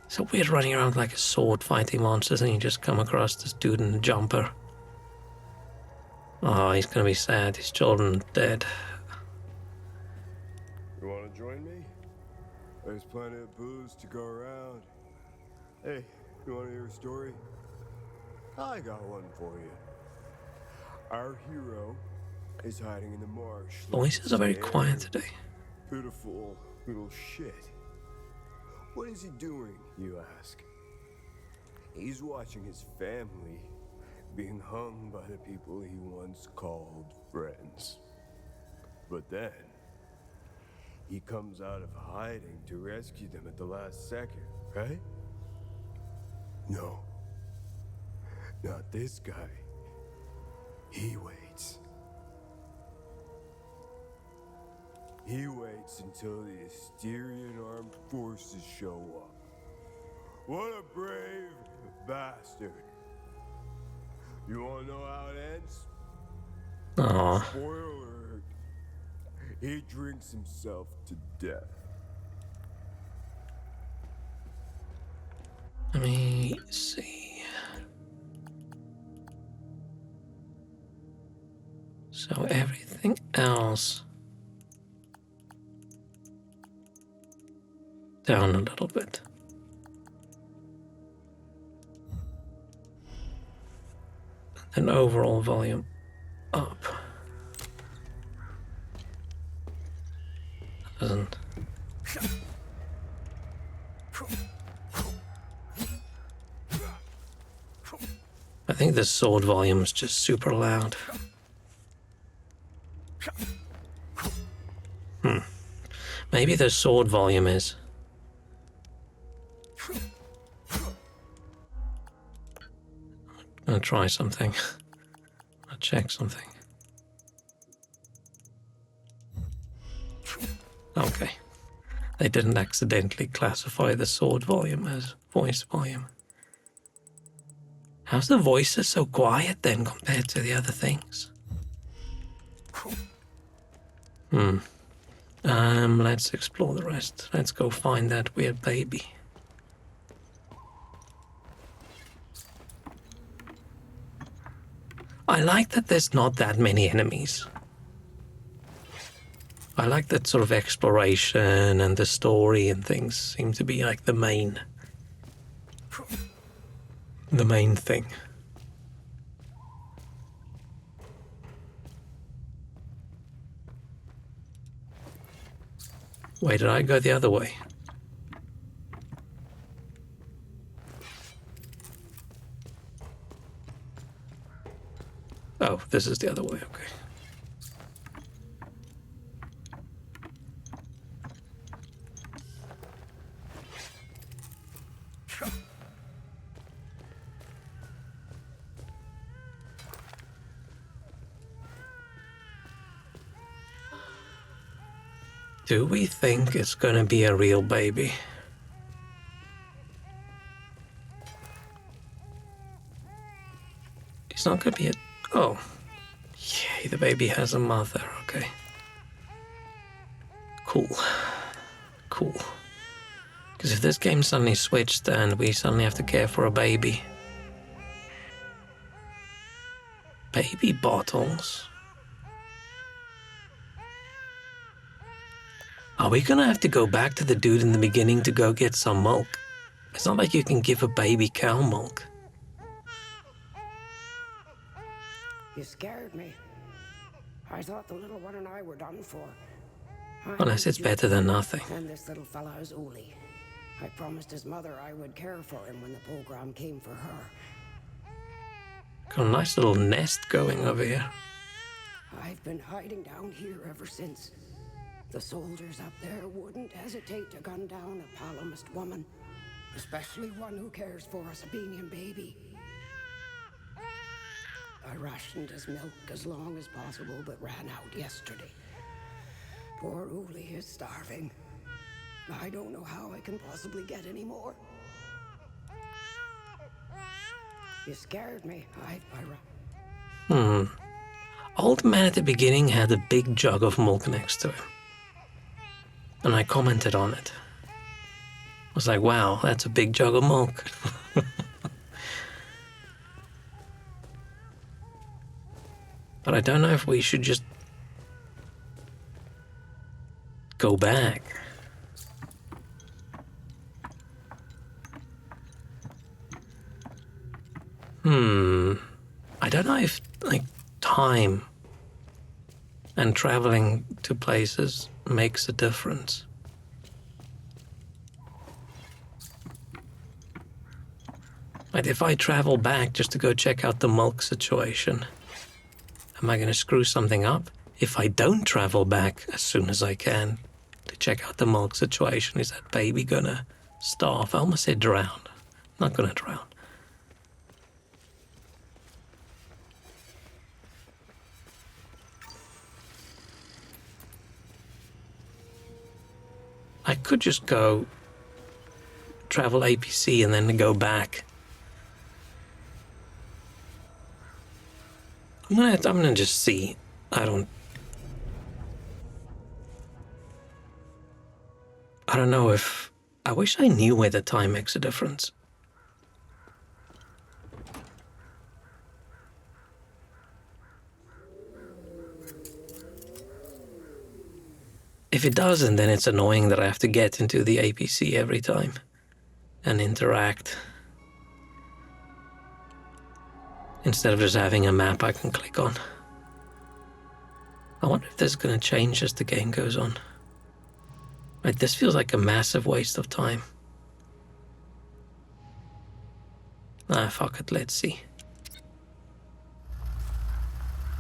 So weird running around like a sword fighting monsters and you just come across this dude in a jumper. Oh, he's gonna be sad. His children are dead. You want to join me? There's plenty of booze to go around. Hey, you want to hear a story? I got one for you. Our hero is hiding in the marsh. Voices are very quiet today. Pitiful little shit. What is he doing, you ask? He's watching his family being hung by the people he once called friends. But then, he comes out of hiding to rescue them at the last second, right? No. Not this guy. He waits. He waits until the Asterian armed forces show up. What a brave bastard. You wanna know how it ends? Aww. Spoiler alert. He drinks himself to death. Let me see. So everything else down a little bit. And overall volume up. Doesn't. I think the sword volume is just super loud. Maybe the sword volume is. I'm gonna try something. I'll check something. Okay. They didn't accidentally classify the sword volume as voice volume. How's the voices so quiet then compared to the other things? Let's explore the rest. Let's go find that weird baby. I like that there's not that many enemies. I like that sort of exploration and the story and things seem to be like the main thing. Wait, did I go the other way? Oh, this is the other way, okay. Do we think it's gonna be a real baby? It's not gonna be a... Oh. Yay, the baby has a mother, okay. Cool. Cool. Because if this game suddenly switched and we suddenly have to care for a baby... Baby bottles? Are we gonna have to go back to the dude in the beginning to go get some milk? It's not like you can give a baby cow milk. You scared me. I thought the little one and I were done for. Unless it's better than nothing. And this little fella is Uli. I promised his mother I would care for him when the program came for her. Got a nice little nest going over here. I've been hiding down here ever since. The soldiers up there wouldn't hesitate to gun down a Palamist woman, especially one who cares for a Sabinian baby. I rationed his milk as long as possible, but ran out yesterday. Poor Uli is starving. I don't know how I can possibly get any more. You scared me. Old man at the beginning had a big jug of milk next to him. And I commented on it. I was like, wow, that's a big jug of milk. But I don't know if we should just go back. I don't know if, like, time and traveling to places makes a difference. Like, if I travel back just to go check out the milk situation, am I going to screw something up? If I don't travel back as soon as I can to check out the milk situation, is that baby gonna starve? I almost said drown. Not gonna drown. I could just go travel APC and then go back. I'm gonna just see. I don't know if... I wish I knew whether time makes a difference. If it doesn't, then it's annoying that I have to get into the APC every time and interact. Instead of just having a map I can click on. I wonder if this is going to change as the game goes on. Right, this feels like a massive waste of time. Ah, fuck it, let's see.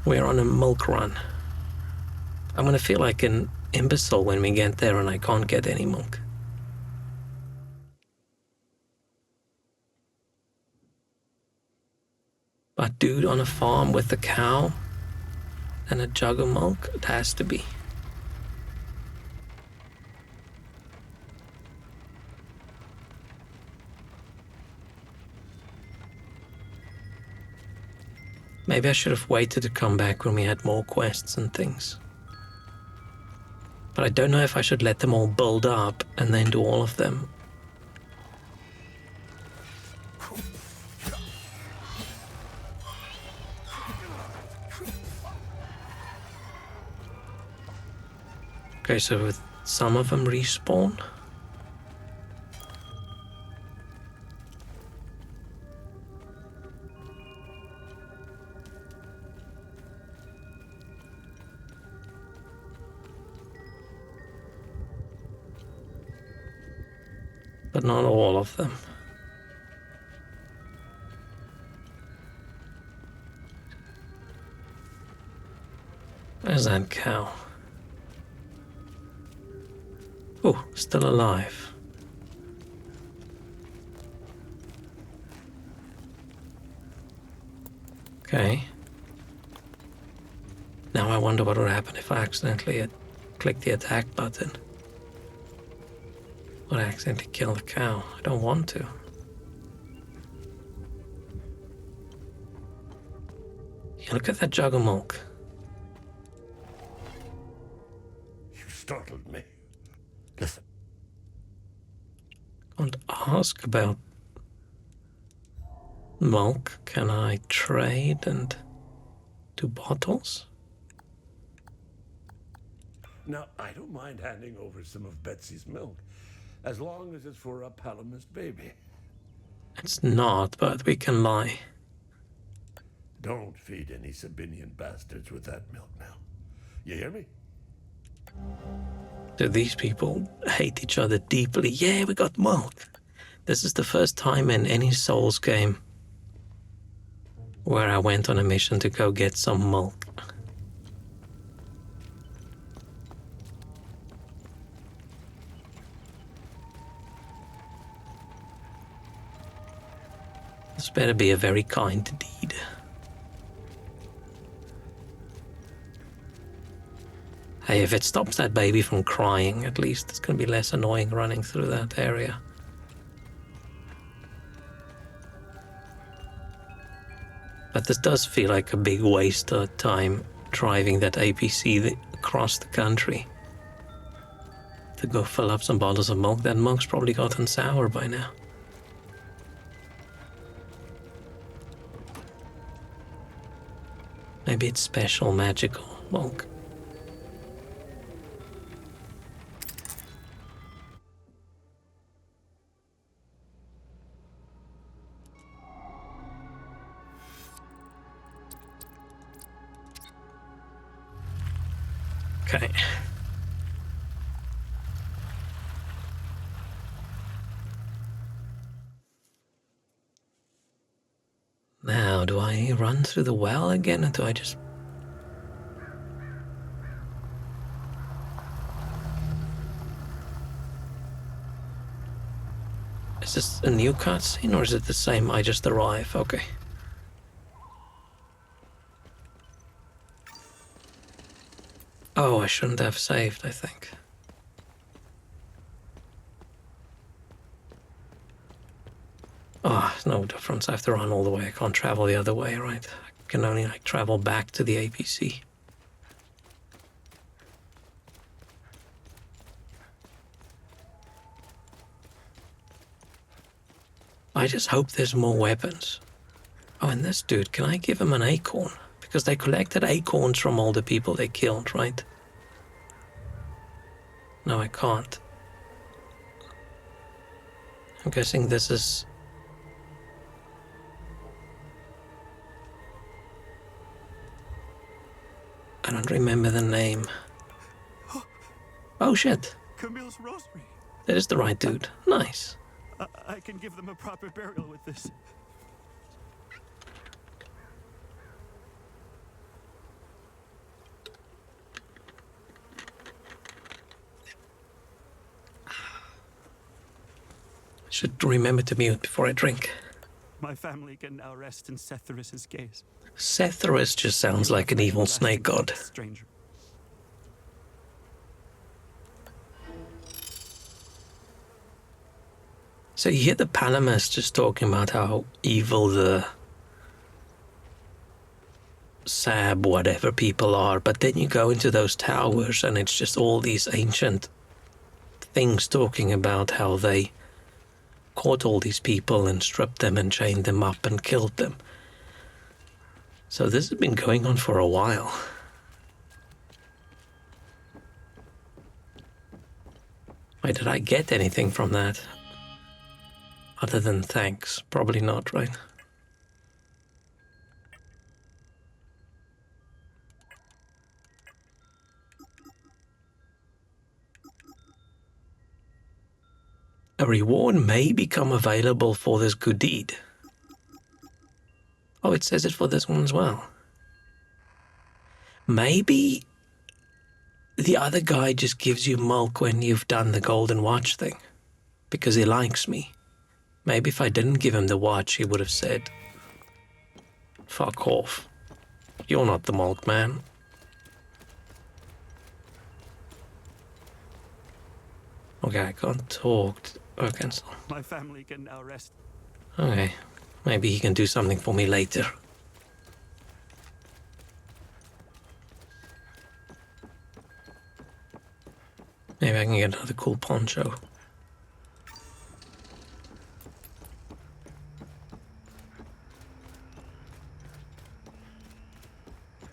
We're on a milk run. I'm going to feel like an imbecile when we get there and I can't get any milk. But dude on a farm with a cow and a jug of milk, it has to be. Maybe I should have waited to come back when we had more quests and things. But I don't know if I should let them all build up and then do all of them. Okay, so with some of them respawn. But not all of them. Where's that cow? Oh, still alive. Okay. Now I wonder what would happen if I accidentally click the attack button. Or accidentally kill the cow. I don't want to. Yeah, look at that jug of milk. You startled me. Listen. Can't ask about milk. Can I trade and do bottles? Now, I don't mind handing over some of Betsy's milk, as long as it's for a Palamist baby. It's not, but we can lie. Don't feed any Sabinian bastards with that milk now. You hear me? Do these people hate each other deeply? Yeah, we got milk. This is the first time in any Souls game where I went on a mission to go get some milk. This better be a very kind deed. Hey, if it stops that baby from crying, at least it's going to be less annoying running through that area. But this does feel like a big waste of time driving that APC across the country to go fill up some bottles of milk. That milk's probably gotten sour by now. Maybe it's special magical milk. Okay. Now, do I run through the well again, or do I just... Is this a new cutscene, or is it the same? I just arrive. Okay. Oh, I shouldn't have saved, I think. Oh, no difference. I have to run all the way. I can't travel the other way, right? I can only, like, travel back to the APC. I just hope there's more weapons. Oh, and this dude, can I give him an acorn? Because they collected acorns from all the people they killed, right? No, I can't. I'm guessing this is... I don't remember the name. Oh shit. Camille's rosary. That is the right dude. Nice. I can give them a proper burial with this. Should remember to mute before I drink. My family can now rest in Sethrus' gaze. Sethrus just sounds like an evil snake god. Stranger. So you hear the Palamist just talking about how evil the Sab whatever people are, but then you go into those towers and it's just all these ancient things talking about how they caught all these people and stripped them and chained them up and killed them. So this has been going on for a while. Wait, did I get anything from that? Other than thanks? Probably not, right? A reward may become available for this good deed. Oh, it says it for this one as well. Maybe the other guy just gives you milk when you've done the golden watch thing. Because he likes me. Maybe if I didn't give him the watch, he would have said, "Fuck off. You're not the milk man." Okay, I can't talk. Oh, cancel. My family can now rest. Okay, maybe he can do something for me later. Maybe I can get another cool poncho.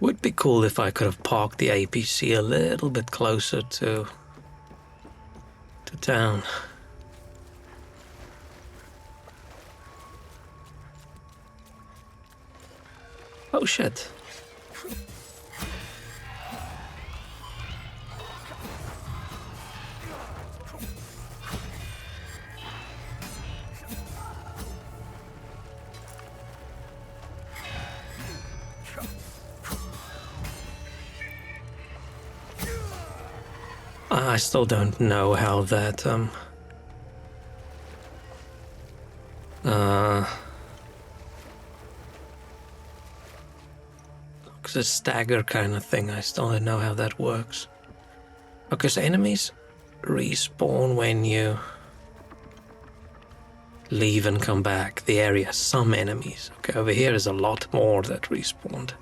Would be cool if I could have parked the APC a little bit closer to town. Oh shit. I still don't know how that it's a stagger kind of thing. I still don't know how that works. Because enemies respawn when you leave and come back the area. Some enemies. Okay, over here is a lot more that respawned.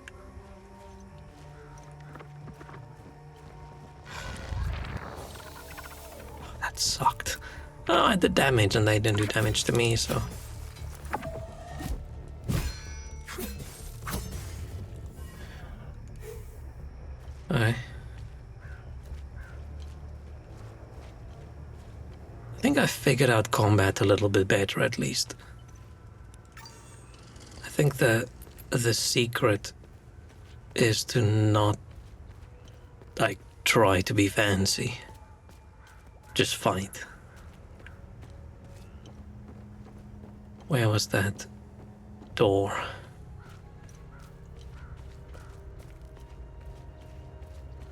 That sucked. Oh, I did damage and they didn't do damage to me, so... Alright. I think I figured out combat a little bit better, at least. I think the secret is to not, like, try to be fancy. Just fight. Where was that door?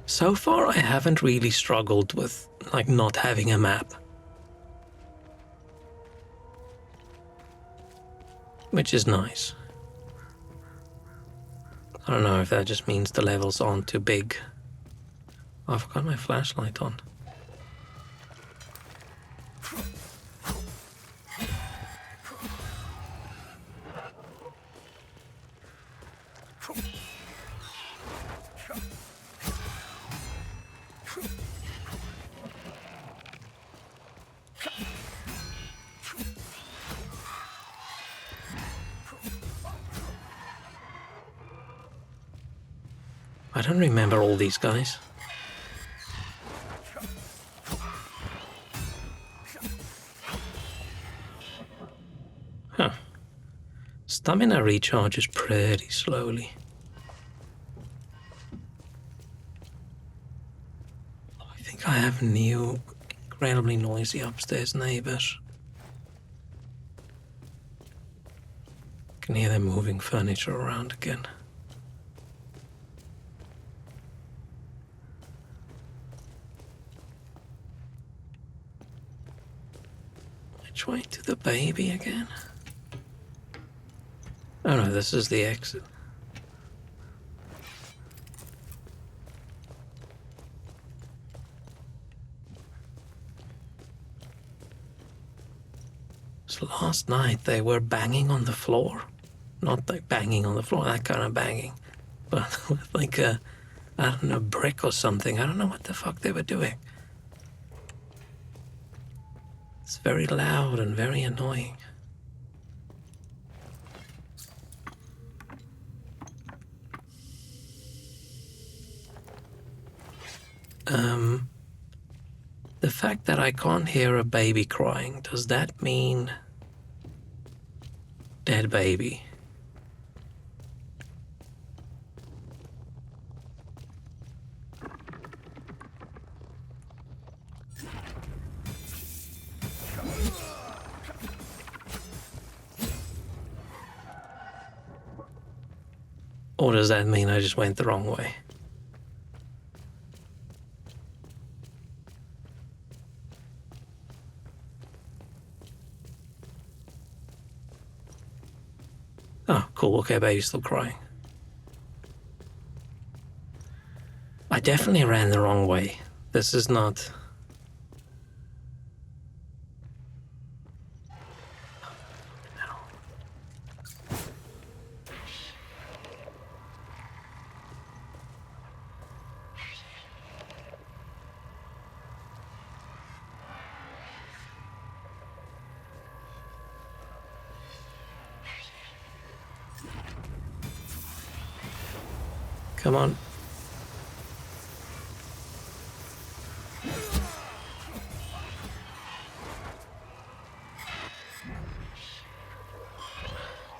So far, I haven't really struggled with, like, not having a map. Which is nice. I don't know if that just means the levels aren't too big. Oh, I forgot my flashlight on. I don't remember all these guys. Huh. Stamina recharges pretty slowly. I think I have new, incredibly noisy upstairs neighbors. I can hear them moving furniture around again. Which way to the baby again? Oh no, this is the exit. So last night they were banging on the floor. Not like banging on the floor, that kind of banging. But with like a, I don't know, brick or something. I don't know what the fuck they were doing. It's very loud and very annoying. The fact that I can't hear a baby crying, does that mean dead baby? Or does that mean I just went the wrong way? Oh, cool. Okay, baby's still crying. I definitely ran the wrong way. This is not... Come on.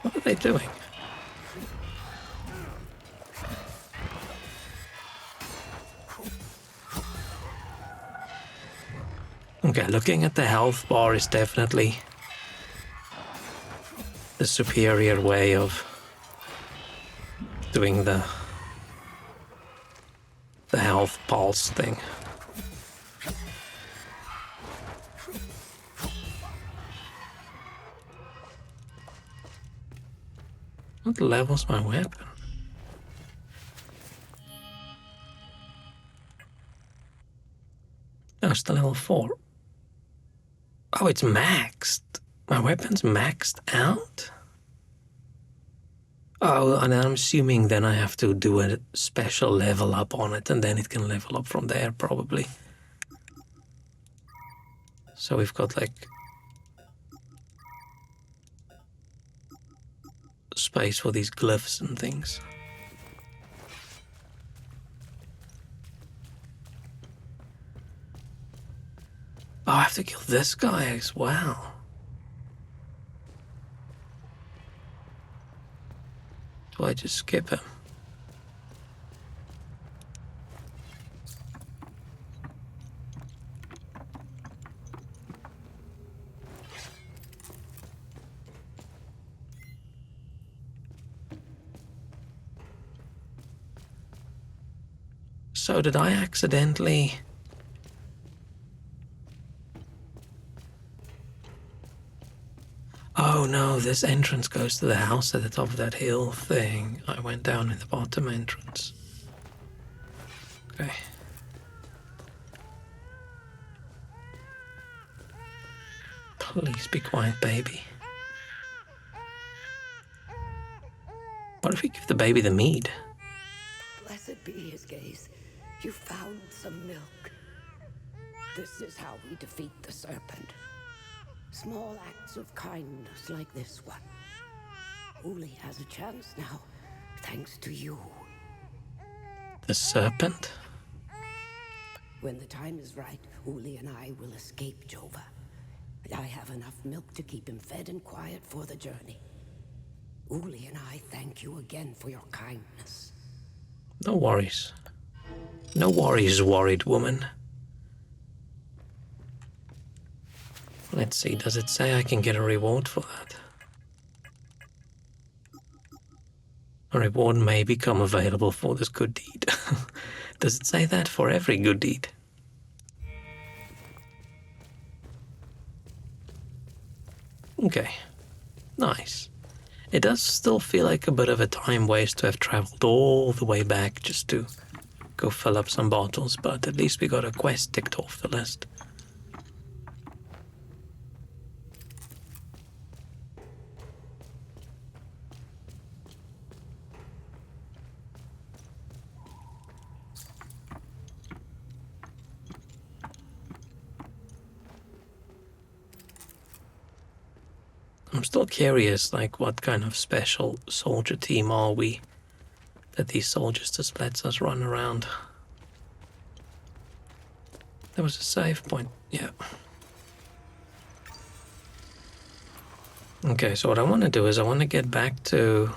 What are they doing? Okay, looking at the health bar is definitely the superior way of doing the health pulse thing. What level's my weapon? No, it's the level 4. Oh, it's maxed. My weapon's maxed out? Oh, and I'm assuming then I have to do a special level up on it, and then it can level up from there, probably. So we've got, like, space for these glyphs and things. Oh, I have to kill this guy as well. Do I just skip him? So did I accidentally... Oh no, this entrance goes to the house at the top of that hill thing. I went down in the bottom entrance. Okay. Please be quiet, baby. What if we give the baby the mead? Blessed be his gaze. You found some milk. This is how we defeat the serpent. Small acts of kindness like this one. Uli has a chance now, thanks to you. The serpent? When the time is right, Uli and I will escape Jova. I have enough milk to keep him fed and quiet for the journey. Uli and I thank you again for your kindness. No worries. No worries, worried woman. Let's see, does it say I can get a reward for that? A reward may become available for this good deed. Does it say that for every good deed? Okay, nice. It does still feel like a bit of a time waste to have traveled all the way back just to go fill up some bottles, but at least we got a quest ticked off the list. I'm still curious, like, what kind of special soldier team are we that these soldiers just lets us run around? There was a save point, yeah. Okay, so what I want to do is I want to get back to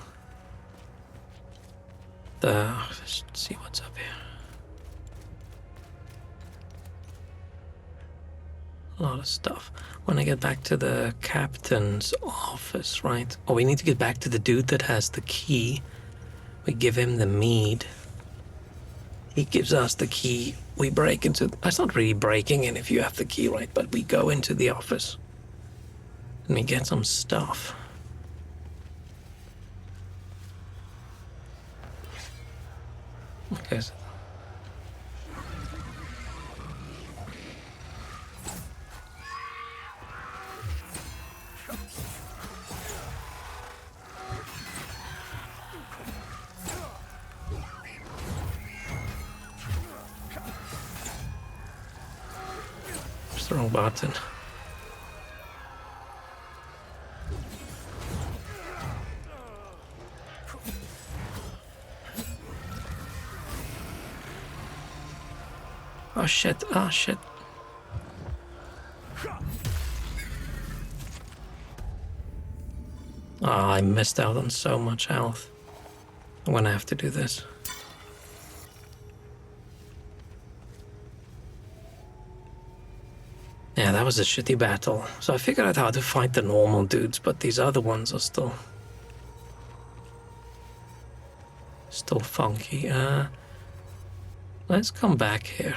the... Let's see what's up here. A lot of stuff. When I get back to the captain's office, right? Oh, we need to get back to the dude that has the key. We give him the mead. He gives us the key. We break into... It's not really breaking in if you have the key, right? But we go into the office. And we get some stuff. Okay, so the wrong button. Oh shit, oh shit. Oh, I missed out on so much health. I'm gonna have to do this. Yeah, that was a shitty battle. So I figured out how to fight the normal dudes, but these other ones are still funky. Let's come back here.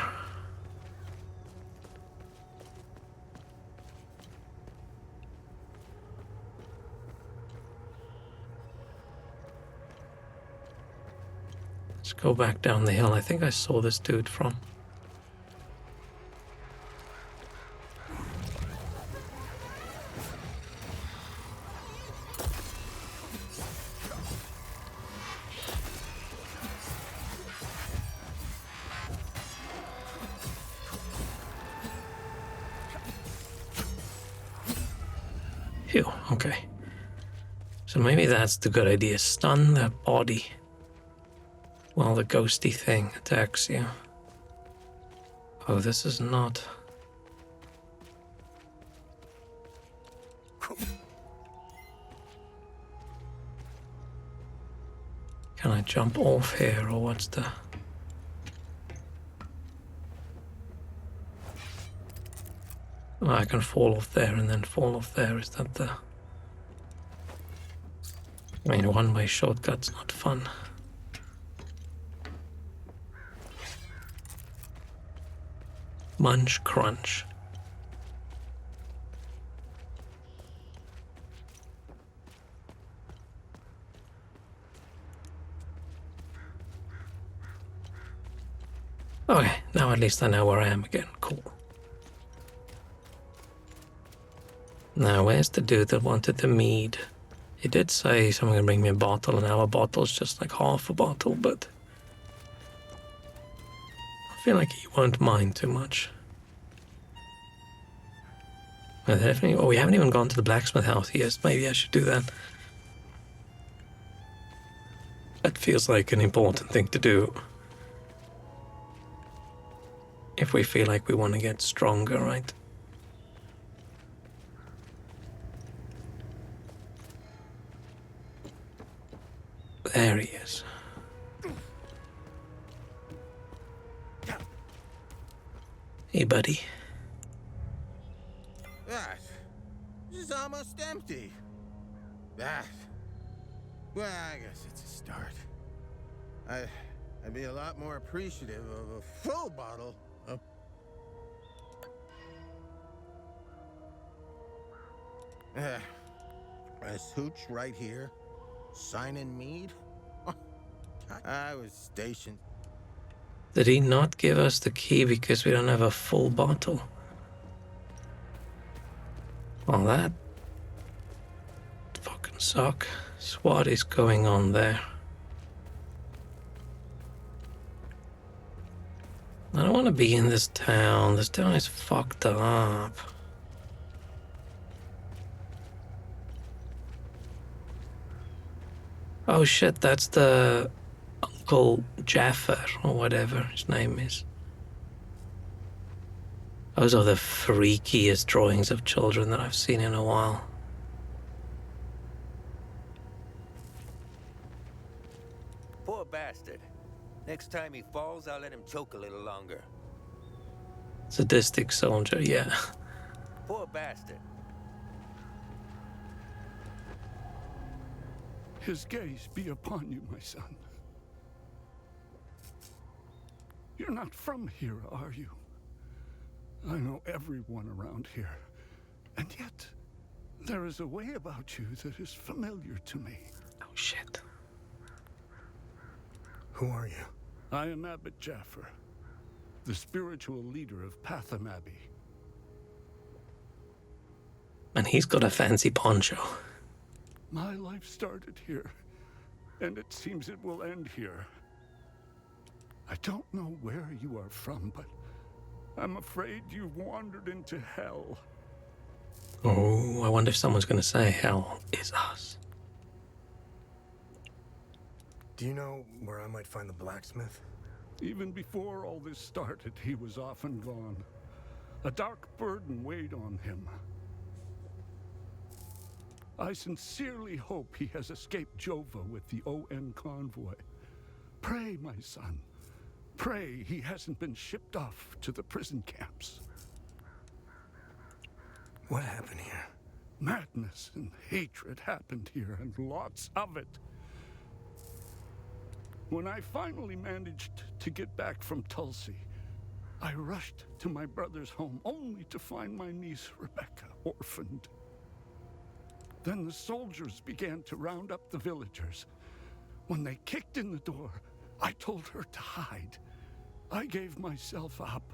Let's go back down the hill. I think I saw this dude from. Phew, okay. So maybe that's the good idea. Stun their body while the ghosty thing attacks you. Oh, this is not... Can I jump off here, or what's the... Oh, I can fall off there and then fall off there. Is that the... I mean, one-way shortcut's not fun. Munch crunch. Okay, now at least I know where I am again. Cool. Now, where's the dude that wanted the mead? He did say someone can bring me a bottle, and our bottle's just like half a bottle, but I feel like he won't mind too much. Well, definitely. Oh, we haven't even gone to the blacksmith house yet. Maybe I should do that. That feels like an important thing to do. If we feel like we want to get stronger, right? There he is. Hey, buddy. That is almost empty. That. Well, I guess it's a start. I'd be a lot more appreciative of a full bottle of... This hooch right here, signing mead. I was stationed. Did he not give us the key because we don't have a full bottle? Well, that fucking suck. So what is going on there? I don't want to be in this town. This town is fucked up. Oh shit, that's the Uncle Jaffer, or whatever his name is. Those are the freakiest drawings of children that I've seen in a while. Poor bastard. Next time he falls, I'll let him choke a little longer. Sadistic soldier, yeah. Poor bastard. His gaze be upon you, my son. You're not from here, are you? I know everyone around here, and yet there is a way about you that is familiar to me. Oh, shit. Who are you? I am Abbot Jaffer, the spiritual leader of Patham Abbey. And he's got a fancy poncho. My life started here, and it seems it will end here. I don't know where you are from, but I'm afraid you've wandered into hell. Oh, I wonder if someone's going to say hell is us. Do you know where I might find the blacksmith? Even before all this started, he was off and gone. A dark burden weighed on him. I sincerely hope he has escaped Jova with the ON convoy. Pray, my son. Pray he hasn't been shipped off to the prison camps. What happened here? Madness and hatred happened here, and lots of it. When I finally managed to get back from Tulsi, I rushed to my brother's home only to find my niece Rebecca orphaned. Then the soldiers began to round up the villagers. When they kicked in the door, I told her to hide. I gave myself up.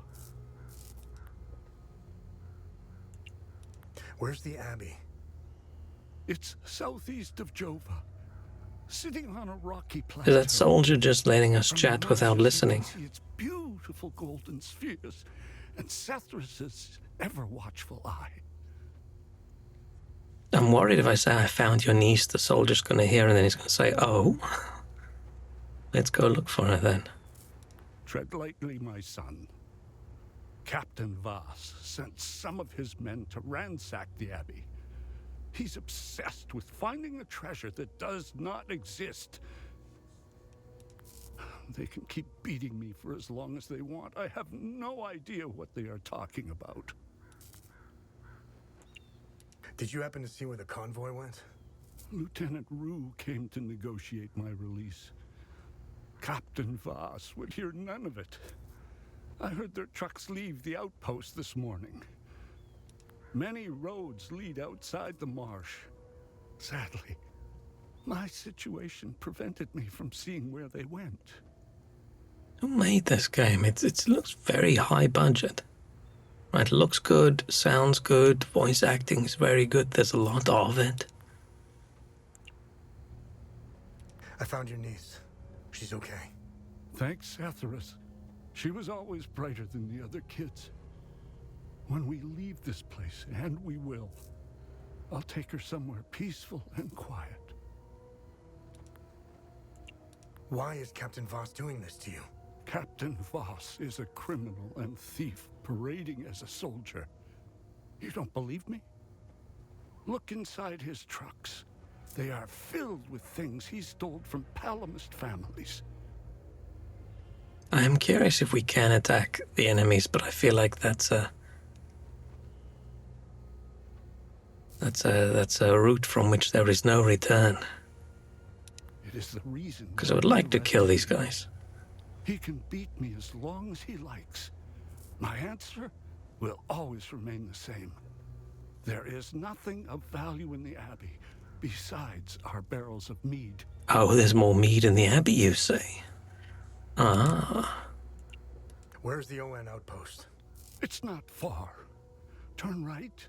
Where's the Abbey? It's southeast of Jova, sitting on a rocky Is plateau. that soldier just letting us chat without listening? See its beautiful golden spheres and Sethrus's ever-watchful eye. I'm worried if I say I found your niece, the soldier's gonna hear and then he's gonna say, oh. Let's go look for her then. Tread lightly, my son. Captain Voss sent some of his men to ransack the Abbey. He's obsessed with finding a treasure that does not exist. They can keep beating me for as long as they want. I have no idea what they are talking about. Did you happen to see where the convoy went? Lieutenant Rue came to negotiate my release. Captain Voss would hear none of it. I heard their trucks leave the outpost this morning. Many roads lead outside the marsh. Sadly, my situation prevented me from seeing where they went. Who made this game? It looks very high budget. Right, looks good, sounds good, voice acting is very good, there's a lot of it. I found your niece. She's okay. Thanks, Sethrus. She was always brighter than the other kids. When we leave this place, and we will, I'll take her somewhere peaceful and quiet. Why is Captain Voss doing this to you? Captain Voss is a criminal and thief parading as a soldier. You don't believe me? Look inside his trucks. They are filled with things he stole from Palamist families. I am curious if we can attack the enemies, but I feel like that's a route from which there is no return. It is the reason. Because I would like to kill these guys. He can beat me as long as he likes. My answer will always remain the same. There is nothing of value in the Abbey besides our barrels of mead. Oh, there's more mead in the Abbey, you say? Ah. Where's the ON outpost? It's not far. Turn right,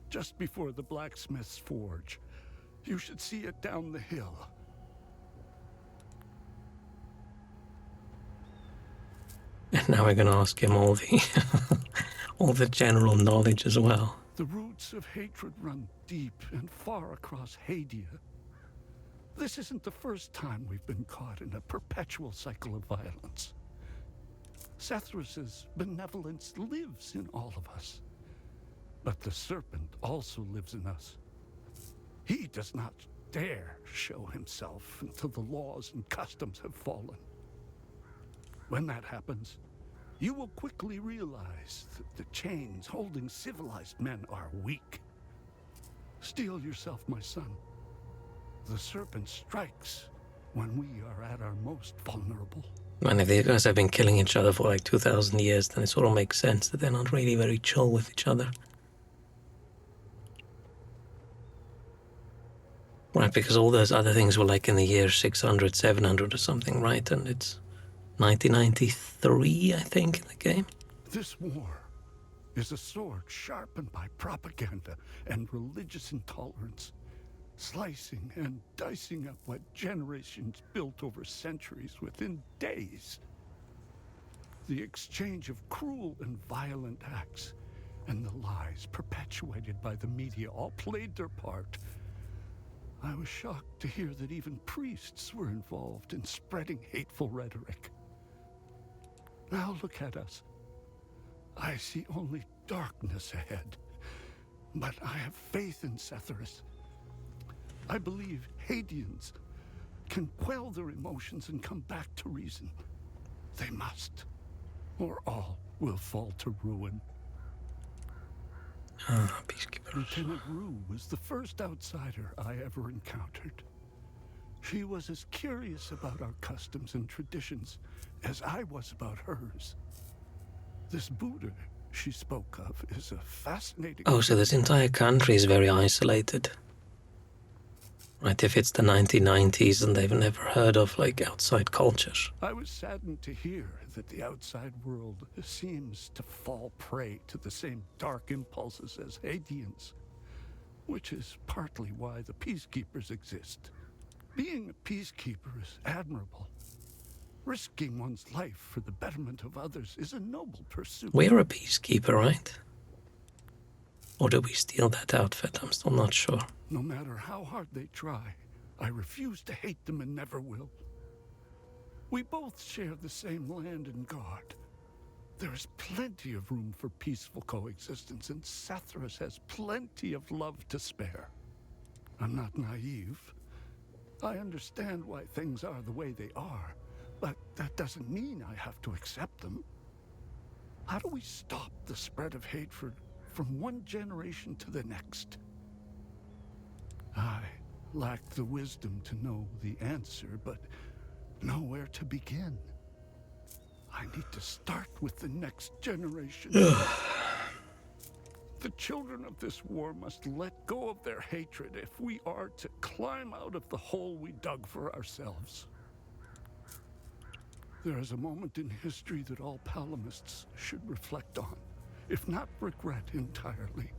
just before the blacksmith's forge. You should see it down the hill. And now we're going to ask him all the all the general knowledge as well. The roots of hatred run deep and far across Hadia. This isn't the first time we've been caught in a perpetual cycle of violence. Sethrus's benevolence lives in all of us. But the serpent also lives in us. He does not dare show himself until the laws and customs have fallen. When that happens, you will quickly realize that the chains holding civilized men are weak. Steel yourself, my son. The serpent strikes when we are at our most vulnerable. Man, if these guys have been killing each other for like 2,000 years, then it sort of makes sense that they're not really very chill with each other. Right, because all those other things were like in the year 600, 700 or something, right? And it's 1993, I think, in the game. This war is a sword sharpened by propaganda and religious intolerance, slicing and dicing up what generations built over centuries within days. The exchange of cruel and violent acts and the lies perpetuated by the media all played their part. I was shocked to hear that even priests were involved in spreading hateful rhetoric. Now look at us. I see only darkness ahead. But I have faith in Setharus. I believe Hadeans can quell their emotions and come back to reason. They must, or all will fall to ruin. Peacekeepers. Lieutenant Rue was the first outsider I ever encountered. She was as curious about our customs and traditions as I was about hers. This Buddha she spoke of is a fascinating... Oh, so this entire country is very isolated. Right, if it's the 1990s and they've never heard of, like, outside cultures. I was saddened to hear that the outside world seems to fall prey to the same dark impulses as Hadeans, which is partly why the Peacekeepers exist. Being a peacekeeper is admirable. Risking one's life for the betterment of others is a noble pursuit. We're a peacekeeper, right? Or do we steal that outfit? I'm still not sure. No matter how hard they try, I refuse to hate them and never will. We both share the same land and God. There is plenty of room for peaceful coexistence, and Setharus has plenty of love to spare. I'm not naive. I understand why things are the way they are, but that doesn't mean I have to accept them. How do we stop the spread of hatred from one generation to the next? I lack the wisdom to know the answer, but know where to begin. I need to start with the next generation. The children of this war must let go of their hatred if we are to climb out of the hole we dug for ourselves. There is a moment in history that all Palamists should reflect on, if not regret entirely.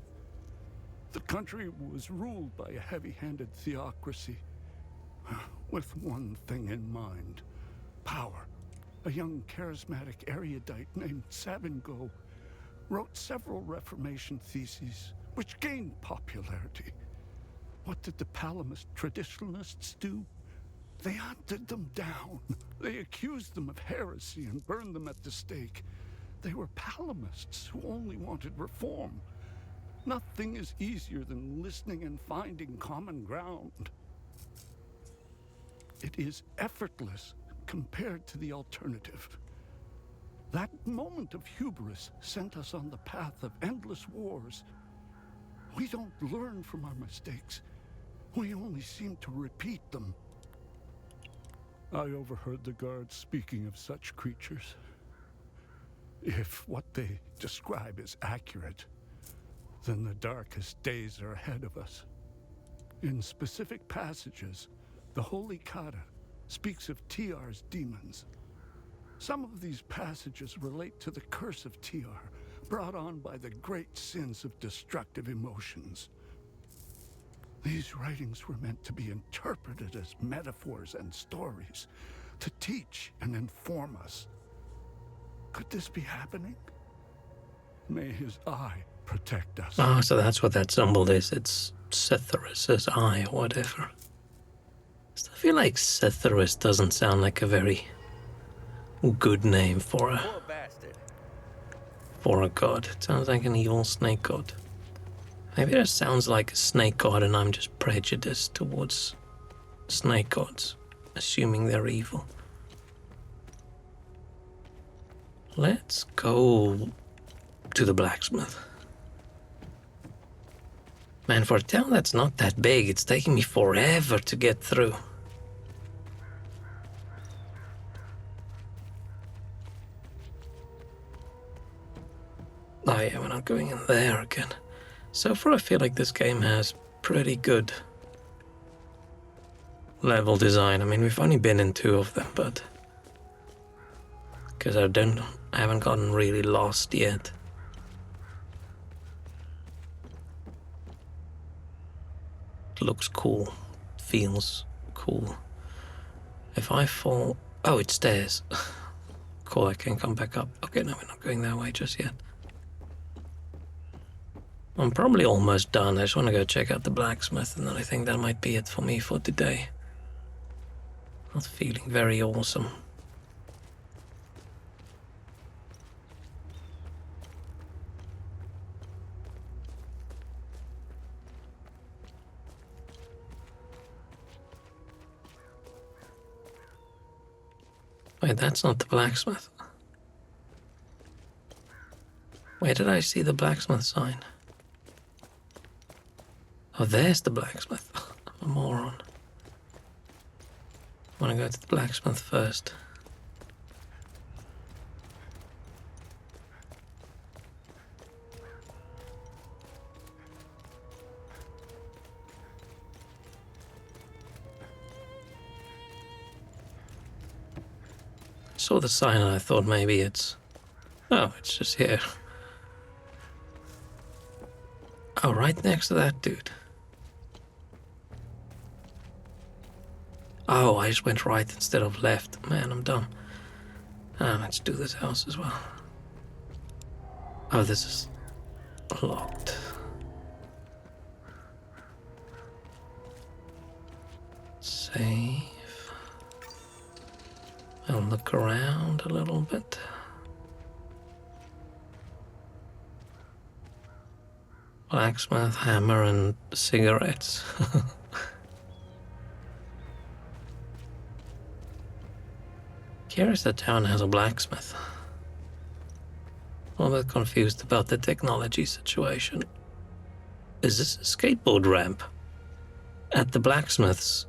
The country was ruled by a heavy-handed theocracy, with one thing in mind: power. A young charismatic erudite named Savingo wrote several Reformation theses, which gained popularity. What did the Palamist traditionalists do? They hunted them down. They accused them of heresy and burned them at the stake. They were Palamists who only wanted reform. Nothing is easier than listening and finding common ground. It is effortless compared to the alternative. That moment of hubris sent us on the path of endless wars. We don't learn from our mistakes. We only seem to repeat them. I overheard the guards speaking of such creatures. If what they describe is accurate, then the darkest days are ahead of us. In specific passages, the Holy Kata speaks of TR's demons. Some of these passages relate to the curse of TR, brought on by the great sins of destructive emotions. These writings were meant to be interpreted as metaphors and stories, to teach and inform us. Could this be happening? May his eye protect us. Ah, so that's what that symbol is. It's Setharus' eye, or whatever. I still feel like Setharus doesn't sound like a very good name for a god. It sounds like an evil snake god. Maybe it sounds like a snake god and I'm just prejudiced towards snake gods, assuming they're evil. Let's go to the blacksmith. Man, for a town that's not that big, it's taking me forever to get through. Oh yeah, we're not going in there again. So far I feel like this game has pretty good level design. I mean, we've only been in 2 of them, but because I haven't gotten really lost yet. It looks cool, feels cool. If I fall, oh, it's stairs. Cool, I can come back up. Okay, no, we're not going that way just yet. I'm probably almost done. I just want to go check out the blacksmith, and then I think that might be it for me for today. Not feeling very awesome. Wait, that's not the blacksmith. Where did I see the blacksmith sign? Oh, there's the blacksmith. I'm a moron. I want to go to the blacksmith first. Saw the sign and I thought maybe it's... Oh, it's just here. Oh, right next to that dude. Oh, I just went right instead of left. Man, I'm dumb. Let's do this house as well. Oh, this is locked. Save. I'll look around a little bit. Blacksmith, hammer, and cigarettes. Curious that town has a blacksmith. I'm a bit confused about the technology situation. Is this a skateboard ramp at the blacksmith's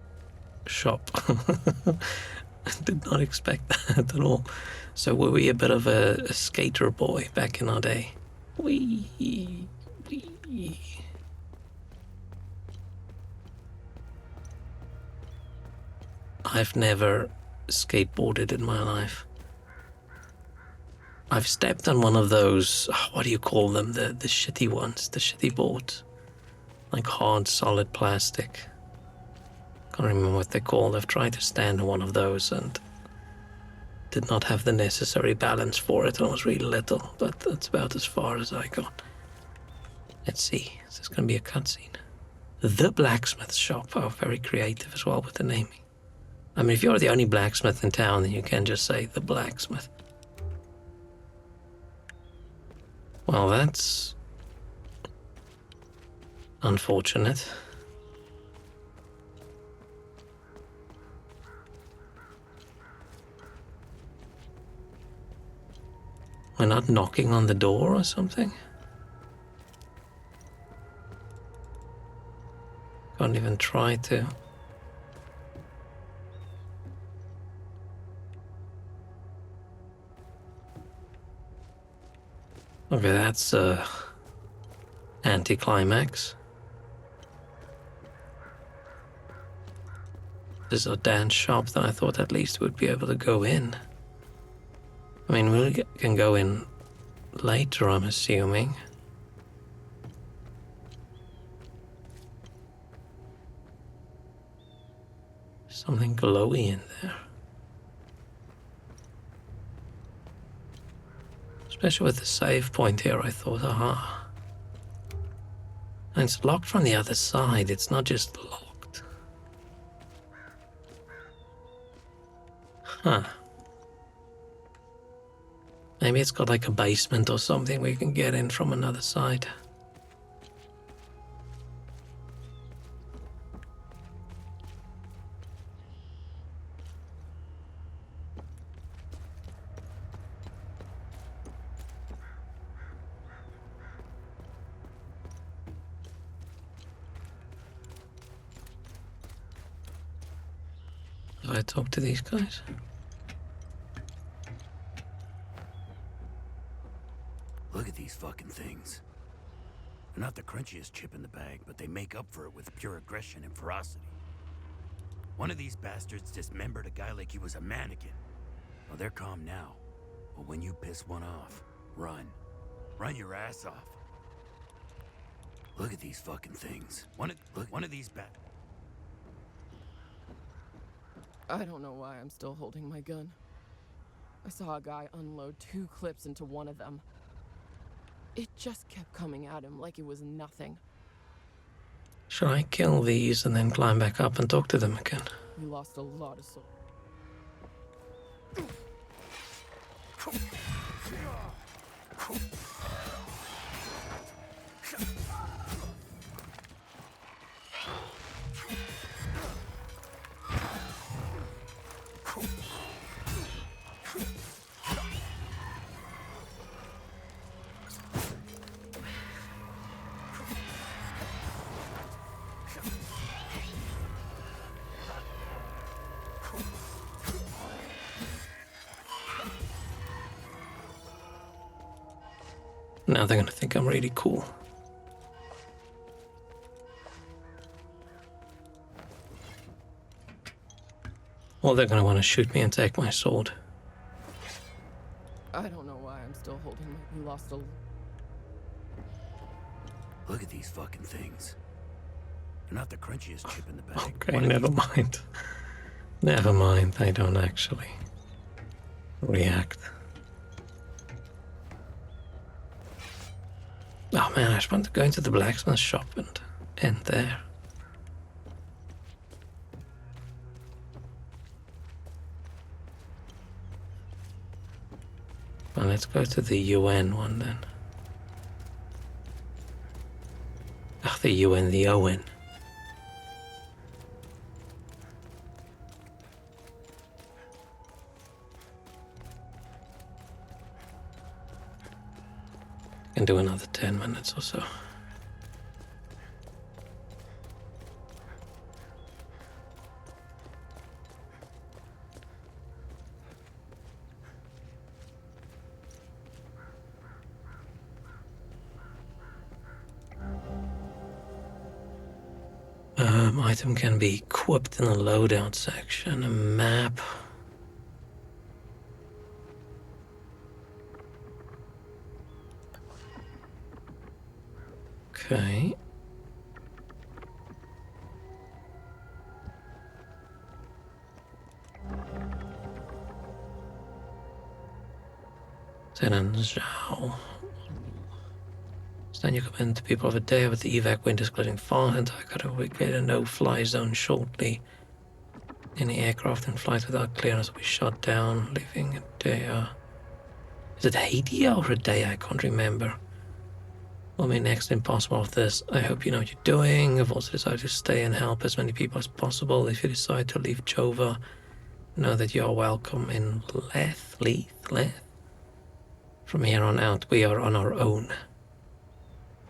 shop? I did not expect that at all. So were we a bit of a skater boy back in our day? Wee. I've never skateboarded in my life. I've stepped on one of those, what do you call them? The shitty ones, the shitty boards. Like hard, solid plastic. Can't remember what they're called. I've tried to stand on one of those and did not have the necessary balance for it. I was really little, but that's about as far as I got. Let's see. Is this going to be a cutscene? The blacksmith shop. Oh, very creative as well with the naming. I mean, if you're the only blacksmith in town, then you can just say the blacksmith. Well, that's unfortunate. We're not knocking on the door or something? Can't even try to. Okay, that's anticlimax. This is a dance shop that I thought at least we'd be able to go in. I mean, we can go in later, I'm assuming. Something glowy in there. Especially with the save point here, I thought, aha. And it's locked from the other side, it's not just locked. Huh. Maybe it's got like a basement or something where you can get in from another side. Have I talked to these guys? Look at these fucking things. They're not the crunchiest chip in the bag, but they make up for it with pure aggression and ferocity. One of these bastards dismembered a guy like he was a mannequin. Well, they're calm now. But when you piss one off, run. Run your ass off. Look at these fucking things. One of these I don't know why I'm still holding my gun. I saw a guy unload 2 clips into one of them. It just kept coming at him like it was nothing. Should I kill these and then climb back up and talk to them again? We lost a lot of souls. Now they're gonna think I'm really cool. Or they're gonna want to shoot me and take my sword. I don't know why I'm still holding my lost a... Look at these fucking things. They're not the crunchiest chip in the bag. Okay, never mind. Never mind, I don't actually react. Oh man, I just want to go into the blacksmith shop and end there. Well, let's go to the UN one then. Ach, the UN, the ON. Can do another 10 minutes or so. Item can be equipped in the loadout section. A map. Okay. Tenant Zhao. Then you command the people of a day with the evac wind is clearing fast, and I gotta create a no-fly zone shortly. Any aircraft in flight without clearance will be shot down, leaving a day. Is it Hadia or a day? I can't remember. Will be next impossible of this. I hope you know what you're doing. I've also decided to stay and help as many people as possible. If you decide to leave Jova, know that you are welcome in Leth. From here on out, we are on our own.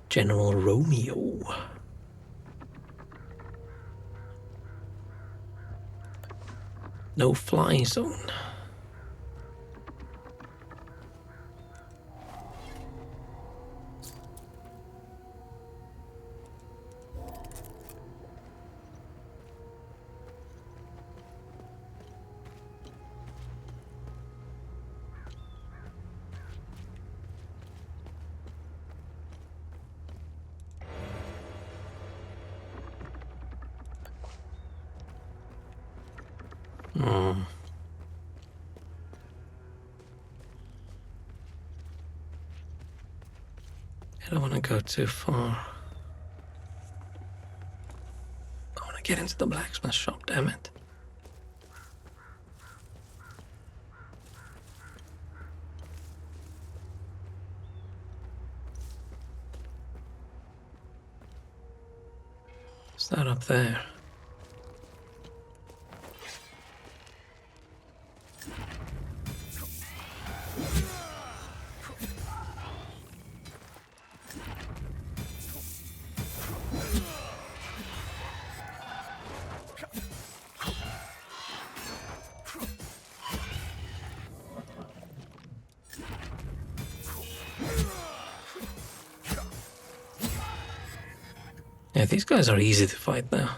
General Romeo. No fly zone. I don't want to go too far. I want to get into the blacksmith shop, damn it. What's that up there? Yeah, these guys are easy to fight now.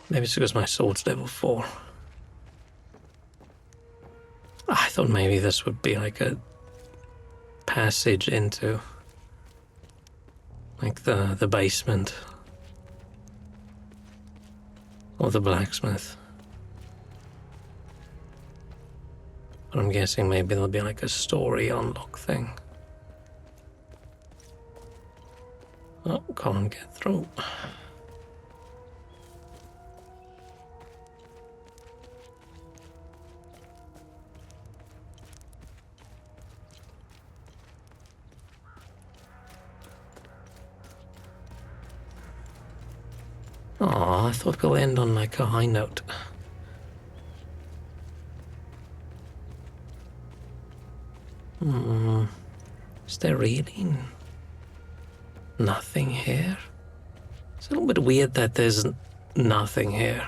Maybe it's because my sword's level 4. I thought maybe this would be like a passage into like the basement or the blacksmith. But I'm guessing maybe there'll be like a story unlock thing. Oh, can't get through. Oh, I thought we'll end on like a high note. Is there really nothing here? It's a little bit weird that there's nothing here,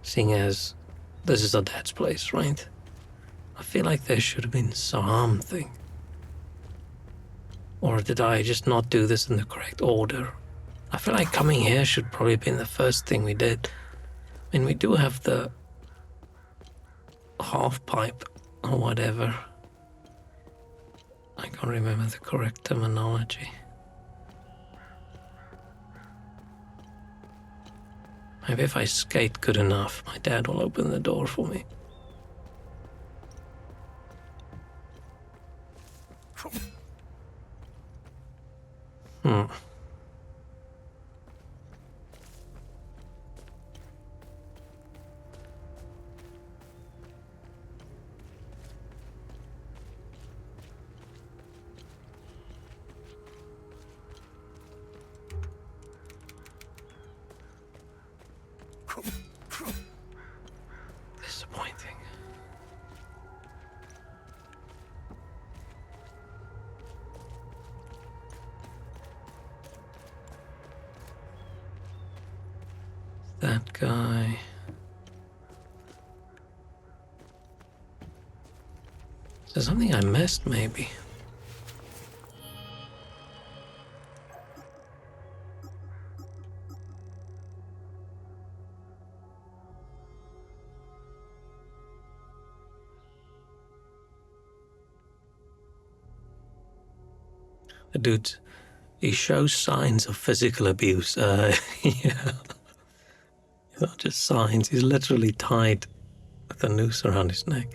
seeing as this is a dad's place, right? I feel like there should have been something. Or did I just not do this in the correct order? I feel like coming here should probably have been the first thing we did. I mean, we do have the half pipe or whatever. I can't remember the correct terminology. Maybe if I skate good enough, my dad will open the door for me. Disappointing. That guy. Is there something I missed, maybe? The dude, he shows signs of physical abuse. Yeah. Not just signs, he's literally tied with a noose around his neck.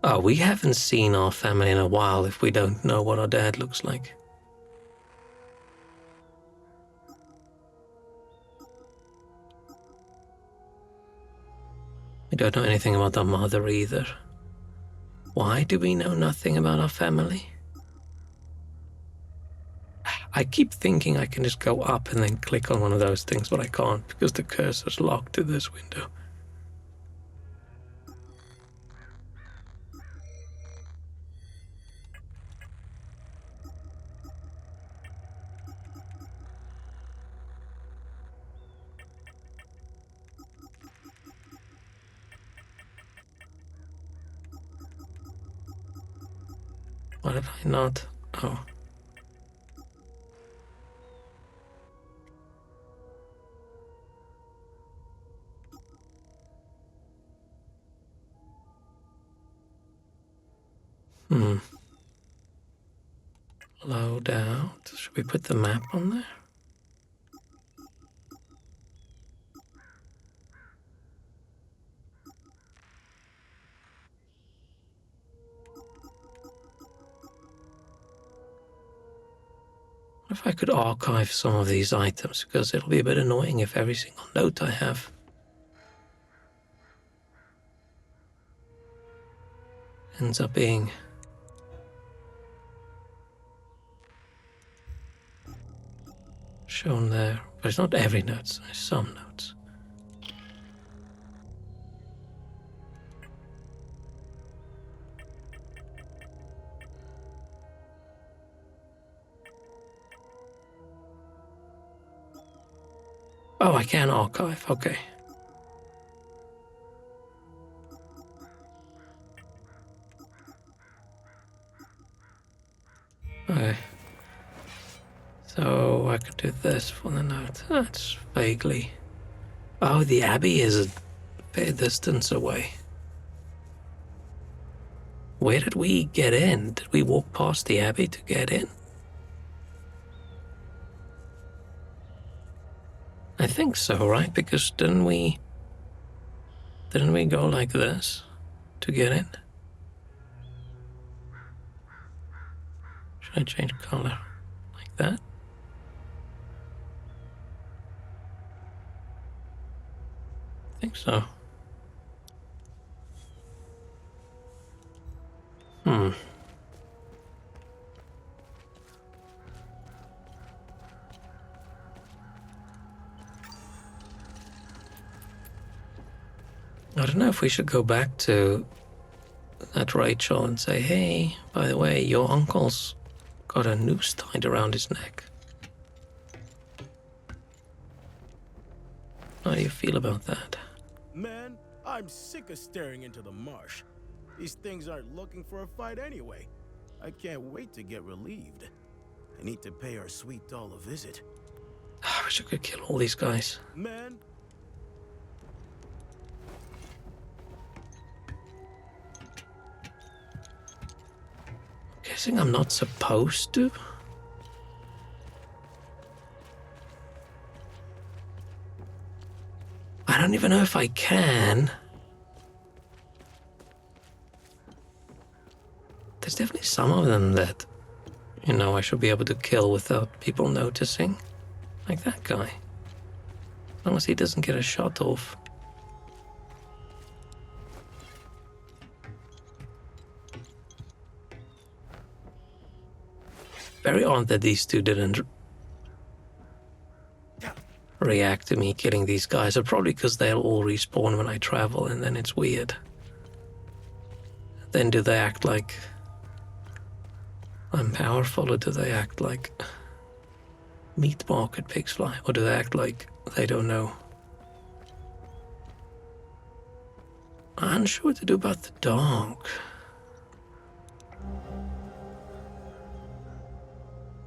Oh, we haven't seen our family in a while if we don't know what our dad looks like. We don't know anything about our mother either. Why do we know nothing about our family? I keep thinking I can just go up and then click on one of those things, but I can't because the cursor's locked to this window. Why did I not? Oh. Load out. Should we put the map on there? What if I could archive some of these items, because it'll be a bit annoying if every single note I have ends up being shown there. But it's not every note, it's some notes. Oh, I can archive, okay. Okay. So I could do this for the note. That's vaguely. Oh, the Abbey is a fair distance away. Where did we get in? Did we walk past the Abbey to get in? I think so, right? Because didn't we go like this to get in? Should I change color like that? I think so. I don't know if we should go back to that Rachel and say, hey, by the way, your uncle's got a noose tied around his neck. How do you feel about that? Man, I'm sick of staring into the marsh. These things aren't looking for a fight anyway. I can't wait to get relieved. I need to pay our sweet doll a visit. I wish I could kill all these guys. Man. Guessing I'm not supposed to? I don't even know if I can. There's definitely some of them that, you know, I should be able to kill without people noticing. Like that guy. As long as he doesn't get a shot off. Very odd that these two didn't react to me killing these guys. Or probably because they'll all respawn when I travel, and then it's weird. Then do they act like I'm powerful, or do they act like meat market pigs fly? Or do they act like they don't know? I'm unsure what to do about the dog.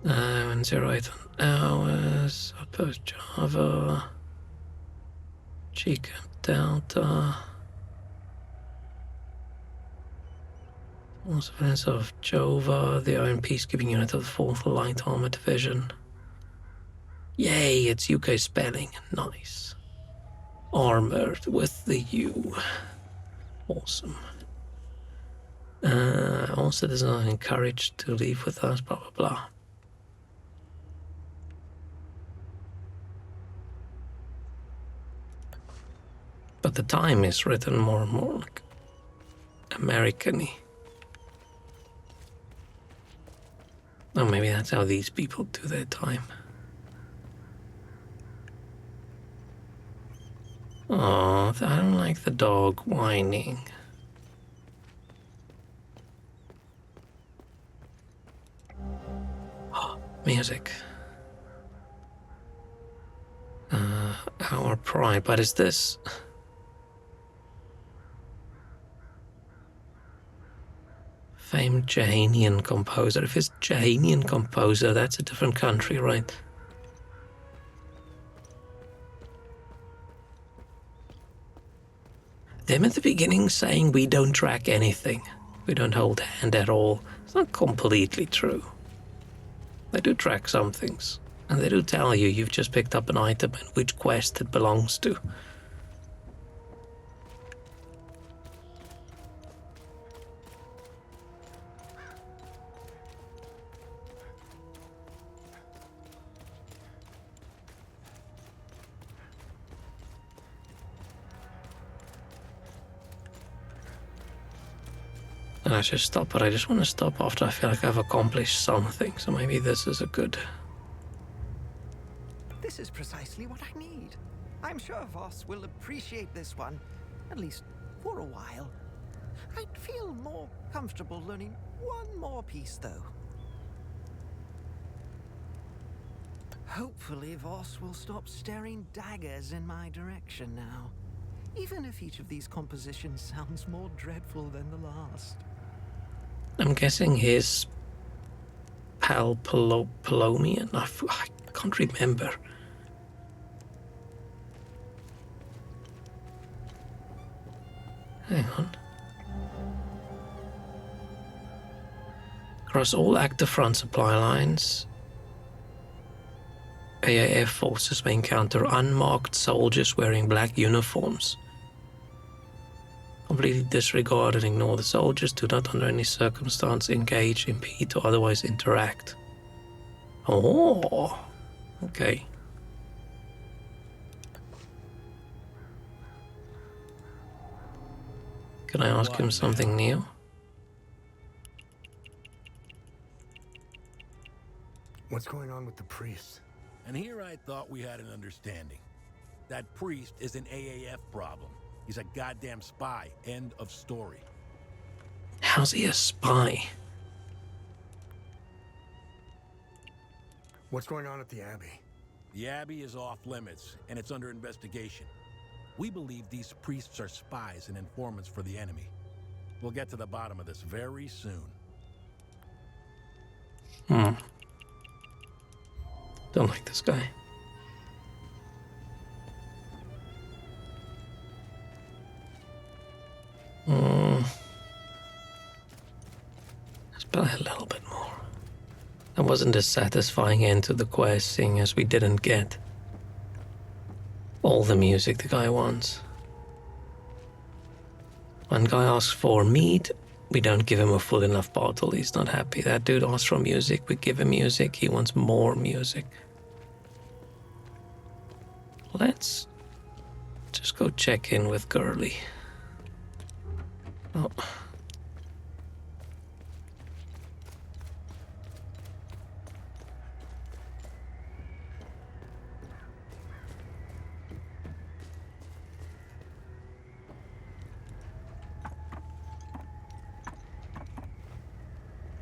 And 08 hours, Outpost Java, Chica Delta. Also evidence of Jova, the Iron Peacekeeping Unit of the 4th Light Armor Division. Yay, it's UK spelling. Nice. Armored with the U. Awesome. All citizens are encouraged to leave with us, blah, blah, blah. But the time is written more and more like American-y. Oh, maybe that's how these people do their time. Oh, I don't like the dog whining. Oh, music. Our pride, but is this... famed Jahanian composer. If it's Jahanian composer, that's a different country, right? Them at the beginning saying we don't track anything. We don't hold hand at all. It's not completely true. They do track some things. And they do tell you you've just picked up an item and which quest it belongs to. And I should stop, but I just want to stop after I feel like I've accomplished something. So maybe this is a good... This is precisely what I need. I'm sure Voss will appreciate this one, at least for a while. I'd feel more comfortable learning one more piece, though. Hopefully Voss will stop staring daggers in my direction now, even if each of these compositions sounds more dreadful than the last. I'm guessing his pal Palomian. I can't remember. Hang on. Across all active front supply lines, AAF forces may encounter unmarked soldiers wearing black uniforms. Completely disregard and ignore the soldiers. Do not under any circumstance engage, impede, or otherwise interact. Oh, okay. Can I ask him something new? What's going on with the priest? And here I thought we had an understanding. That priest is an AAF problem. He's a goddamn spy. End of story. How's he a spy? What's going on at the Abbey? The Abbey is off limits, and it's under investigation. We believe these priests are spies and informants for the enemy. We'll get to the bottom of this very soon. Don't like this guy. Let's play a little bit more. That wasn't a satisfying end to the quest, seeing as we didn't get all the music the guy wants. One guy asks for meat, we don't give him a full enough bottle, he's not happy. That dude asks for music, we give him music, he wants more music. Let's just go check in with Gurley. Oh.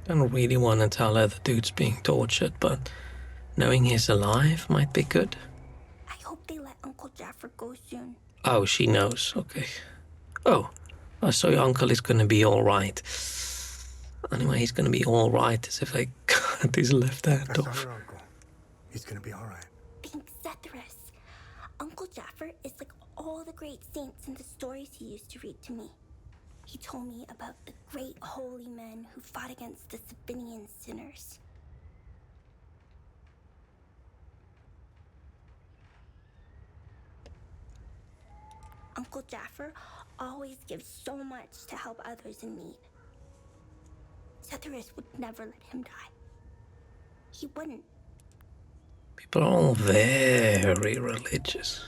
Don't really want to tell her the dude's being tortured, but knowing he's alive might be good. I hope they let Uncle Jaffer go soon. Oh, she knows. Okay. Oh, so your uncle is gonna be alright. Anyway, he's gonna be alright as if I cut his left hand That's off. not your uncle. He's gonna be alright. Thanks, Zethyrus. Uncle Jaffer is like all the great saints in the stories he used to read to me. He told me about the great holy men who fought against the Sabinian sinners. Uncle Jaffer always gives so much to help others in need. Zethyrus would never let him die. He wouldn't. People are all very religious.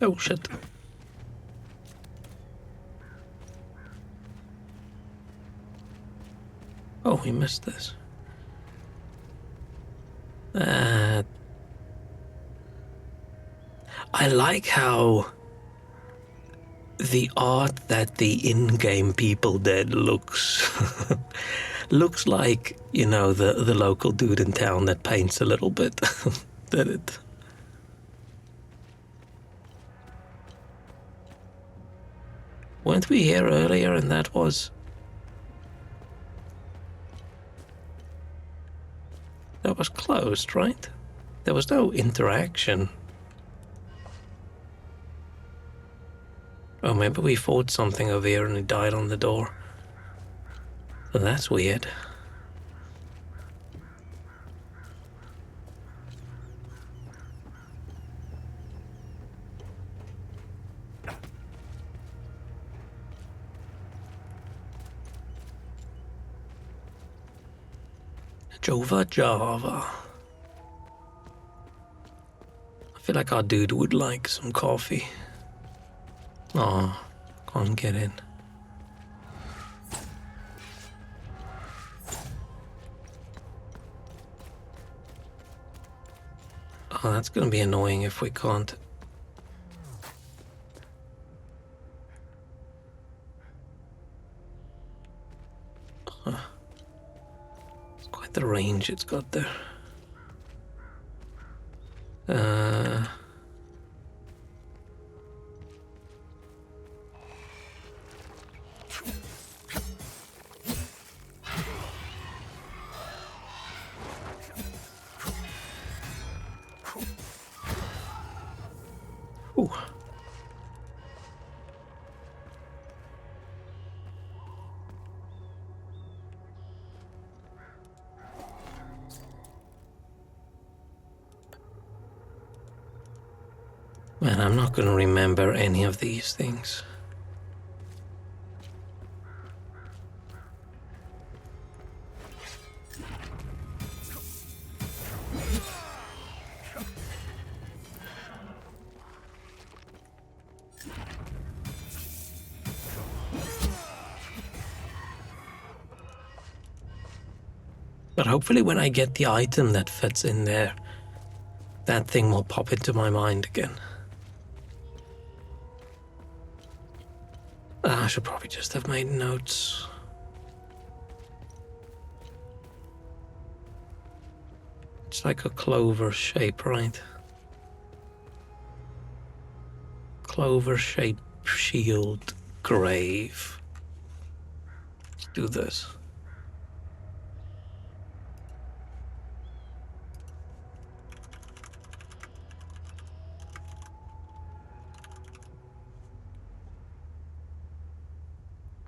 Oh shit. Oh, we missed this. I like how the art that the in-game people did looks looks like, you know, the local dude in town that paints a little bit. Did it? Weren't we here earlier and that was... That was closed, right? There was no interaction. Oh, maybe we fought something over here and it died on the door. Well, that's weird. Java. I feel like our dude would like some coffee. Aw, can't get in. Oh, that's gonna be annoying if we can't. It's quite the range it's got there. Ooh. Man, I'm not gonna remember any of these things. But hopefully when I get the item that fits in there, that thing will pop into my mind again. I should probably just have made notes. It's like a clover shape, right? Clover shaped shield grave. Let's do this.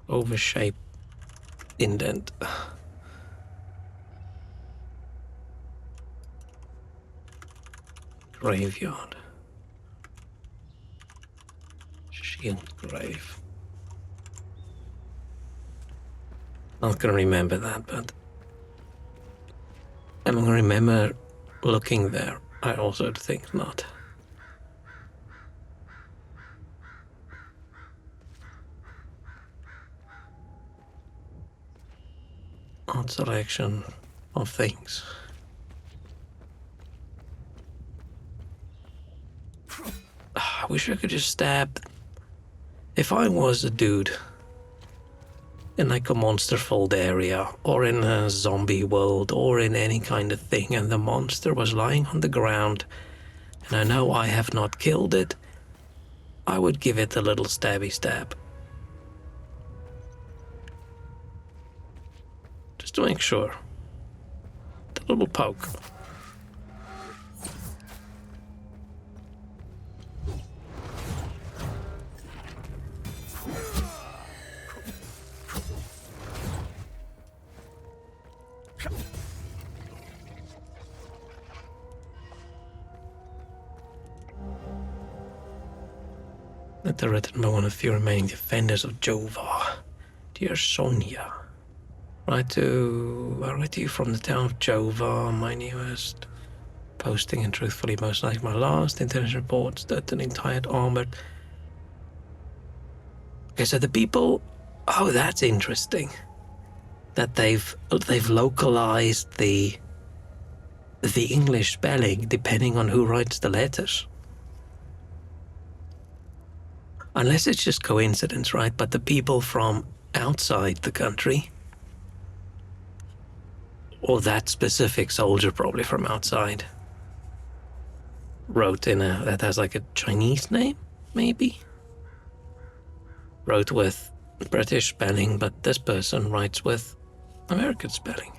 Clover-shaped indent. Graveyard. Shield grave. Not gonna remember that, but I'm gonna remember looking there. I also think not. Odd selection of things. I wish I could just stab. If I was a dude in like a monster fold area or in a zombie world or in any kind of thing and the monster was lying on the ground and I know I have not killed it, I would give it a little stabby stab. Just to make sure. A little poke. Letter written by one of the remaining defenders of Jovar. Dear Sonia, I write to you from the town of Jovar, my newest posting and truthfully most like my last. Intelligence reports that an entire armored... Okay, so the people... Oh, that's interesting. That they've localized the English spelling depending on who writes the letters. Unless it's just coincidence, right? But the people from outside the country, or that specific soldier probably from outside, wrote in that has like a Chinese name, maybe? Wrote with British spelling, but this person writes with American spelling.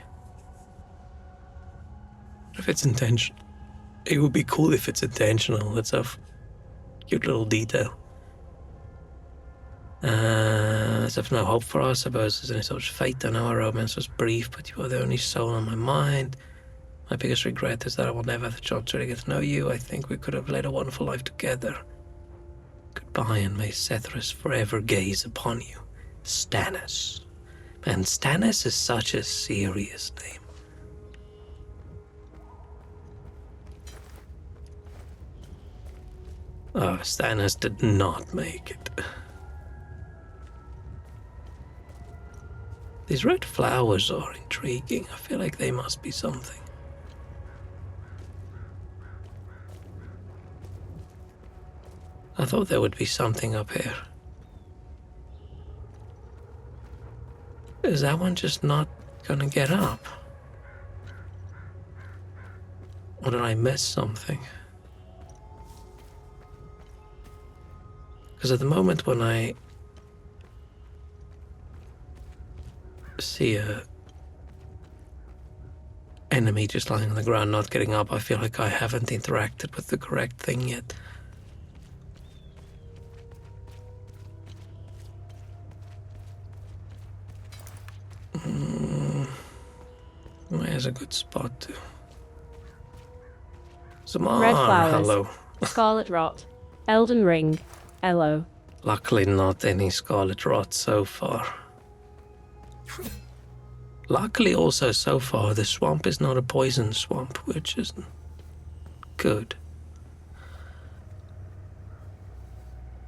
If it's intentional, it would be cool if it's intentional. It's a cute little detail. As if no hope for us, I suppose there's any such fate. I know our romance was brief, but you are the only soul on my mind. My biggest regret is that I will never have the chance to really get to know you. I think we could have led a wonderful life together. Goodbye, and may Sethris forever gaze upon you. Stannis. Man, Stannis is such a serious name. Oh, Stannis did not make it. These red flowers are intriguing. I feel like they must be something. I thought there would be something up here. Is that one just not gonna get up? Or did I miss something? Because at the moment when I see a enemy just lying on the ground not getting up, I feel like I haven't interacted with the correct thing yet. Where's a good spot to? Zamar, Red flowers. hello. Scarlet rot. Elden ring. Hello. Luckily not any scarlet rot so far. Luckily also so far the swamp is not a poison swamp, which is good.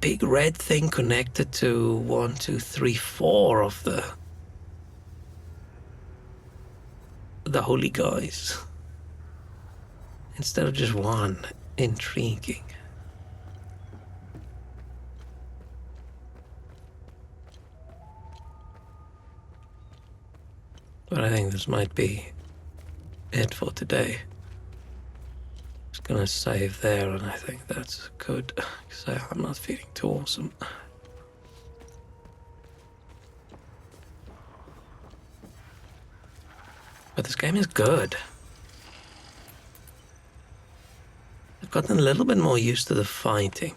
Big red thing connected to 1, 2, 3, 4 of the holy guys. Instead of just one. Intriguing. But I think this might be it for today. Just gonna save there, and I think that's good, because I'm not feeling too awesome. But this game is good. I've gotten a little bit more used to the fighting.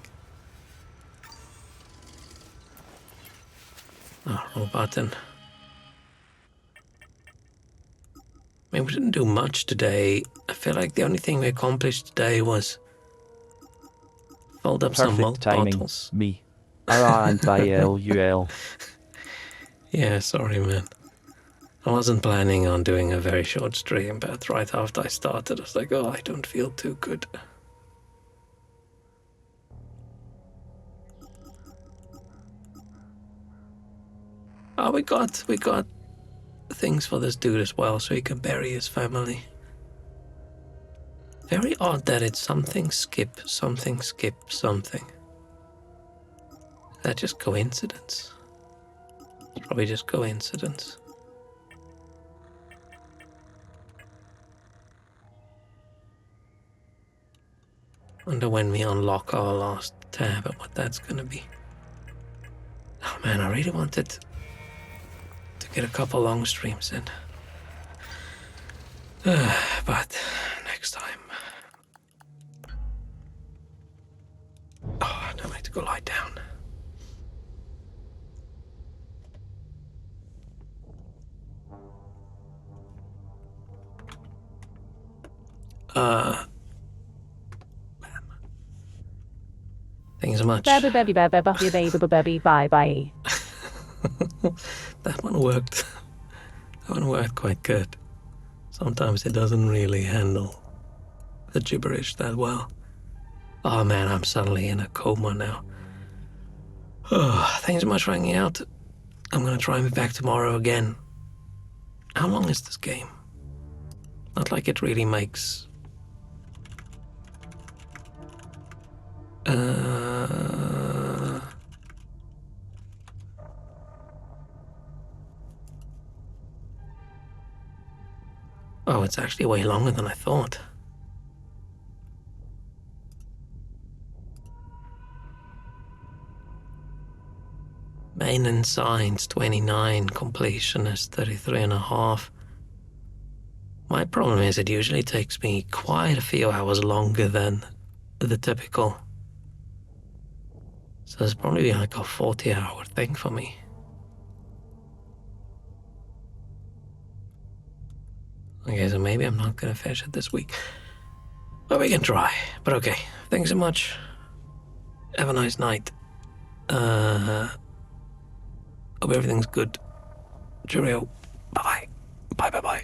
Oh, wrong button. I mean, we didn't do much today. I feel like the only thing we accomplished today was fold up some malt bottles. Me. R-I-N-T-L-U-L. Yeah, sorry, man. I wasn't planning on doing a very short stream, but right after I started, I was like, oh, I don't feel too good. Oh, we got things for this dude as well, so he can bury his family. Very odd that it's something skip, something skip, something. Is that just coincidence? It's probably just coincidence. Wonder when we unlock our last tab and what that's gonna be. Oh man, I really wanted to get a couple long streams in. But next time. Oh, now I have to go lie down. Thanks so much. Bye. That one worked. That one worked quite good. Sometimes it doesn't really handle the gibberish that well. Oh man, I'm suddenly in a coma now. Oh, thanks so much for hanging out. I'm gonna try and be back tomorrow again. How long is this game? Not like it really makes... Oh, it's actually way longer than I thought. Main Science 29, completion is 33.5. My problem is it usually takes me quite a few hours longer than the typical. So it's probably like a 40-hour thing for me. Okay, so maybe I'm not gonna finish it this week. But we can try. But okay, thanks so much. Have a nice night. Hope everything's good. Cheerio. Bye-bye. Bye-bye-bye.